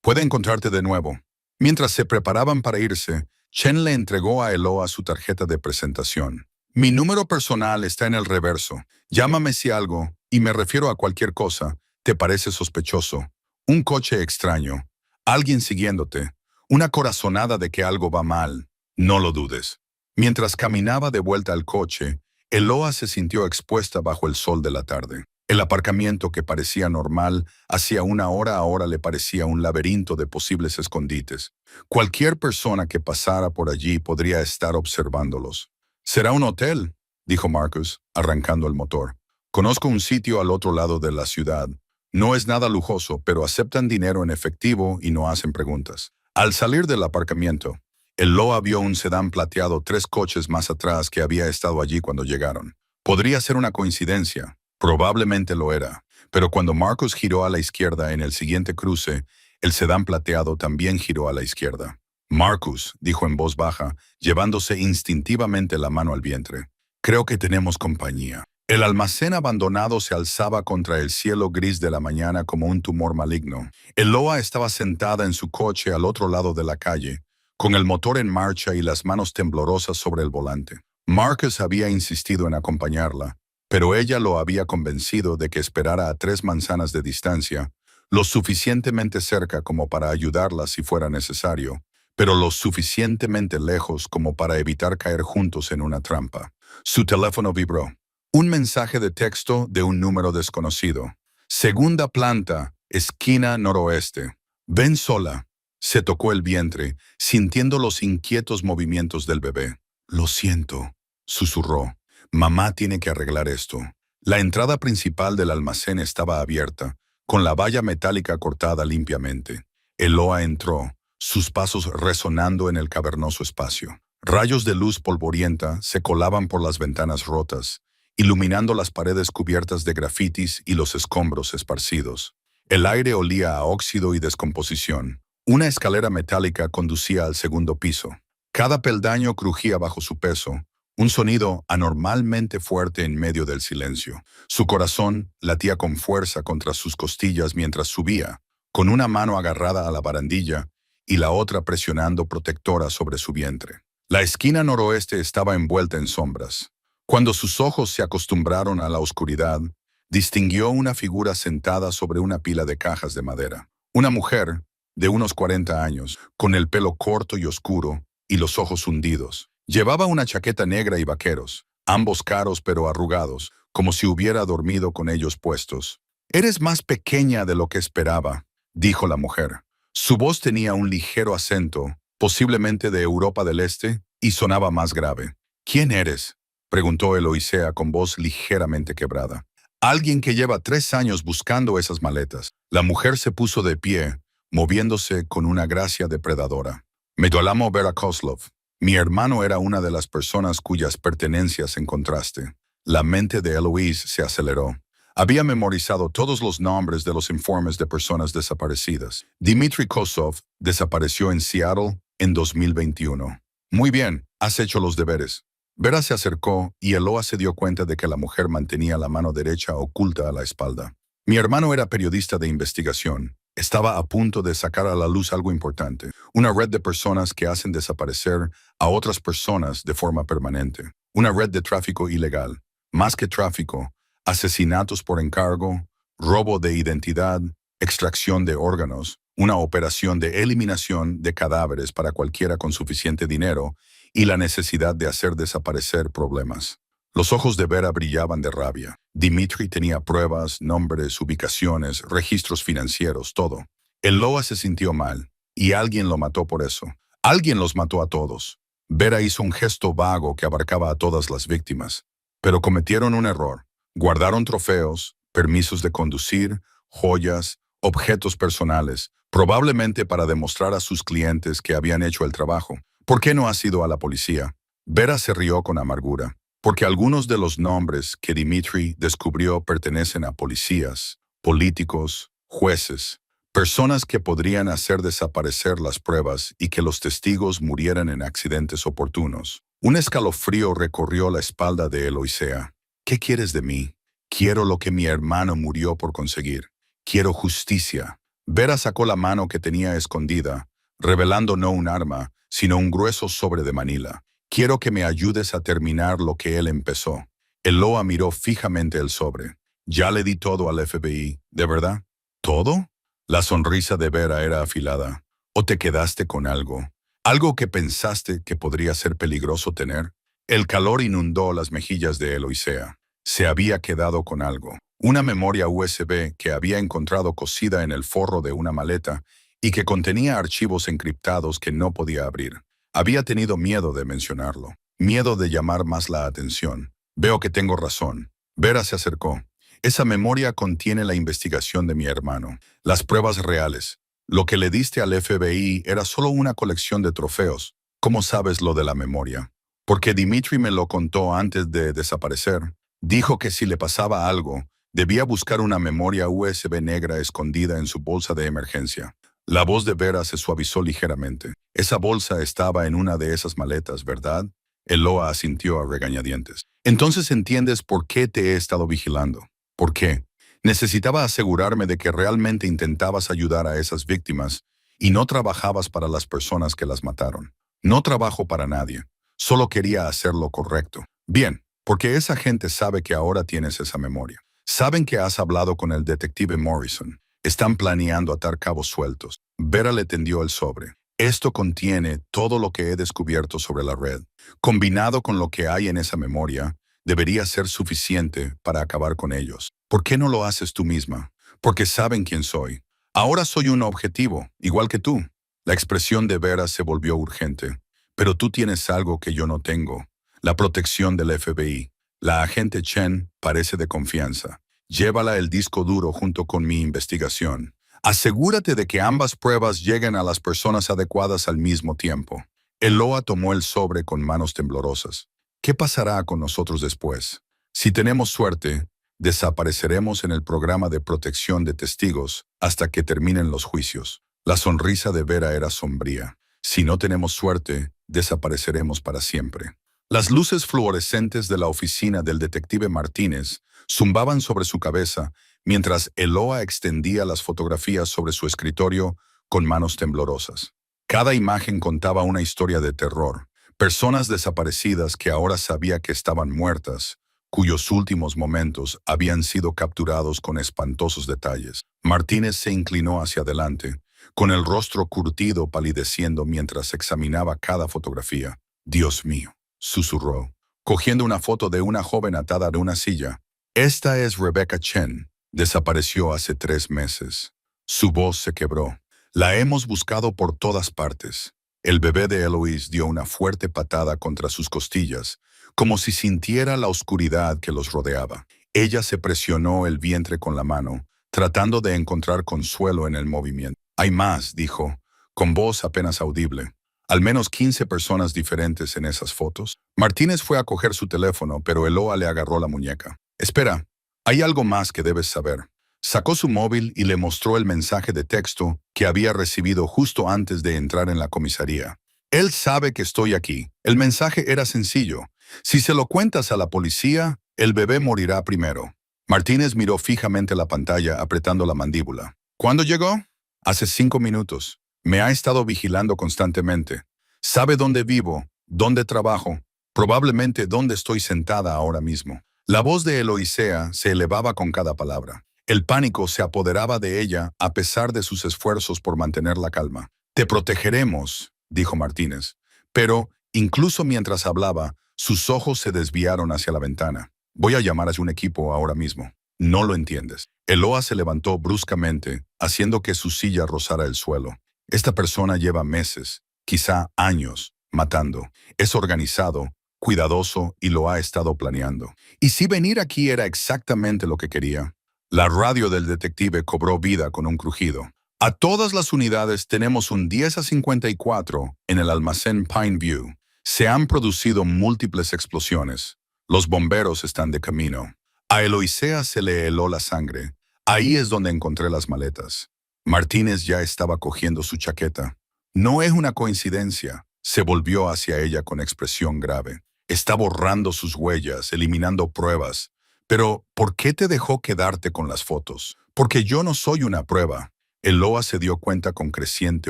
puede encontrarte de nuevo. Mientras se preparaban para irse, Chen le entregó a Eloa su tarjeta de presentación. Mi número personal está en el reverso. Llámame si algo, y me refiero a cualquier cosa, te parece sospechoso. Un coche extraño, alguien siguiéndote, una corazonada de que algo va mal. No lo dudes. Mientras caminaba de vuelta al coche, Eloa se sintió expuesta bajo el sol de la tarde. El aparcamiento que parecía normal, hacía una hora ahora le parecía un laberinto de posibles escondites. Cualquier persona que pasara por allí podría estar observándolos. «Será un hotel», dijo Marcus, arrancando el motor. «Conozco un sitio al otro lado de la ciudad. No es nada lujoso, pero aceptan dinero en efectivo y no hacen preguntas». Al salir del aparcamiento, Eloa vio un sedán plateado 3 coches más atrás que había estado allí cuando llegaron. Podría ser una coincidencia. Probablemente lo era, pero cuando Marcus giró a la izquierda en el siguiente cruce, el sedán plateado también giró a la izquierda. «Marcus», dijo en voz baja, llevándose instintivamente la mano al vientre. «Creo que tenemos compañía». El almacén abandonado se alzaba contra el cielo gris de la mañana como un tumor maligno. Eloa estaba sentada en su coche al otro lado de la calle, con el motor en marcha y las manos temblorosas sobre el volante. Marcus había insistido en acompañarla, pero ella lo había convencido de que esperara a 3 manzanas de distancia, lo suficientemente cerca como para ayudarla si fuera necesario, pero lo suficientemente lejos como para evitar caer juntos en una trampa. Su teléfono vibró. Un mensaje de texto de un número desconocido. «Segunda planta, esquina noroeste. Ven sola». Se tocó el vientre, sintiendo los inquietos movimientos del bebé. «Lo siento», susurró. «Mamá tiene que arreglar esto». La entrada principal del almacén estaba abierta, con la valla metálica cortada limpiamente. Eloa entró, sus pasos resonando en el cavernoso espacio. Rayos de luz polvorienta se colaban por las ventanas rotas, iluminando las paredes cubiertas de grafitis y los escombros esparcidos. El aire olía a óxido y descomposición. Una escalera metálica conducía al segundo piso. Cada peldaño crujía bajo su peso, un sonido anormalmente fuerte en medio del silencio. Su corazón latía con fuerza contra sus costillas mientras subía, con una mano agarrada a la barandilla y la otra presionando protectora sobre su vientre. La esquina noroeste estaba envuelta en sombras. Cuando sus ojos se acostumbraron a la oscuridad, distinguió una figura sentada sobre una pila de cajas de madera. Una mujer, de unos 40 años, con el pelo corto y oscuro y los ojos hundidos. Llevaba una chaqueta negra y vaqueros, ambos caros pero arrugados, como si hubiera dormido con ellos puestos. «Eres más pequeña de lo que esperaba», dijo la mujer. Su voz tenía un ligero acento, posiblemente de Europa del Este, y sonaba más grave. «¿Quién eres?», preguntó Eloísa con voz ligeramente quebrada. «Alguien que lleva 3 años buscando esas maletas». La mujer se puso de pie, moviéndose con una gracia depredadora. «Me llamo Vera Kozlov. Mi hermano era una de las personas cuyas pertenencias encontraste». La mente de Eloise se aceleró. Había memorizado todos los nombres de los informes de personas desaparecidas. Dmitry Kosov desapareció en Seattle en 2021. «Muy bien, has hecho los deberes». Vera se acercó y Eloa se dio cuenta de que la mujer mantenía la mano derecha oculta a la espalda. «Mi hermano era periodista de investigación. Estaba a punto de sacar a la luz algo importante. Una red de personas que hacen desaparecer a otras personas de forma permanente. Una red de tráfico ilegal. Más que tráfico, asesinatos por encargo, robo de identidad, extracción de órganos, una operación de eliminación de cadáveres para cualquiera con suficiente dinero y la necesidad de hacer desaparecer problemas». Los ojos de Vera brillaban de rabia. Dmitry tenía pruebas, nombres, ubicaciones, registros financieros, todo. Eloa se sintió mal, y alguien lo mató por eso. Alguien los mató a todos. Vera hizo un gesto vago que abarcaba a todas las víctimas. Pero cometieron un error. Guardaron trofeos, permisos de conducir, joyas, objetos personales, probablemente para demostrar a sus clientes que habían hecho el trabajo. ¿Por qué no has ido a la policía? Vera se rió con amargura, porque algunos de los nombres que Dimitri descubrió pertenecen a policías, políticos, jueces, personas que podrían hacer desaparecer las pruebas y que los testigos murieran en accidentes oportunos. Un escalofrío recorrió la espalda de Eloisea. ¿Qué quieres de mí? Quiero lo que mi hermano murió por conseguir. Quiero justicia. Vera sacó la mano que tenía escondida, revelando no un arma, sino un grueso sobre de Manila. Quiero que me ayudes a terminar lo que él empezó. Eloa miró fijamente el sobre. Ya le di todo al FBI, ¿de verdad? ¿Todo? La sonrisa de Vera era afilada. ¿O te quedaste con algo? ¿Algo que pensaste que podría ser peligroso tener? El calor inundó las mejillas de Eloisea. Se había quedado con algo. Una memoria USB que había encontrado cosida en el forro de una maleta y que contenía archivos encriptados que no podía abrir. Había tenido miedo de mencionarlo. Miedo de llamar más la atención. Veo que tengo razón. Vera se acercó. Esa memoria contiene la investigación de mi hermano. Las pruebas reales. Lo que le diste al FBI era solo una colección de trofeos. ¿Cómo sabes lo de la memoria? Porque Dimitri me lo contó antes de desaparecer. Dijo que si le pasaba algo, debía buscar una memoria USB negra escondida en su bolsa de emergencia. La voz de Vera se suavizó ligeramente. Esa bolsa estaba en una de esas maletas, ¿verdad? Eloa asintió a regañadientes. Entonces entiendes por qué te he estado vigilando. ¿Por qué? Necesitaba asegurarme de que realmente intentabas ayudar a esas víctimas y no trabajabas para las personas que las mataron. No trabajo para nadie. Solo quería hacer lo correcto. Bien, porque esa gente sabe que ahora tienes esa memoria. Saben que has hablado con el detective Morrison. Están planeando atar cabos sueltos. Vera le tendió el sobre. Esto contiene todo lo que he descubierto sobre la red. Combinado con lo que hay en esa memoria, debería ser suficiente para acabar con ellos. ¿Por qué no lo haces tú misma? Porque saben quién soy. Ahora soy un objetivo, igual que tú. La expresión de Vera se volvió urgente. Pero tú tienes algo que yo no tengo. La protección del FBI. La agente Chen parece de confianza. Llévala el disco duro junto con mi investigación. Asegúrate de que ambas pruebas lleguen a las personas adecuadas al mismo tiempo. Eloa tomó el sobre con manos temblorosas. ¿Qué pasará con nosotros después? Si tenemos suerte, desapareceremos en el programa de protección de testigos hasta que terminen los juicios. La sonrisa de Vera era sombría. Si no tenemos suerte, desapareceremos para siempre. Las luces fluorescentes de la oficina del detective Martínez zumbaban sobre su cabeza mientras Eloa extendía las fotografías sobre su escritorio con manos temblorosas. Cada imagen contaba una historia de terror. Personas desaparecidas que ahora sabía que estaban muertas, cuyos últimos momentos habían sido capturados con espantosos detalles. Martínez se inclinó hacia adelante, con el rostro curtido palideciendo mientras examinaba cada fotografía. «Dios mío», susurró, cogiendo una foto de una joven atada a una silla. «Esta es Rebecca Chen. Desapareció hace 3 meses». Su voz se quebró. «La hemos buscado por todas partes». El bebé de Eloise dio una fuerte patada contra sus costillas, como si sintiera la oscuridad que los rodeaba. Ella se presionó el vientre con la mano, tratando de encontrar consuelo en el movimiento. «Hay más», dijo, con voz apenas audible. «Al menos 15 personas diferentes en esas fotos». Martínez fue a coger su teléfono, pero Eloa le agarró la muñeca. «Espera, hay algo más que debes saber». Sacó su móvil y le mostró el mensaje de texto que había recibido justo antes de entrar en la comisaría. «Él sabe que estoy aquí». El mensaje era sencillo. «Si se lo cuentas a la policía, el bebé morirá primero». Martínez miró fijamente la pantalla apretando la mandíbula. «¿Cuándo llegó?» «Hace 5 minutos. Me ha estado vigilando constantemente. Sabe dónde vivo, dónde trabajo, probablemente dónde estoy sentada ahora mismo». La voz de Eloisea se elevaba con cada palabra. El pánico se apoderaba de ella a pesar de sus esfuerzos por mantener la calma. «Te protegeremos», dijo Martínez. Pero, incluso mientras hablaba, sus ojos se desviaron hacia la ventana. «Voy a llamar a un equipo ahora mismo». «No lo entiendes». Eloa se levantó bruscamente, haciendo que su silla rozara el suelo. Esta persona lleva meses, quizá años, matando. Es organizado, cuidadoso y lo ha estado planeando. ¿Y si venir aquí era exactamente lo que quería? La radio del detective cobró vida con un crujido. A todas las unidades tenemos un 10 a 54 en el almacén Pineview. Se han producido múltiples explosiones. Los bomberos están de camino. A Eloísea se le heló la sangre. Ahí es donde encontré las maletas. Martínez ya estaba cogiendo su chaqueta. No es una coincidencia. Se volvió hacia ella con expresión grave. Está borrando sus huellas, eliminando pruebas. Pero, ¿por qué te dejó quedarte con las fotos? Porque yo no soy una prueba. Eloa se dio cuenta con creciente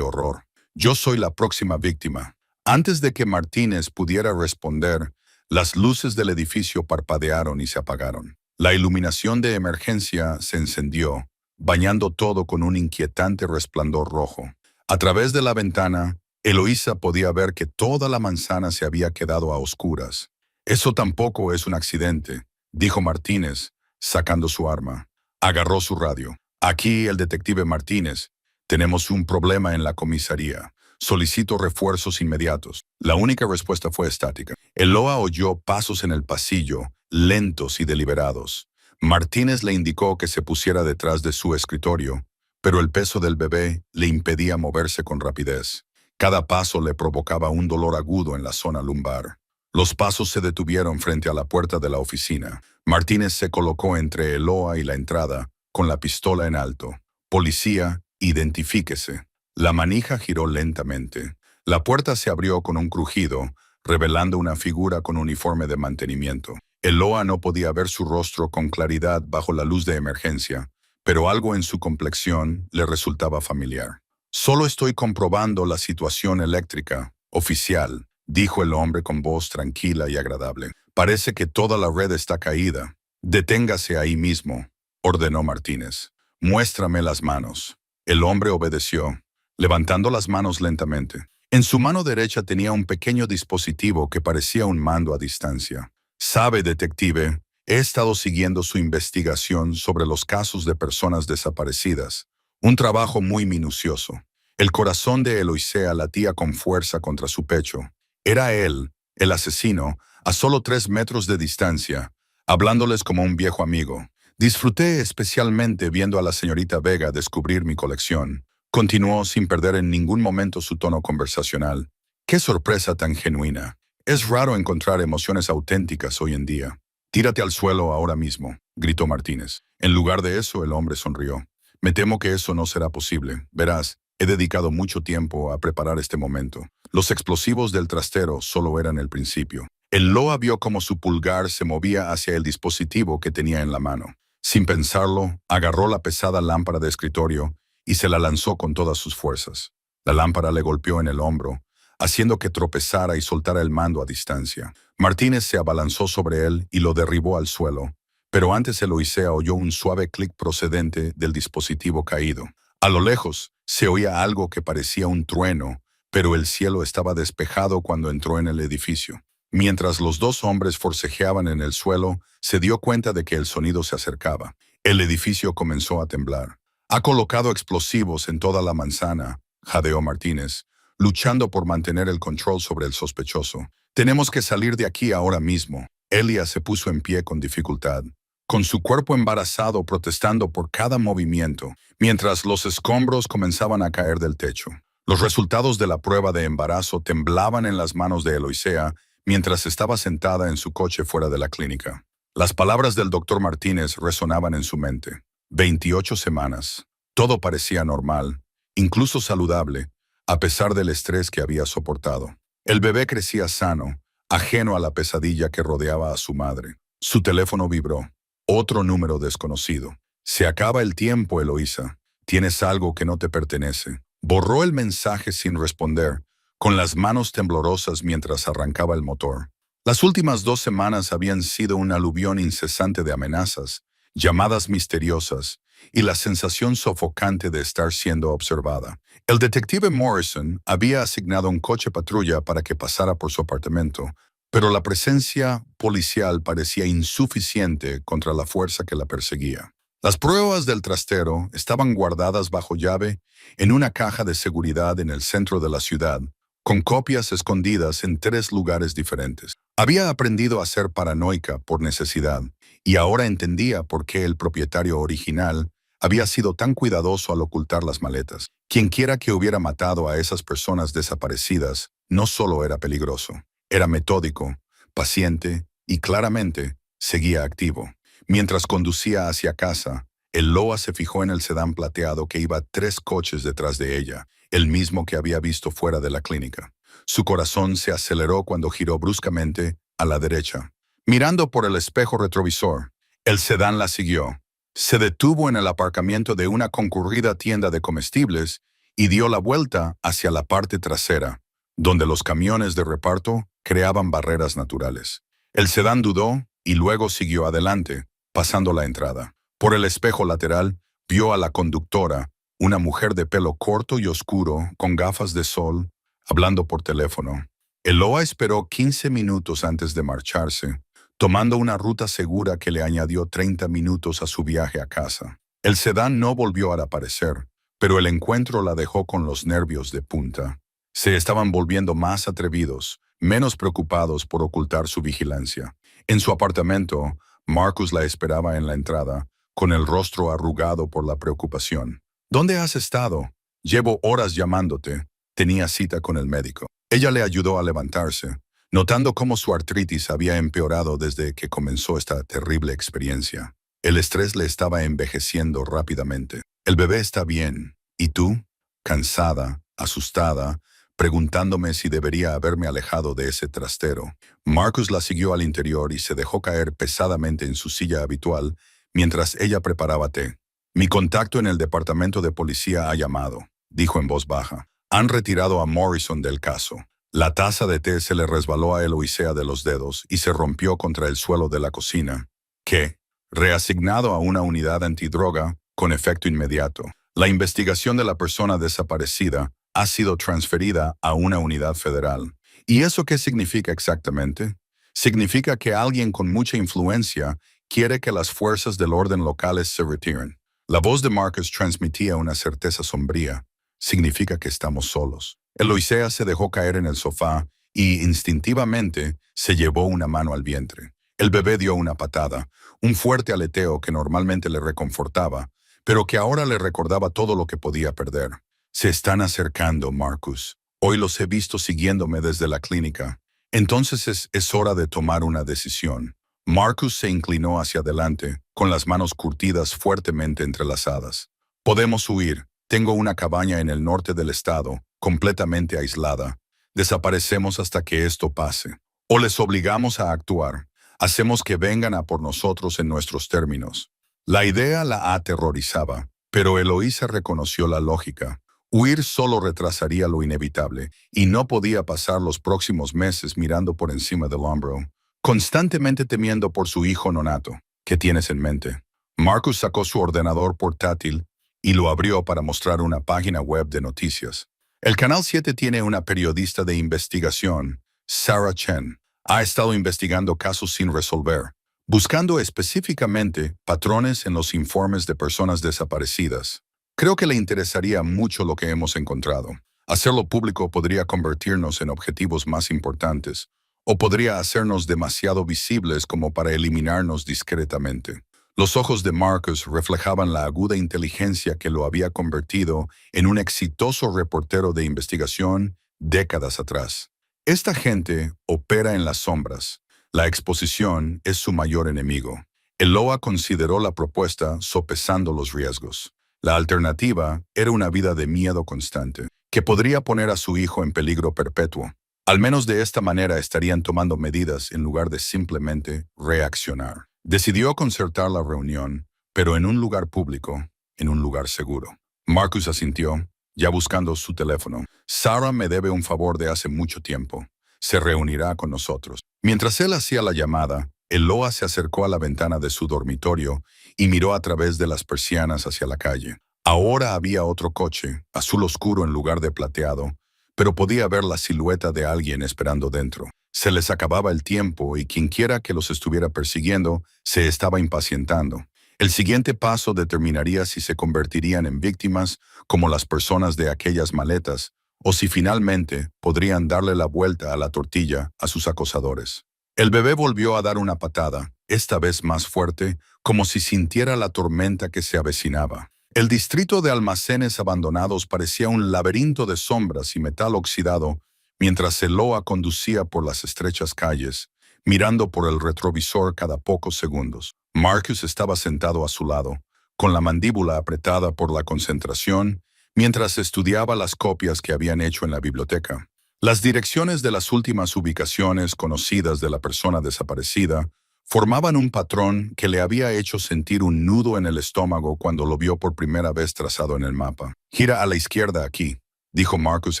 horror. Yo soy la próxima víctima. Antes de que Martínez pudiera responder, las luces del edificio parpadearon y se apagaron. La iluminación de emergencia se encendió, bañando todo con un inquietante resplandor rojo. A través de la ventana, Eloísa podía ver que toda la manzana se había quedado a oscuras. Eso tampoco es un accidente, dijo Martínez, sacando su arma. Agarró su radio. Aquí el detective Martínez. Tenemos un problema en la comisaría. Solicito refuerzos inmediatos. La única respuesta fue estática. Eloa oyó pasos en el pasillo, lentos y deliberados. Martínez le indicó que se pusiera detrás de su escritorio, pero el peso del bebé le impedía moverse con rapidez. Cada paso le provocaba un dolor agudo en la zona lumbar. Los pasos se detuvieron frente a la puerta de la oficina. Martínez se colocó entre Eloa y la entrada, con la pistola en alto. Policía, identifíquese. La manija giró lentamente. La puerta se abrió con un crujido, revelando una figura con uniforme de mantenimiento. Eloa no podía ver su rostro con claridad bajo la luz de emergencia, pero algo en su complexión le resultaba familiar. Solo estoy comprobando la situación eléctrica, oficial, dijo el hombre con voz tranquila y agradable. Parece que toda la red está caída. Deténgase ahí mismo, ordenó Martínez. Muéstrame las manos. El hombre obedeció, levantando las manos lentamente. En su mano derecha tenía un pequeño dispositivo que parecía un mando a distancia. Sabe, detective, he estado siguiendo su investigación sobre los casos de personas desaparecidas. Un trabajo muy minucioso. El corazón de Eloísea latía con fuerza contra su pecho. Era él, el asesino, a solo 3 metros de distancia, hablándoles como un viejo amigo. Disfruté especialmente viendo a la señorita Vega descubrir mi colección. Continuó sin perder en ningún momento su tono conversacional. ¡Qué sorpresa tan genuina! Es raro encontrar emociones auténticas hoy en día. Tírate al suelo ahora mismo, gritó Martínez. En lugar de eso, el hombre sonrió. Me temo que eso no será posible. Verás, he dedicado mucho tiempo a preparar este momento. Los explosivos del trastero solo eran el principio. Eloa vio cómo su pulgar se movía hacia el dispositivo que tenía en la mano. Sin pensarlo, agarró la pesada lámpara de escritorio y se la lanzó con todas sus fuerzas. La lámpara le golpeó en el hombro, haciendo que tropezara y soltara el mando a distancia. Martínez se abalanzó sobre él y lo derribó al suelo, pero antes Eloísea oyó un suave clic procedente del dispositivo caído. A lo lejos, se oía algo que parecía un trueno, pero el cielo estaba despejado cuando entró en el edificio. Mientras los dos hombres forcejeaban en el suelo, se dio cuenta de que el sonido se acercaba. El edificio comenzó a temblar. Ha colocado explosivos en toda la manzana, jadeó Martínez, luchando por mantener el control sobre el sospechoso. Tenemos que salir de aquí ahora mismo. Elia se puso en pie con dificultad, con su cuerpo embarazado protestando por cada movimiento, mientras los escombros comenzaban a caer del techo. Los resultados de la prueba de embarazo temblaban en las manos de Eloísea mientras estaba sentada en su coche fuera de la clínica. Las palabras del doctor Martínez resonaban en su mente. 28 semanas. Todo parecía normal, incluso saludable, a pesar del estrés que había soportado. El bebé crecía sano, ajeno a la pesadilla que rodeaba a su madre. Su teléfono vibró. Otro número desconocido. Se acaba el tiempo, Eloísa. Tienes algo que no te pertenece. Borró el mensaje sin responder, con las manos temblorosas mientras arrancaba el motor. Las últimas 2 semanas habían sido un aluvión incesante de amenazas, llamadas misteriosas y la sensación sofocante de estar siendo observada. El detective Morrison había asignado un coche patrulla para que pasara por su apartamento, pero la presencia policial parecía insuficiente contra la fuerza que la perseguía. Las pruebas del trastero estaban guardadas bajo llave en una caja de seguridad en el centro de la ciudad, con copias escondidas en 3 lugares diferentes. Había aprendido a ser paranoica por necesidad, y ahora entendía por qué el propietario original había sido tan cuidadoso al ocultar las maletas. Quienquiera que hubiera matado a esas personas desaparecidas no solo era peligroso, era metódico, paciente y claramente seguía activo. Mientras conducía hacia casa, el Loa se fijó en el sedán plateado que iba 3 coches detrás de ella, el mismo que había visto fuera de la clínica. Su corazón se aceleró cuando giró bruscamente a la derecha. Mirando por el espejo retrovisor, el sedán la siguió. Se detuvo en el aparcamiento de una concurrida tienda de comestibles y dio la vuelta hacia la parte trasera, donde los camiones de reparto creaban barreras naturales. El sedán dudó y luego siguió adelante, pasando la entrada. Por el espejo lateral, vio a la conductora, una mujer de pelo corto y oscuro, con gafas de sol, hablando por teléfono. Eloa esperó 15 minutos antes de marcharse, tomando una ruta segura que le añadió 30 minutos a su viaje a casa. El sedán no volvió a aparecer, pero el encuentro la dejó con los nervios de punta. Se estaban volviendo más atrevidos, menos preocupados por ocultar su vigilancia. En su apartamento, Marcus la esperaba en la entrada, con el rostro arrugado por la preocupación. ¿Dónde has estado? Llevo horas llamándote. Tenía cita con el médico. Ella le ayudó a levantarse, notando cómo su artritis había empeorado desde que comenzó esta terrible experiencia. El estrés le estaba envejeciendo rápidamente. El bebé está bien. ¿Y tú? Cansada, asustada, preguntándome si debería haberme alejado de ese trastero. Marcus la siguió al interior y se dejó caer pesadamente en su silla habitual mientras ella preparaba té. Mi contacto en el departamento de policía ha llamado, dijo en voz baja. Han retirado a Morrison del caso. La taza de té se le resbaló a Eloísa de los dedos y se rompió contra el suelo de la cocina. ¿Qué? Reasignado a una unidad antidroga con efecto inmediato. La investigación de la persona desaparecida ha sido transferida a una unidad federal. ¿Y eso qué significa exactamente? Significa que alguien con mucha influencia quiere que las fuerzas del orden locales se retiren. La voz de Marcus transmitía una certeza sombría. Significa que estamos solos. Eloísa se dejó caer en el sofá y instintivamente se llevó una mano al vientre. El bebé dio una patada, un fuerte aleteo que normalmente le reconfortaba, pero que ahora le recordaba todo lo que podía perder. Se están acercando, Marcus. Hoy los he visto siguiéndome desde la clínica. Entonces es hora de tomar una decisión. Marcus se inclinó hacia adelante, con las manos curtidas fuertemente entrelazadas. Podemos huir. Tengo una cabaña en el norte del estado, completamente aislada. Desaparecemos hasta que esto pase. O les obligamos a actuar. Hacemos que vengan a por nosotros en nuestros términos. La idea la aterrorizaba, pero Eloísa reconoció la lógica. Huir solo retrasaría lo inevitable, y no podía pasar los próximos meses mirando por encima del hombro, constantemente temiendo por su hijo nonato. ¿Qué tienes en mente? Marcus sacó su ordenador portátil y lo abrió para mostrar una página web de noticias. El Canal 7 tiene una periodista de investigación, Sarah Chen. Ha estado investigando casos sin resolver, buscando específicamente patrones en los informes de personas desaparecidas. Creo que le interesaría mucho lo que hemos encontrado. Hacerlo público podría convertirnos en objetivos más importantes, o podría hacernos demasiado visibles como para eliminarnos discretamente. Los ojos de Marcus reflejaban la aguda inteligencia que lo había convertido en un exitoso reportero de investigación décadas atrás. Esta gente opera en las sombras. La exposición es su mayor enemigo. Eloa consideró la propuesta sopesando los riesgos. La alternativa era una vida de miedo constante, que podría poner a su hijo en peligro perpetuo. Al menos de esta manera estarían tomando medidas en lugar de simplemente reaccionar. Decidió concertar la reunión, pero en un lugar público, en un lugar seguro. Marcus asintió, ya buscando su teléfono. Sarah me debe un favor de hace mucho tiempo. Se reunirá con nosotros. Mientras él hacía la llamada, Eloa se acercó a la ventana de su dormitorio y miró a través de las persianas hacia la calle. Ahora había otro coche, azul oscuro en lugar de plateado, pero podía ver la silueta de alguien esperando dentro. Se les acababa el tiempo y quienquiera que los estuviera persiguiendo se estaba impacientando. El siguiente paso determinaría si se convertirían en víctimas como las personas de aquellas maletas o si finalmente podrían darle la vuelta a la tortilla a sus acosadores. El bebé volvió a dar una patada, esta vez más fuerte, como si sintiera la tormenta que se avecinaba. El distrito de almacenes abandonados parecía un laberinto de sombras y metal oxidado mientras Eloa conducía por las estrechas calles, mirando por el retrovisor cada pocos segundos. Marcus estaba sentado a su lado, con la mandíbula apretada por la concentración, mientras estudiaba las copias que habían hecho en la biblioteca. Las direcciones de las últimas ubicaciones conocidas de la persona desaparecida formaban un patrón que le había hecho sentir un nudo en el estómago cuando lo vio por primera vez trazado en el mapa. «Gira a la izquierda aquí», dijo Marcus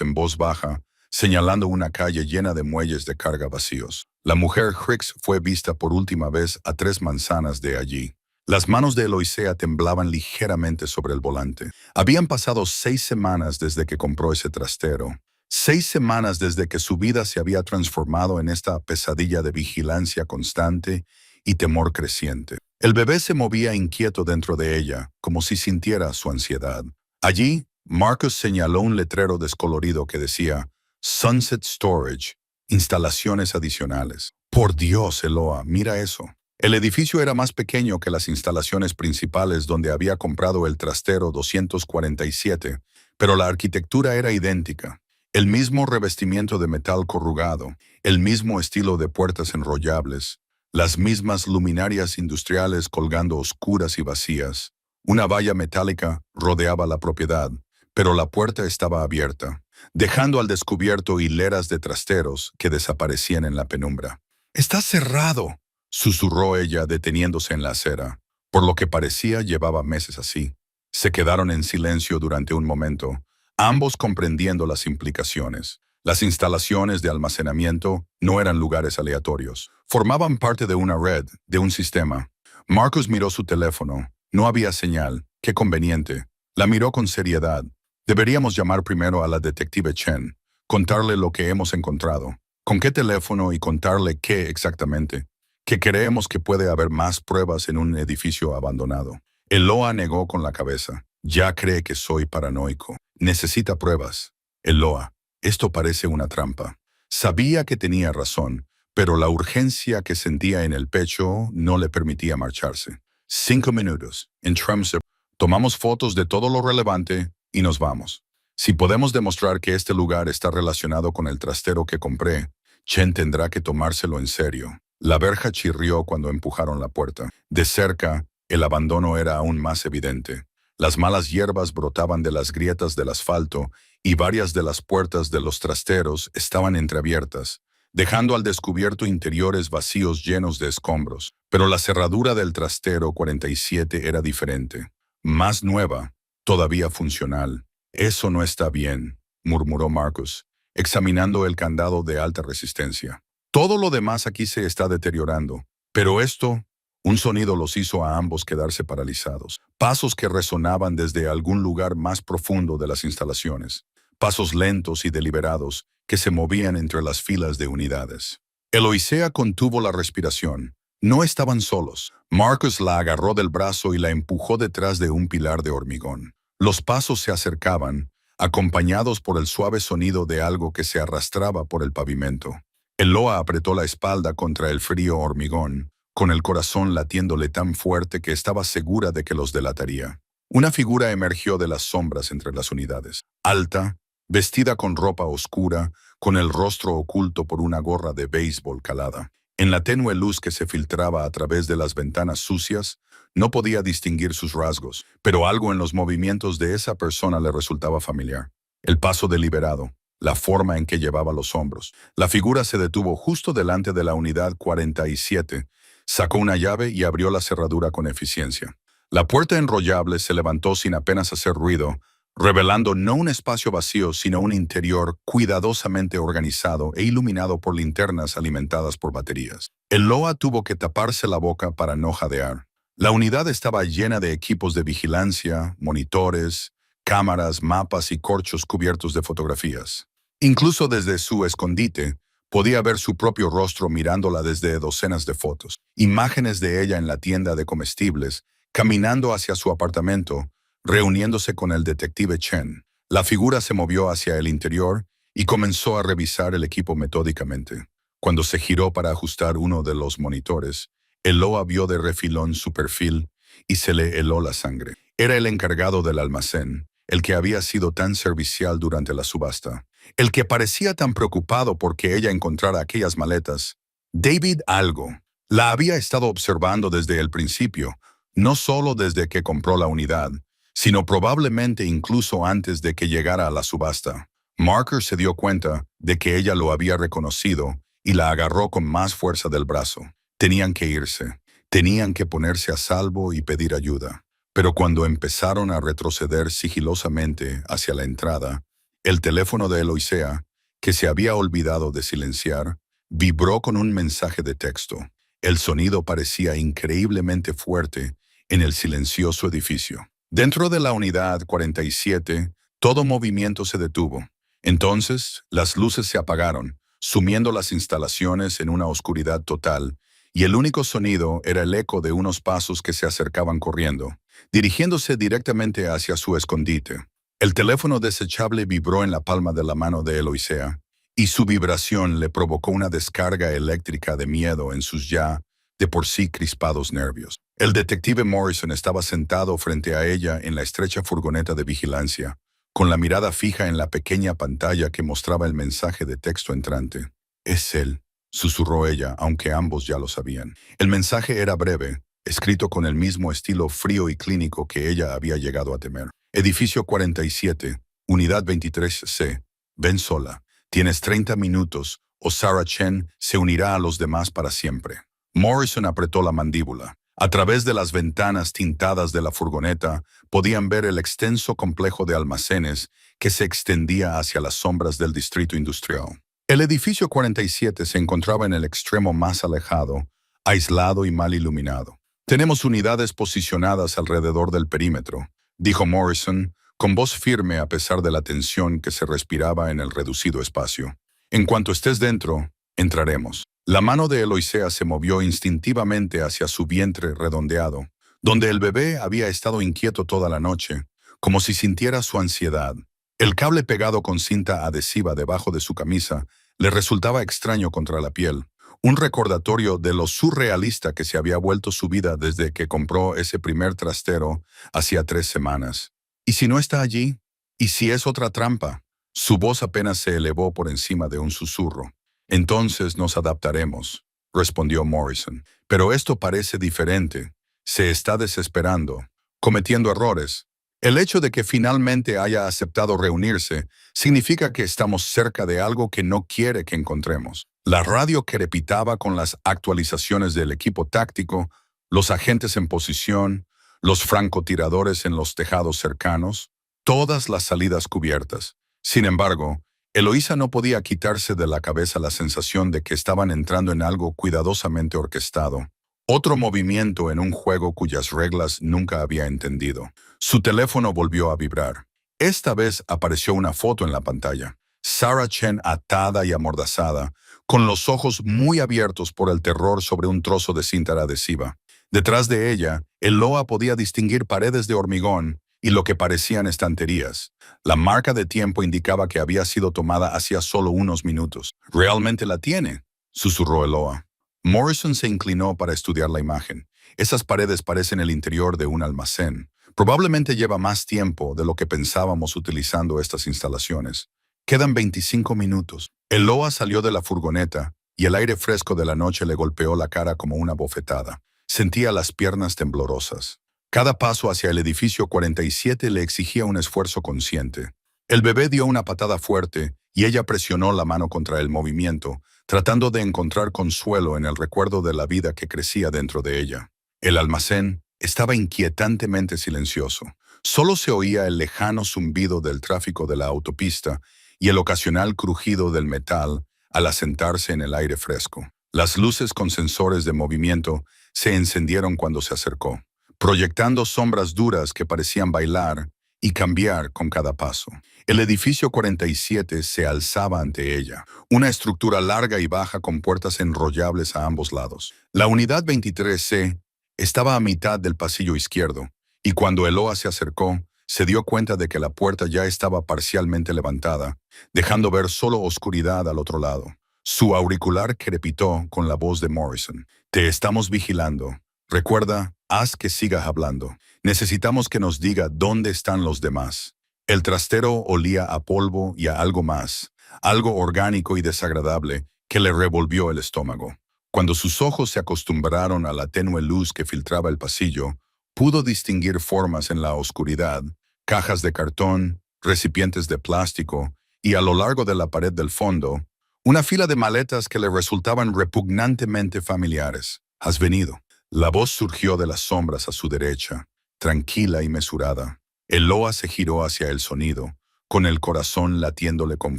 en voz baja, señalando una calle llena de muelles de carga vacíos. La mujer Hicks fue vista por última vez a 3 manzanas de allí. Las manos de Eloisea temblaban ligeramente sobre el volante. Habían pasado 6 semanas desde que compró ese trastero. 6 semanas desde que su vida se había transformado en esta pesadilla de vigilancia constante y temor creciente. El bebé se movía inquieto dentro de ella, como si sintiera su ansiedad. Allí, Marcus señaló un letrero descolorido que decía Sunset Storage, instalaciones adicionales. Por Dios, Eloa, mira eso. El edificio era más pequeño que las instalaciones principales donde había comprado el trastero 247, pero la arquitectura era idéntica. El mismo revestimiento de metal corrugado, el mismo estilo de puertas enrollables, las mismas luminarias industriales colgando oscuras y vacías. Una valla metálica rodeaba la propiedad, pero la puerta estaba abierta, dejando al descubierto hileras de trasteros que desaparecían en la penumbra. «Está cerrado», susurró ella deteniéndose en la acera. Por lo que parecía llevaba meses así. Se quedaron en silencio durante un momento, ambos comprendiendo las implicaciones. Las instalaciones de almacenamiento no eran lugares aleatorios. Formaban parte de una red, de un sistema. Marcus miró su teléfono. No había señal. Qué conveniente. La miró con seriedad. Deberíamos llamar primero a la detective Chen, contarle lo que hemos encontrado. ¿Con qué teléfono y contarle qué exactamente? Que creemos que puede haber más pruebas en un edificio abandonado. Eloa negó con la cabeza. Ya cree que soy paranoico. Necesita pruebas. Eloa, esto parece una trampa. Sabía que tenía razón, pero la urgencia que sentía en el pecho no le permitía marcharse. 5 minutos. En Tromsø, tomamos fotos de todo lo relevante y nos vamos. Si podemos demostrar que este lugar está relacionado con el trastero que compré, Chen tendrá que tomárselo en serio. La verja chirrió cuando empujaron la puerta. De cerca, el abandono era aún más evidente. Las malas hierbas brotaban de las grietas del asfalto y varias de las puertas de los trasteros estaban entreabiertas, dejando al descubierto interiores vacíos llenos de escombros. Pero la cerradura del trastero 47 era diferente. Más nueva, todavía funcional. «Eso no está bien», murmuró Marcus, examinando el candado de alta resistencia. «Todo lo demás aquí se está deteriorando, pero esto...» Un sonido los hizo a ambos quedarse paralizados. Pasos que resonaban desde algún lugar más profundo de las instalaciones. Pasos lentos y deliberados que se movían entre las filas de unidades. Eloisea contuvo la respiración. No estaban solos. Marcus la agarró del brazo y la empujó detrás de un pilar de hormigón. Los pasos se acercaban, acompañados por el suave sonido de algo que se arrastraba por el pavimento. Eloa apretó la espalda contra el frío hormigón, con el corazón latiéndole tan fuerte que estaba segura de que los delataría. Una figura emergió de las sombras entre las unidades. Alta, vestida con ropa oscura, con el rostro oculto por una gorra de béisbol calada. En la tenue luz que se filtraba a través de las ventanas sucias, no podía distinguir sus rasgos, pero algo en los movimientos de esa persona le resultaba familiar. El paso deliberado, la forma en que llevaba los hombros. La figura se detuvo justo delante de la unidad 47, sacó una llave y abrió la cerradura con eficiencia. La puerta enrollable se levantó sin apenas hacer ruido, revelando no un espacio vacío, sino un interior cuidadosamente organizado e iluminado por linternas alimentadas por baterías. Eloa tuvo que taparse la boca para no jadear. La unidad estaba llena de equipos de vigilancia, monitores, cámaras, mapas y corchos cubiertos de fotografías. Incluso desde su escondite, podía ver su propio rostro mirándola desde docenas de fotos. Imágenes de ella en la tienda de comestibles, caminando hacia su apartamento, reuniéndose con el detective Chen. La figura se movió hacia el interior y comenzó a revisar el equipo metódicamente. Cuando se giró para ajustar uno de los monitores, Eloa vio de refilón su perfil y se le heló la sangre. Era el encargado del almacén, el que había sido tan servicial durante la subasta, el que parecía tan preocupado porque ella encontrara aquellas maletas. David Algo la había estado observando desde el principio, no solo desde que compró la unidad, sino probablemente incluso antes de que llegara a la subasta. Marker se dio cuenta de que ella lo había reconocido y la agarró con más fuerza del brazo. Tenían que irse, tenían que ponerse a salvo y pedir ayuda. Pero cuando empezaron a retroceder sigilosamente hacia la entrada, el teléfono de Eloisea, que se había olvidado de silenciar, vibró con un mensaje de texto. El sonido parecía increíblemente fuerte en el silencioso edificio. Dentro de la unidad 47, todo movimiento se detuvo. Entonces, las luces se apagaron, sumiendo las instalaciones en una oscuridad total, y el único sonido era el eco de unos pasos que se acercaban corriendo, dirigiéndose directamente hacia su escondite. El teléfono desechable vibró en la palma de la mano de Eloisea, y su vibración le provocó una descarga eléctrica de miedo en sus ya de por sí crispados nervios. El detective Morrison estaba sentado frente a ella en la estrecha furgoneta de vigilancia, con la mirada fija en la pequeña pantalla que mostraba el mensaje de texto entrante. «Es él», susurró ella, aunque ambos ya lo sabían. El mensaje era breve, escrito con el mismo estilo frío y clínico que ella había llegado a temer. Edificio 47, Unidad 23C. Ven sola. Tienes 30 minutos o Sarah Chen se unirá a los demás para siempre. Morrison apretó la mandíbula. A través de las ventanas tintadas de la furgoneta podían ver el extenso complejo de almacenes que se extendía hacia las sombras del distrito industrial. El edificio 47 se encontraba en el extremo más alejado, aislado y mal iluminado. «Tenemos unidades posicionadas alrededor del perímetro», dijo Morrison, con voz firme a pesar de la tensión que se respiraba en el reducido espacio. «En cuanto estés dentro, entraremos». La mano de Eloisea se movió instintivamente hacia su vientre redondeado, donde el bebé había estado inquieto toda la noche, como si sintiera su ansiedad. El cable pegado con cinta adhesiva debajo de su camisa le resultaba extraño contra la piel, un recordatorio de lo surrealista que se había vuelto su vida desde que compró ese primer trastero hacía 3 semanas. ¿Y si no está allí? ¿Y si es otra trampa? Su voz apenas se elevó por encima de un susurro. «Entonces nos adaptaremos», respondió Morrison. «Pero esto parece diferente. Se está desesperando, cometiendo errores. El hecho de que finalmente haya aceptado reunirse significa que estamos cerca de algo que no quiere que encontremos». La radio crepitaba con las actualizaciones del equipo táctico, los agentes en posición, los francotiradores en los tejados cercanos, todas las salidas cubiertas. Sin embargo, Eloísa no podía quitarse de la cabeza la sensación de que estaban entrando en algo cuidadosamente orquestado. Otro movimiento en un juego cuyas reglas nunca había entendido. Su teléfono volvió a vibrar. Esta vez apareció una foto en la pantalla. Sarah Chen atada y amordazada, con los ojos muy abiertos por el terror sobre un trozo de cinta adhesiva. Detrás de ella, Eloa podía distinguir paredes de hormigón y lo que parecían estanterías. La marca de tiempo indicaba que había sido tomada hacía solo unos minutos. «¿Realmente la tiene?», susurró Eloa. Morrison se inclinó para estudiar la imagen. «Esas paredes parecen el interior de un almacén. Probablemente lleva más tiempo de lo que pensábamos utilizando estas instalaciones. Quedan 25 minutos». Eloa salió de la furgoneta y el aire fresco de la noche le golpeó la cara como una bofetada. Sentía las piernas temblorosas. Cada paso hacia el edificio 47 le exigía un esfuerzo consciente. El bebé dio una patada fuerte y ella presionó la mano contra el movimiento, tratando de encontrar consuelo en el recuerdo de la vida que crecía dentro de ella. El almacén estaba inquietantemente silencioso. Solo se oía el lejano zumbido del tráfico de la autopista y el ocasional crujido del metal al asentarse en el aire fresco. Las luces con sensores de movimiento se encendieron cuando se acercó, proyectando sombras duras que parecían bailar y cambiar con cada paso. El edificio 47 se alzaba ante ella, una estructura larga y baja con puertas enrollables a ambos lados. La unidad 23C Estaba a mitad del pasillo izquierdo, y cuando Eloa se acercó, se dio cuenta de que la puerta ya estaba parcialmente levantada, dejando ver solo oscuridad al otro lado. Su auricular crepitó con la voz de Morrison. Te estamos vigilando. Recuerda, haz que sigas hablando. Necesitamos que nos diga dónde están los demás. El trastero olía a polvo y a algo más, algo orgánico y desagradable que le revolvió el estómago. Cuando sus ojos se acostumbraron a la tenue luz que filtraba el pasillo, pudo distinguir formas en la oscuridad, cajas de cartón, recipientes de plástico y a lo largo de la pared del fondo, una fila de maletas que le resultaban repugnantemente familiares. Has venido. La voz surgió de las sombras a su derecha, tranquila y mesurada. Eloa se giró hacia el sonido, con el corazón latiéndole con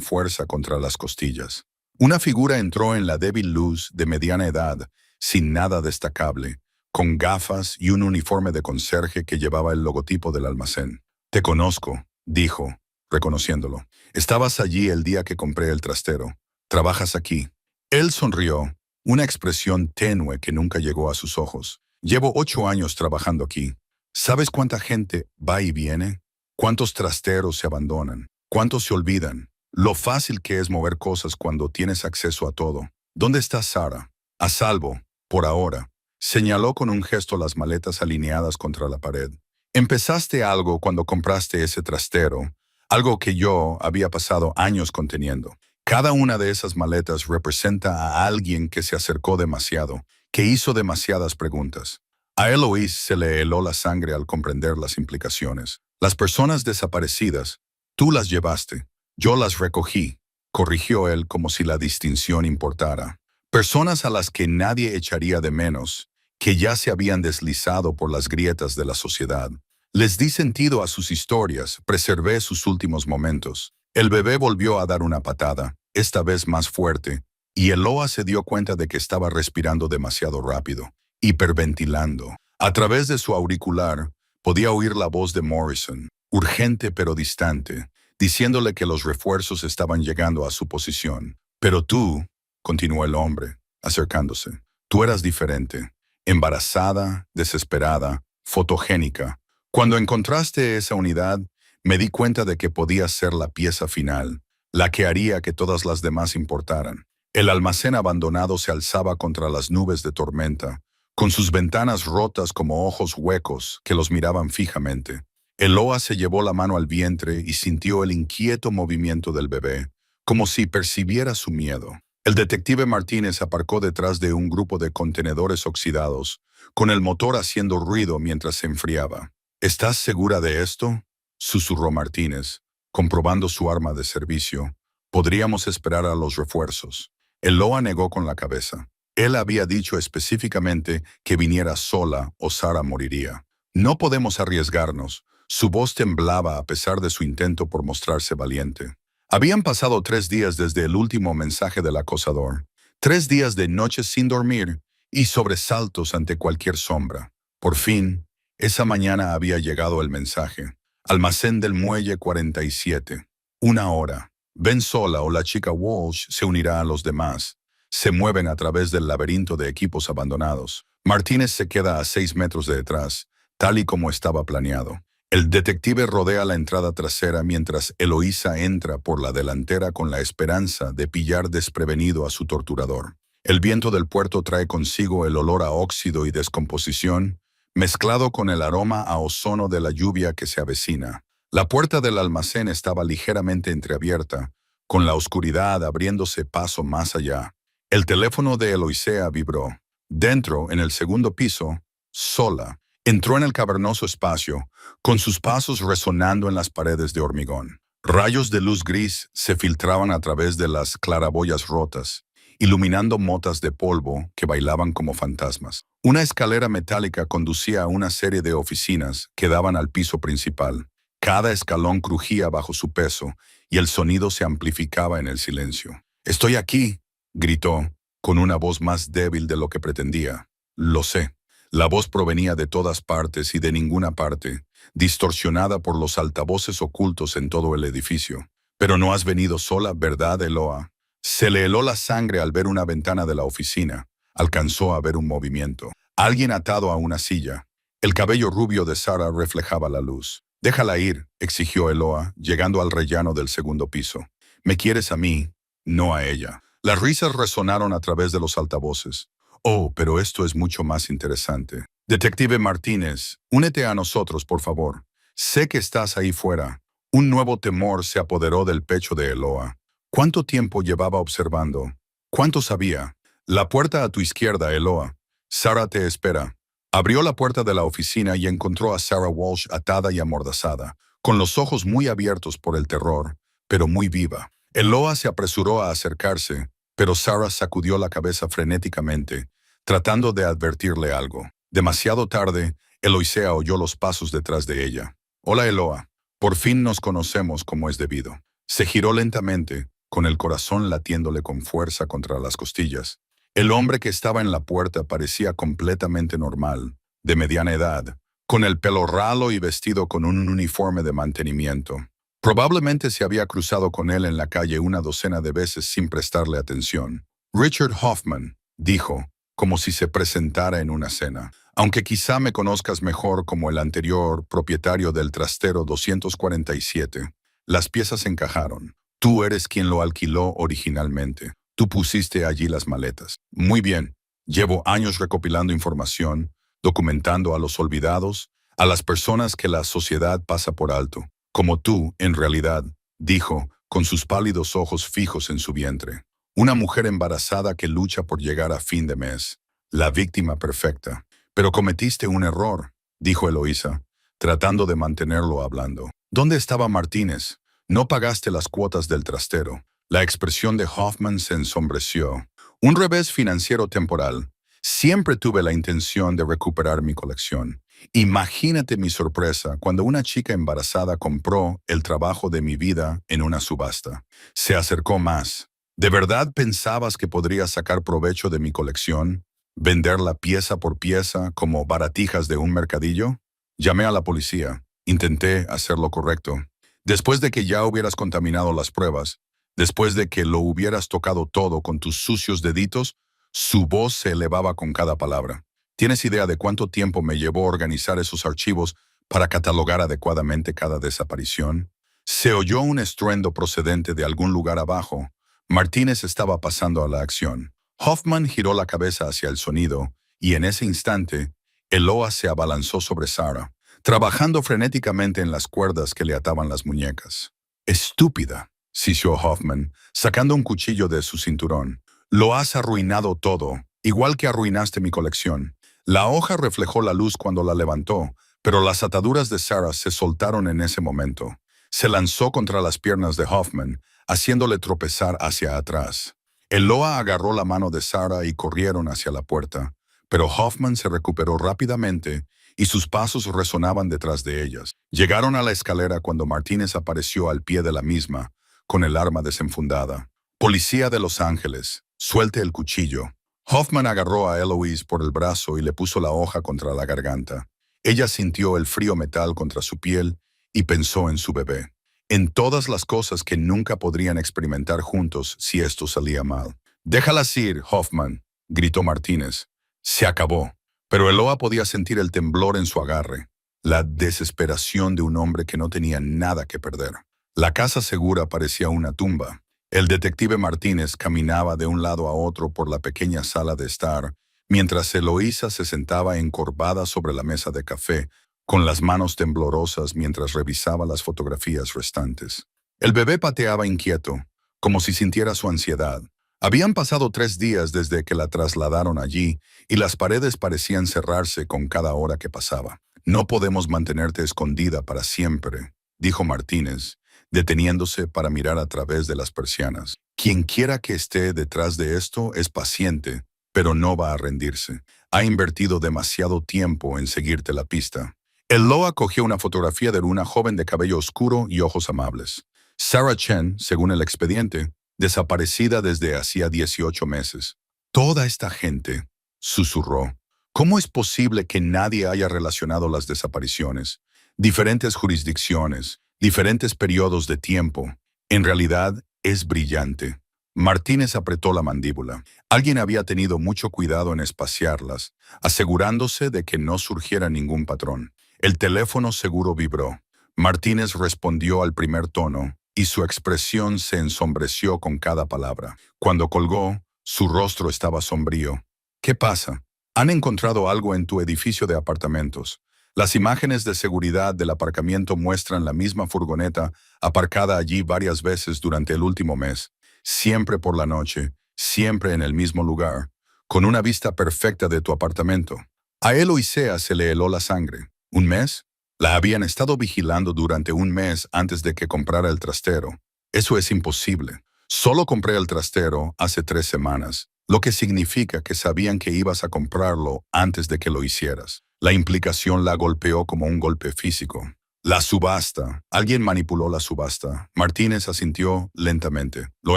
fuerza contra las costillas. Una figura entró en la débil luz de mediana edad, sin nada destacable, con gafas y un uniforme de conserje que llevaba el logotipo del almacén. Te conozco, dijo, reconociéndolo. Estabas allí el día que compré el trastero. Trabajas aquí. Él sonrió, una expresión tenue que nunca llegó a sus ojos. Llevo 8 años trabajando aquí. ¿Sabes cuánta gente va y viene? ¿Cuántos trasteros se abandonan? ¿Cuántos se olvidan? Lo fácil que es mover cosas cuando tienes acceso a todo. ¿Dónde está Sara? A salvo, por ahora. Señaló con un gesto las maletas alineadas contra la pared. Empezaste algo cuando compraste ese trastero, algo que yo había pasado años conteniendo. Cada una de esas maletas representa a alguien que se acercó demasiado, que hizo demasiadas preguntas. A Eloise se le heló la sangre al comprender las implicaciones. Las personas desaparecidas, tú las llevaste, yo las recogí, corrigió él como si la distinción importara. Personas a las que nadie echaría de menos, que ya se habían deslizado por las grietas de la sociedad. Les di sentido a sus historias, preservé sus últimos momentos. El bebé volvió a dar una patada, esta vez más fuerte, y Eloa se dio cuenta de que estaba respirando demasiado rápido, hiperventilando. A través de su auricular, podía oír la voz de Morrison, urgente pero distante, diciéndole que los refuerzos estaban llegando a su posición. Pero tú, continuó el hombre, acercándose, tú eras diferente, embarazada, desesperada, fotogénica. Cuando encontraste esa unidad, me di cuenta de que podía ser la pieza final, la que haría que todas las demás importaran. El almacén abandonado se alzaba contra las nubes de tormenta, con sus ventanas rotas como ojos huecos que los miraban fijamente. Eloa se llevó la mano al vientre y sintió el inquieto movimiento del bebé, como si percibiera su miedo. El detective Martínez aparcó detrás de un grupo de contenedores oxidados, con el motor haciendo ruido mientras se enfriaba. ¿Estás segura de esto?, susurró Martínez, comprobando su arma de servicio. Podríamos esperar a los refuerzos. Eloa negó con la cabeza. Él había dicho específicamente que viniera sola o Sara moriría. No podemos arriesgarnos. Su voz temblaba a pesar de su intento por mostrarse valiente. Habían pasado 3 días desde el último mensaje del acosador. 3 días de noches sin dormir y sobresaltos ante cualquier sombra. Por fin, esa mañana había llegado el mensaje. Almacén del Muelle 47. 1 hora. Ven sola o la chica Walsh se unirá a los demás. Se mueven a través del laberinto de equipos abandonados. Martínez se queda a 6 metros de detrás, tal y como estaba planeado. El detective rodea la entrada trasera mientras Eloísa entra por la delantera con la esperanza de pillar desprevenido a su torturador. El viento del puerto trae consigo el olor a óxido y descomposición, mezclado con el aroma a ozono de la lluvia que se avecina. La puerta del almacén estaba ligeramente entreabierta, con la oscuridad abriéndose paso más allá. El teléfono de Eloísa vibró. Dentro, en el segundo piso, sola, entró en el cavernoso espacio, con sus pasos resonando en las paredes de hormigón. Rayos de luz gris se filtraban a través de las claraboyas rotas, iluminando motas de polvo que bailaban como fantasmas. Una escalera metálica conducía a una serie de oficinas que daban al piso principal. Cada escalón crujía bajo su peso y el sonido se amplificaba en el silencio. «Estoy aquí», gritó, con una voz más débil de lo que pretendía. «Lo sé». La voz provenía de todas partes y de ninguna parte, distorsionada por los altavoces ocultos en todo el edificio. «Pero no has venido sola, ¿verdad, Eloa?» Se le heló la sangre al ver una ventana de la oficina. Alcanzó a ver un movimiento. Alguien atado a una silla. El cabello rubio de Sarah reflejaba la luz. «Déjala ir», exigió Eloa, llegando al rellano del segundo piso. «Me quieres a mí, no a ella». Las risas resonaron a través de los altavoces. «Oh, pero esto es mucho más interesante. Detective Martínez, únete a nosotros, por favor. Sé que estás ahí fuera». Un nuevo temor se apoderó del pecho de Eloa. ¿Cuánto tiempo llevaba observando? ¿Cuánto sabía? La puerta a tu izquierda, Eloa. Sarah te espera. Abrió la puerta de la oficina y encontró a Sarah Walsh atada y amordazada, con los ojos muy abiertos por el terror, pero muy viva. Eloa se apresuró a acercarse, pero Sarah sacudió la cabeza frenéticamente, tratando de advertirle algo. Demasiado tarde, Eloisea oyó los pasos detrás de ella. «Hola, Eloa. Por fin nos conocemos como es debido». Se giró lentamente, con el corazón latiéndole con fuerza contra las costillas. El hombre que estaba en la puerta parecía completamente normal, de mediana edad, con el pelo ralo y vestido con un uniforme de mantenimiento. Probablemente se había cruzado con él en la calle una docena de veces sin prestarle atención. «Richard Hoffman», dijo, como si se presentara en una cena. «Aunque quizá me conozcas mejor como el anterior propietario del trastero 247. Las piezas encajaron. Tú eres quien lo alquiló originalmente. Tú pusiste allí las maletas. Muy bien. Llevo años recopilando información, documentando a los olvidados, a las personas que la sociedad pasa por alto. Como tú, en realidad», dijo, con sus pálidos ojos fijos en su vientre. «Una mujer embarazada que lucha por llegar a fin de mes. La víctima perfecta. Pero cometiste un error», dijo Eloísa, tratando de mantenerlo hablando. «¿Dónde estaba Martínez? No pagaste las cuotas del trastero». La expresión de Hoffman se ensombreció. «Un revés financiero temporal. Siempre tuve la intención de recuperar mi colección. Imagínate mi sorpresa cuando una chica embarazada compró el trabajo de mi vida en una subasta. Se acercó más. ¿De verdad pensabas que podría sacar provecho de mi colección? ¿Venderla pieza por pieza como baratijas de un mercadillo?» Llamé a la policía. Intenté hacer lo correcto. Después de que ya hubieras contaminado las pruebas, después de que lo hubieras tocado todo con tus sucios deditos, su voz se elevaba con cada palabra. ¿Tienes idea de cuánto tiempo me llevó organizar esos archivos para catalogar adecuadamente cada desaparición? Se oyó un estruendo procedente de algún lugar abajo. Martínez estaba pasando a la acción. Hoffman giró la cabeza hacia el sonido, y en ese instante, Eloa se abalanzó sobre Sarah, trabajando frenéticamente en las cuerdas que le ataban las muñecas. «Estúpida», sisió Hoffman, sacando un cuchillo de su cinturón. «Lo has arruinado todo, igual que arruinaste mi colección». La hoja reflejó la luz cuando la levantó, pero las ataduras de Sarah se soltaron en ese momento. Se lanzó contra las piernas de Hoffman, haciéndole tropezar hacia atrás. Eloa agarró la mano de Sarah y corrieron hacia la puerta, pero Hoffman se recuperó rápidamente y sus pasos resonaban detrás de ellas. Llegaron a la escalera cuando Martínez apareció al pie de la misma, con el arma desenfundada. «Policía de Los Ángeles, suelte el cuchillo». Hoffman agarró a Eloise por el brazo y le puso la hoja contra la garganta. Ella sintió el frío metal contra su piel y pensó en su bebé, en todas las cosas que nunca podrían experimentar juntos si esto salía mal. «Déjalas ir, Hoffman», gritó Martínez. Se acabó. Pero Eloa podía sentir el temblor en su agarre, la desesperación de un hombre que no tenía nada que perder. La casa segura parecía una tumba. El detective Martínez caminaba de un lado a otro por la pequeña sala de estar, mientras Eloísa se sentaba encorvada sobre la mesa de café, con las manos temblorosas mientras revisaba las fotografías restantes. El bebé pateaba inquieto, como si sintiera su ansiedad. Habían pasado 3 días desde que la trasladaron allí, y las paredes parecían cerrarse con cada hora que pasaba. «No podemos mantenerte escondida para siempre», dijo Martínez, deteniéndose para mirar a través de las persianas. «Quien quiera que esté detrás de esto es paciente, pero no va a rendirse. Ha invertido demasiado tiempo en seguirte la pista». Eloa cogió una fotografía de una joven de cabello oscuro y ojos amables. Sarah Chen, según el expediente, desaparecida desde hacía 18 meses. «Toda esta gente», susurró. «¿Cómo es posible que nadie haya relacionado las desapariciones? Diferentes jurisdicciones, diferentes periodos de tiempo. En realidad, es brillante». Martínez apretó la mandíbula. Alguien había tenido mucho cuidado en espaciarlas, asegurándose de que no surgiera ningún patrón. El teléfono seguro vibró. Martínez respondió al primer tono, y su expresión se ensombreció con cada palabra. Cuando colgó, su rostro estaba sombrío. ¿Qué pasa? Han encontrado algo en tu edificio de apartamentos. Las imágenes de seguridad del aparcamiento muestran la misma furgoneta aparcada allí varias veces durante el último mes. Siempre por la noche, siempre en el mismo lugar, con una vista perfecta de tu apartamento. A Eloísa se le heló la sangre. ¿Un mes? La habían estado vigilando durante un mes antes de que comprara el trastero. Eso es imposible. Solo compré el trastero hace 3 semanas, lo que significa que sabían que ibas a comprarlo antes de que lo hicieras. La implicación la golpeó como un golpe físico. La subasta. Alguien manipuló la subasta. Martínez asintió lentamente. Lo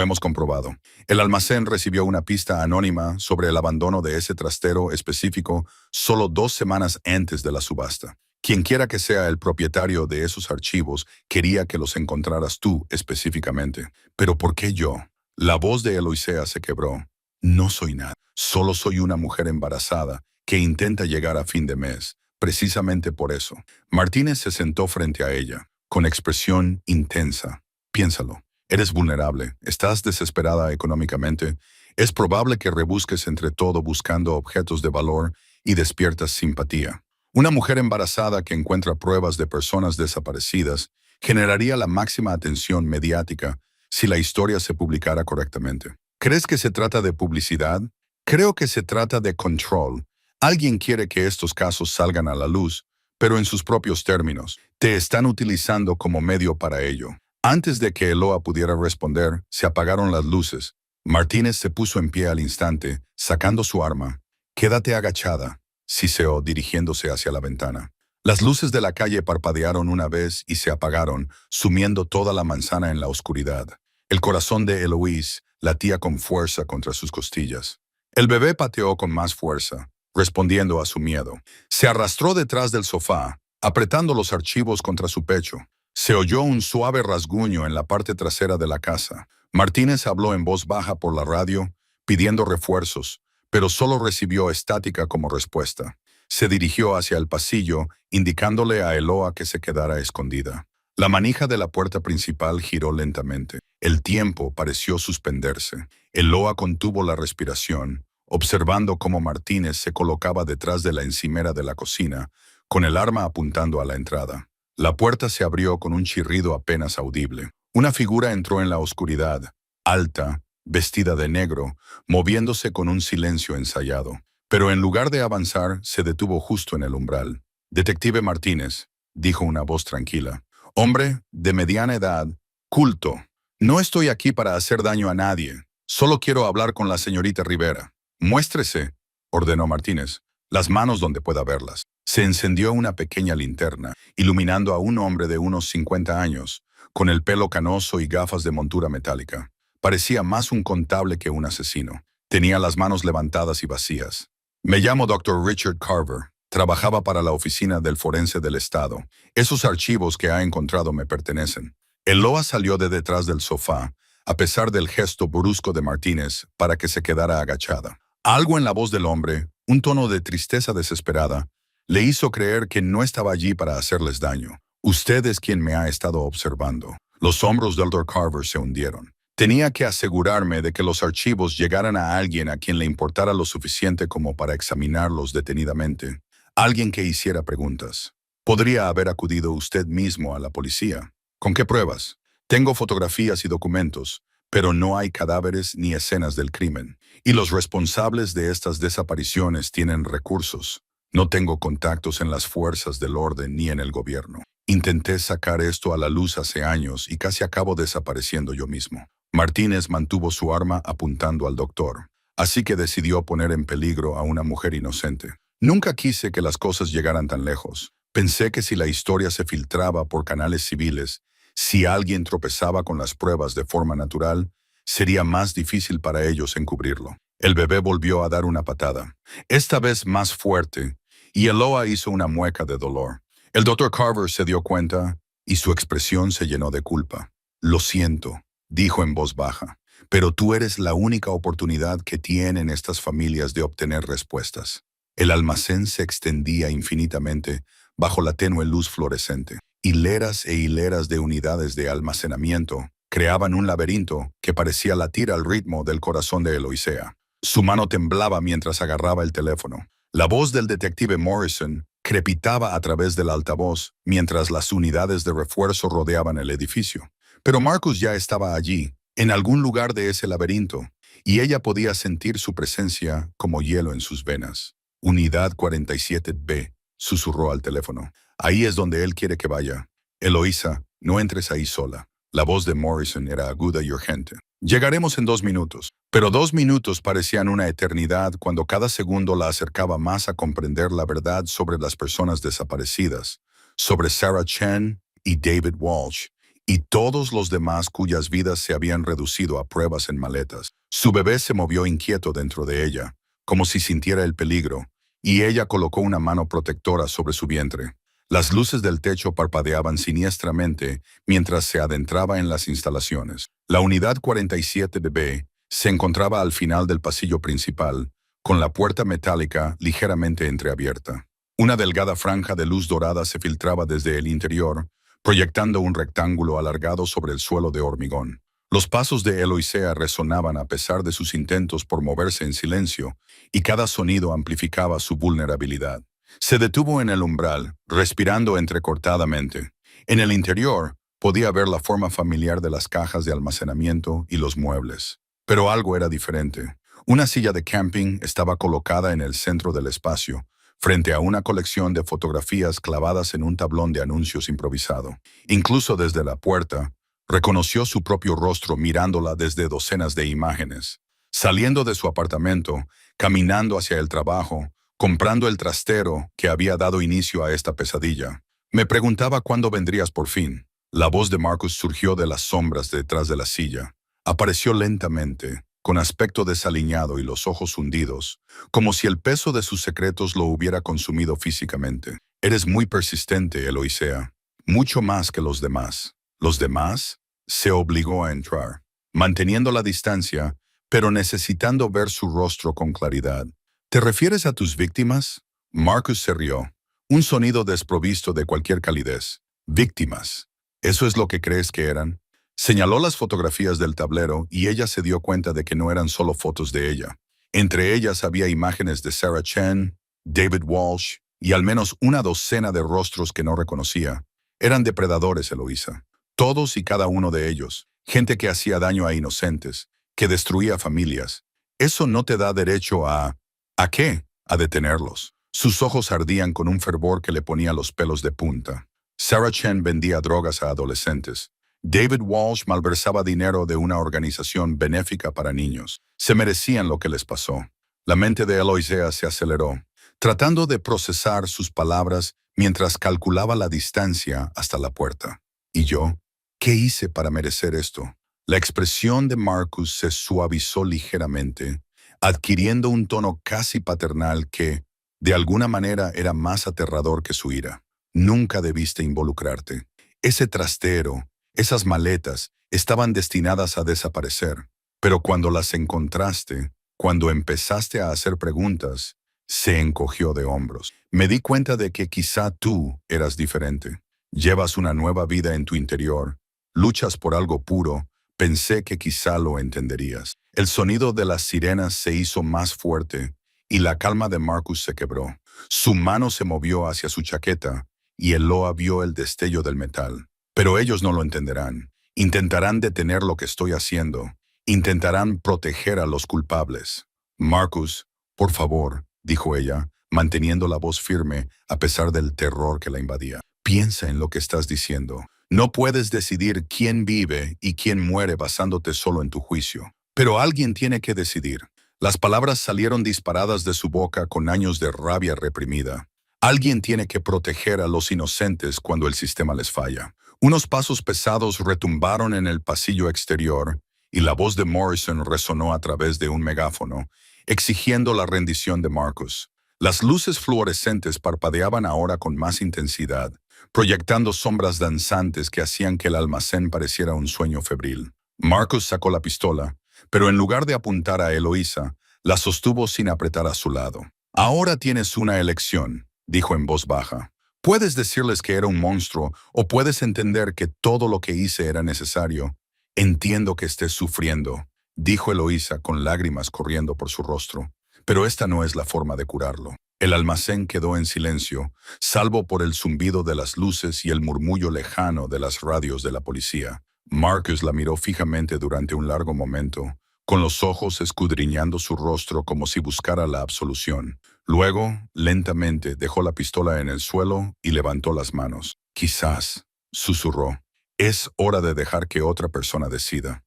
hemos comprobado. El almacén recibió una pista anónima sobre el abandono de ese trastero específico solo 2 semanas antes de la subasta. Quienquiera que sea el propietario de esos archivos quería que los encontraras tú específicamente. ¿Pero por qué yo? La voz de Eloísa se quebró. No soy nada. Solo soy una mujer embarazada que intenta llegar a fin de mes. Precisamente por eso. Martínez se sentó frente a ella, con expresión intensa. Piénsalo. Eres vulnerable. Estás desesperada económicamente. Es probable que rebusques entre todo buscando objetos de valor y despiertas simpatía. Una mujer embarazada que encuentra pruebas de personas desaparecidas generaría la máxima atención mediática si la historia se publicara correctamente. ¿Crees que se trata de publicidad? Creo que se trata de control. Alguien quiere que estos casos salgan a la luz, pero en sus propios términos. Te están utilizando como medio para ello. Antes de que Eloa pudiera responder, se apagaron las luces. Martínez se puso en pie al instante, sacando su arma. «Quédate agachada», siseó dirigiéndose hacia la ventana. Las luces de la calle parpadearon una vez y se apagaron, sumiendo toda la manzana en la oscuridad. El corazón de Eloís latía con fuerza contra sus costillas. El bebé pateó con más fuerza, respondiendo a su miedo. Se arrastró detrás del sofá, apretando los archivos contra su pecho. Se oyó un suave rasguño en la parte trasera de la casa. Martínez habló en voz baja por la radio, pidiendo refuerzos, pero solo recibió estática como respuesta. Se dirigió hacia el pasillo, indicándole a Eloa que se quedara escondida. La manija de la puerta principal giró lentamente. El tiempo pareció suspenderse. Eloa contuvo la respiración, observando cómo Martínez se colocaba detrás de la encimera de la cocina, con el arma apuntando a la entrada. La puerta se abrió con un chirrido apenas audible. Una figura entró en la oscuridad, alta, vestida de negro, moviéndose con un silencio ensayado. Pero en lugar de avanzar, se detuvo justo en el umbral. «Detective Martínez», dijo una voz tranquila. «Hombre de mediana edad, culto. No estoy aquí para hacer daño a nadie. Solo quiero hablar con la señorita Rivera». «Muéstrese», ordenó Martínez, «las manos donde pueda verlas». Se encendió una pequeña linterna, iluminando a un hombre de unos 50 años, con el pelo canoso y gafas de montura metálica. Parecía más un contable que un asesino. Tenía las manos levantadas y vacías. «Me llamo Dr. Richard Carver. Trabajaba para la oficina del forense del Estado. Esos archivos que ha encontrado me pertenecen». Eloa salió de detrás del sofá, a pesar del gesto brusco de Martínez, para que se quedara agachada. Algo en la voz del hombre, un tono de tristeza desesperada, le hizo creer que no estaba allí para hacerles daño. «Usted es quien me ha estado observando». Los hombros del Dr. Carver se hundieron. Tenía que asegurarme de que los archivos llegaran a alguien a quien le importara lo suficiente como para examinarlos detenidamente. Alguien que hiciera preguntas. Podría haber acudido usted mismo a la policía. ¿Con qué pruebas? Tengo fotografías y documentos, pero no hay cadáveres ni escenas del crimen. Y los responsables de estas desapariciones tienen recursos. No tengo contactos en las fuerzas del orden ni en el gobierno. Intenté sacar esto a la luz hace años y casi acabo desapareciendo yo mismo. Martínez mantuvo su arma apuntando al doctor, así que decidió poner en peligro a una mujer inocente. Nunca quise que las cosas llegaran tan lejos. Pensé que si la historia se filtraba por canales civiles, si alguien tropezaba con las pruebas de forma natural, sería más difícil para ellos encubrirlo. El bebé volvió a dar una patada, esta vez más fuerte, y Eloa hizo una mueca de dolor. El Dr. Carver se dio cuenta y su expresión se llenó de culpa. «Lo siento», dijo en voz baja, pero tú eres la única oportunidad que tienen estas familias de obtener respuestas. El almacén se extendía infinitamente bajo la tenue luz fluorescente. Hileras e hileras de unidades de almacenamiento creaban un laberinto que parecía latir al ritmo del corazón de Eloisea. Su mano temblaba mientras agarraba el teléfono. La voz del detective Morrison crepitaba a través del altavoz mientras las unidades de refuerzo rodeaban el edificio. Pero Marcus ya estaba allí, en algún lugar de ese laberinto, y ella podía sentir su presencia como hielo en sus venas. Unidad 47B, susurró al teléfono. Ahí es donde él quiere que vaya. Eloísa, no entres ahí sola. La voz de Morrison era aguda y urgente. Llegaremos en 2 minutos. Pero 2 minutos parecían una eternidad cuando cada segundo la acercaba más a comprender la verdad sobre las personas desaparecidas, sobre Sarah Chen y David Walsh, y todos los demás cuyas vidas se habían reducido a pruebas en maletas. Su bebé se movió inquieto dentro de ella, como si sintiera el peligro, y ella colocó una mano protectora sobre su vientre. Las luces del techo parpadeaban siniestramente mientras se adentraba en las instalaciones. La unidad 47B se encontraba al final del pasillo principal, con la puerta metálica ligeramente entreabierta. Una delgada franja de luz dorada se filtraba desde el interior, proyectando un rectángulo alargado sobre el suelo de hormigón. Los pasos de Eloisea resonaban a pesar de sus intentos por moverse en silencio, y cada sonido amplificaba su vulnerabilidad. Se detuvo en el umbral, respirando entrecortadamente. En el interior, podía ver la forma familiar de las cajas de almacenamiento y los muebles. Pero algo era diferente. Una silla de camping estaba colocada en el centro del espacio, frente a una colección de fotografías clavadas en un tablón de anuncios improvisado. Incluso desde la puerta, reconoció su propio rostro mirándola desde docenas de imágenes. Saliendo de su apartamento, caminando hacia el trabajo, comprando el trastero que había dado inicio a esta pesadilla. Me preguntaba cuándo vendrías por fin. La voz de Marcus surgió de las sombras detrás de la silla. Apareció lentamente, con aspecto desaliñado y los ojos hundidos, como si el peso de sus secretos lo hubiera consumido físicamente. Eres muy persistente, Eloisea. Mucho más que los demás. ¿Los demás? Se obligó a entrar, manteniendo la distancia, pero necesitando ver su rostro con claridad. ¿Te refieres a tus víctimas? Marcus se rió. Un sonido desprovisto de cualquier calidez. Víctimas. ¿Eso es lo que crees que eran? Señaló las fotografías del tablero y ella se dio cuenta de que no eran solo fotos de ella. Entre ellas había imágenes de Sarah Chen, David Walsh y al menos una docena de rostros que no reconocía. Eran depredadores, Eloísa. Todos y cada uno de ellos. Gente que hacía daño a inocentes, que destruía familias. Eso no te da derecho a... ¿A qué? A detenerlos. Sus ojos ardían con un fervor que le ponía los pelos de punta. Sarah Chen vendía drogas a adolescentes. David Walsh malversaba dinero de una organización benéfica para niños. Se merecían lo que les pasó. La mente de Eloisea se aceleró, tratando de procesar sus palabras mientras calculaba la distancia hasta la puerta. ¿Y yo? ¿Qué hice para merecer esto? La expresión de Marcus se suavizó ligeramente, adquiriendo un tono casi paternal que, de alguna manera, era más aterrador que su ira. Nunca debiste involucrarte. Ese trastero, esas maletas, estaban destinadas a desaparecer. Pero cuando las encontraste, cuando empezaste a hacer preguntas, se encogió de hombros. Me di cuenta de que quizá tú eras diferente. Llevas una nueva vida en tu interior. Luchas por algo puro. Pensé que quizá lo entenderías. El sonido de las sirenas se hizo más fuerte y la calma de Marcus se quebró. Su mano se movió hacia su chaqueta y Eloa vio el destello del metal. Pero ellos no lo entenderán. Intentarán detener lo que estoy haciendo. Intentarán proteger a los culpables. Marcus, por favor, dijo ella, manteniendo la voz firme a pesar del terror que la invadía. Piensa en lo que estás diciendo. No puedes decidir quién vive y quién muere basándote solo en tu juicio. Pero alguien tiene que decidir. Las palabras salieron disparadas de su boca con años de rabia reprimida. Alguien tiene que proteger a los inocentes cuando el sistema les falla. Unos pasos pesados retumbaron en el pasillo exterior y la voz de Morrison resonó a través de un megáfono, exigiendo la rendición de Marcus. Las luces fluorescentes parpadeaban ahora con más intensidad, proyectando sombras danzantes que hacían que el almacén pareciera un sueño febril. Marcus sacó la pistola, pero en lugar de apuntar a Eloísa, la sostuvo sin apretar a su lado. Ahora tienes una elección, dijo en voz baja. Puedes decirles que era un monstruo o puedes entender que todo lo que hice era necesario. Entiendo que estés sufriendo, dijo Eloísa con lágrimas corriendo por su rostro, pero esta no es la forma de curarlo. El almacén quedó en silencio, salvo por el zumbido de las luces y el murmullo lejano de las radios de la policía. Marcus la miró fijamente durante un largo momento, con los ojos escudriñando su rostro como si buscara la absolución. Luego, lentamente, dejó la pistola en el suelo y levantó las manos. Quizás, susurró, es hora de dejar que otra persona decida.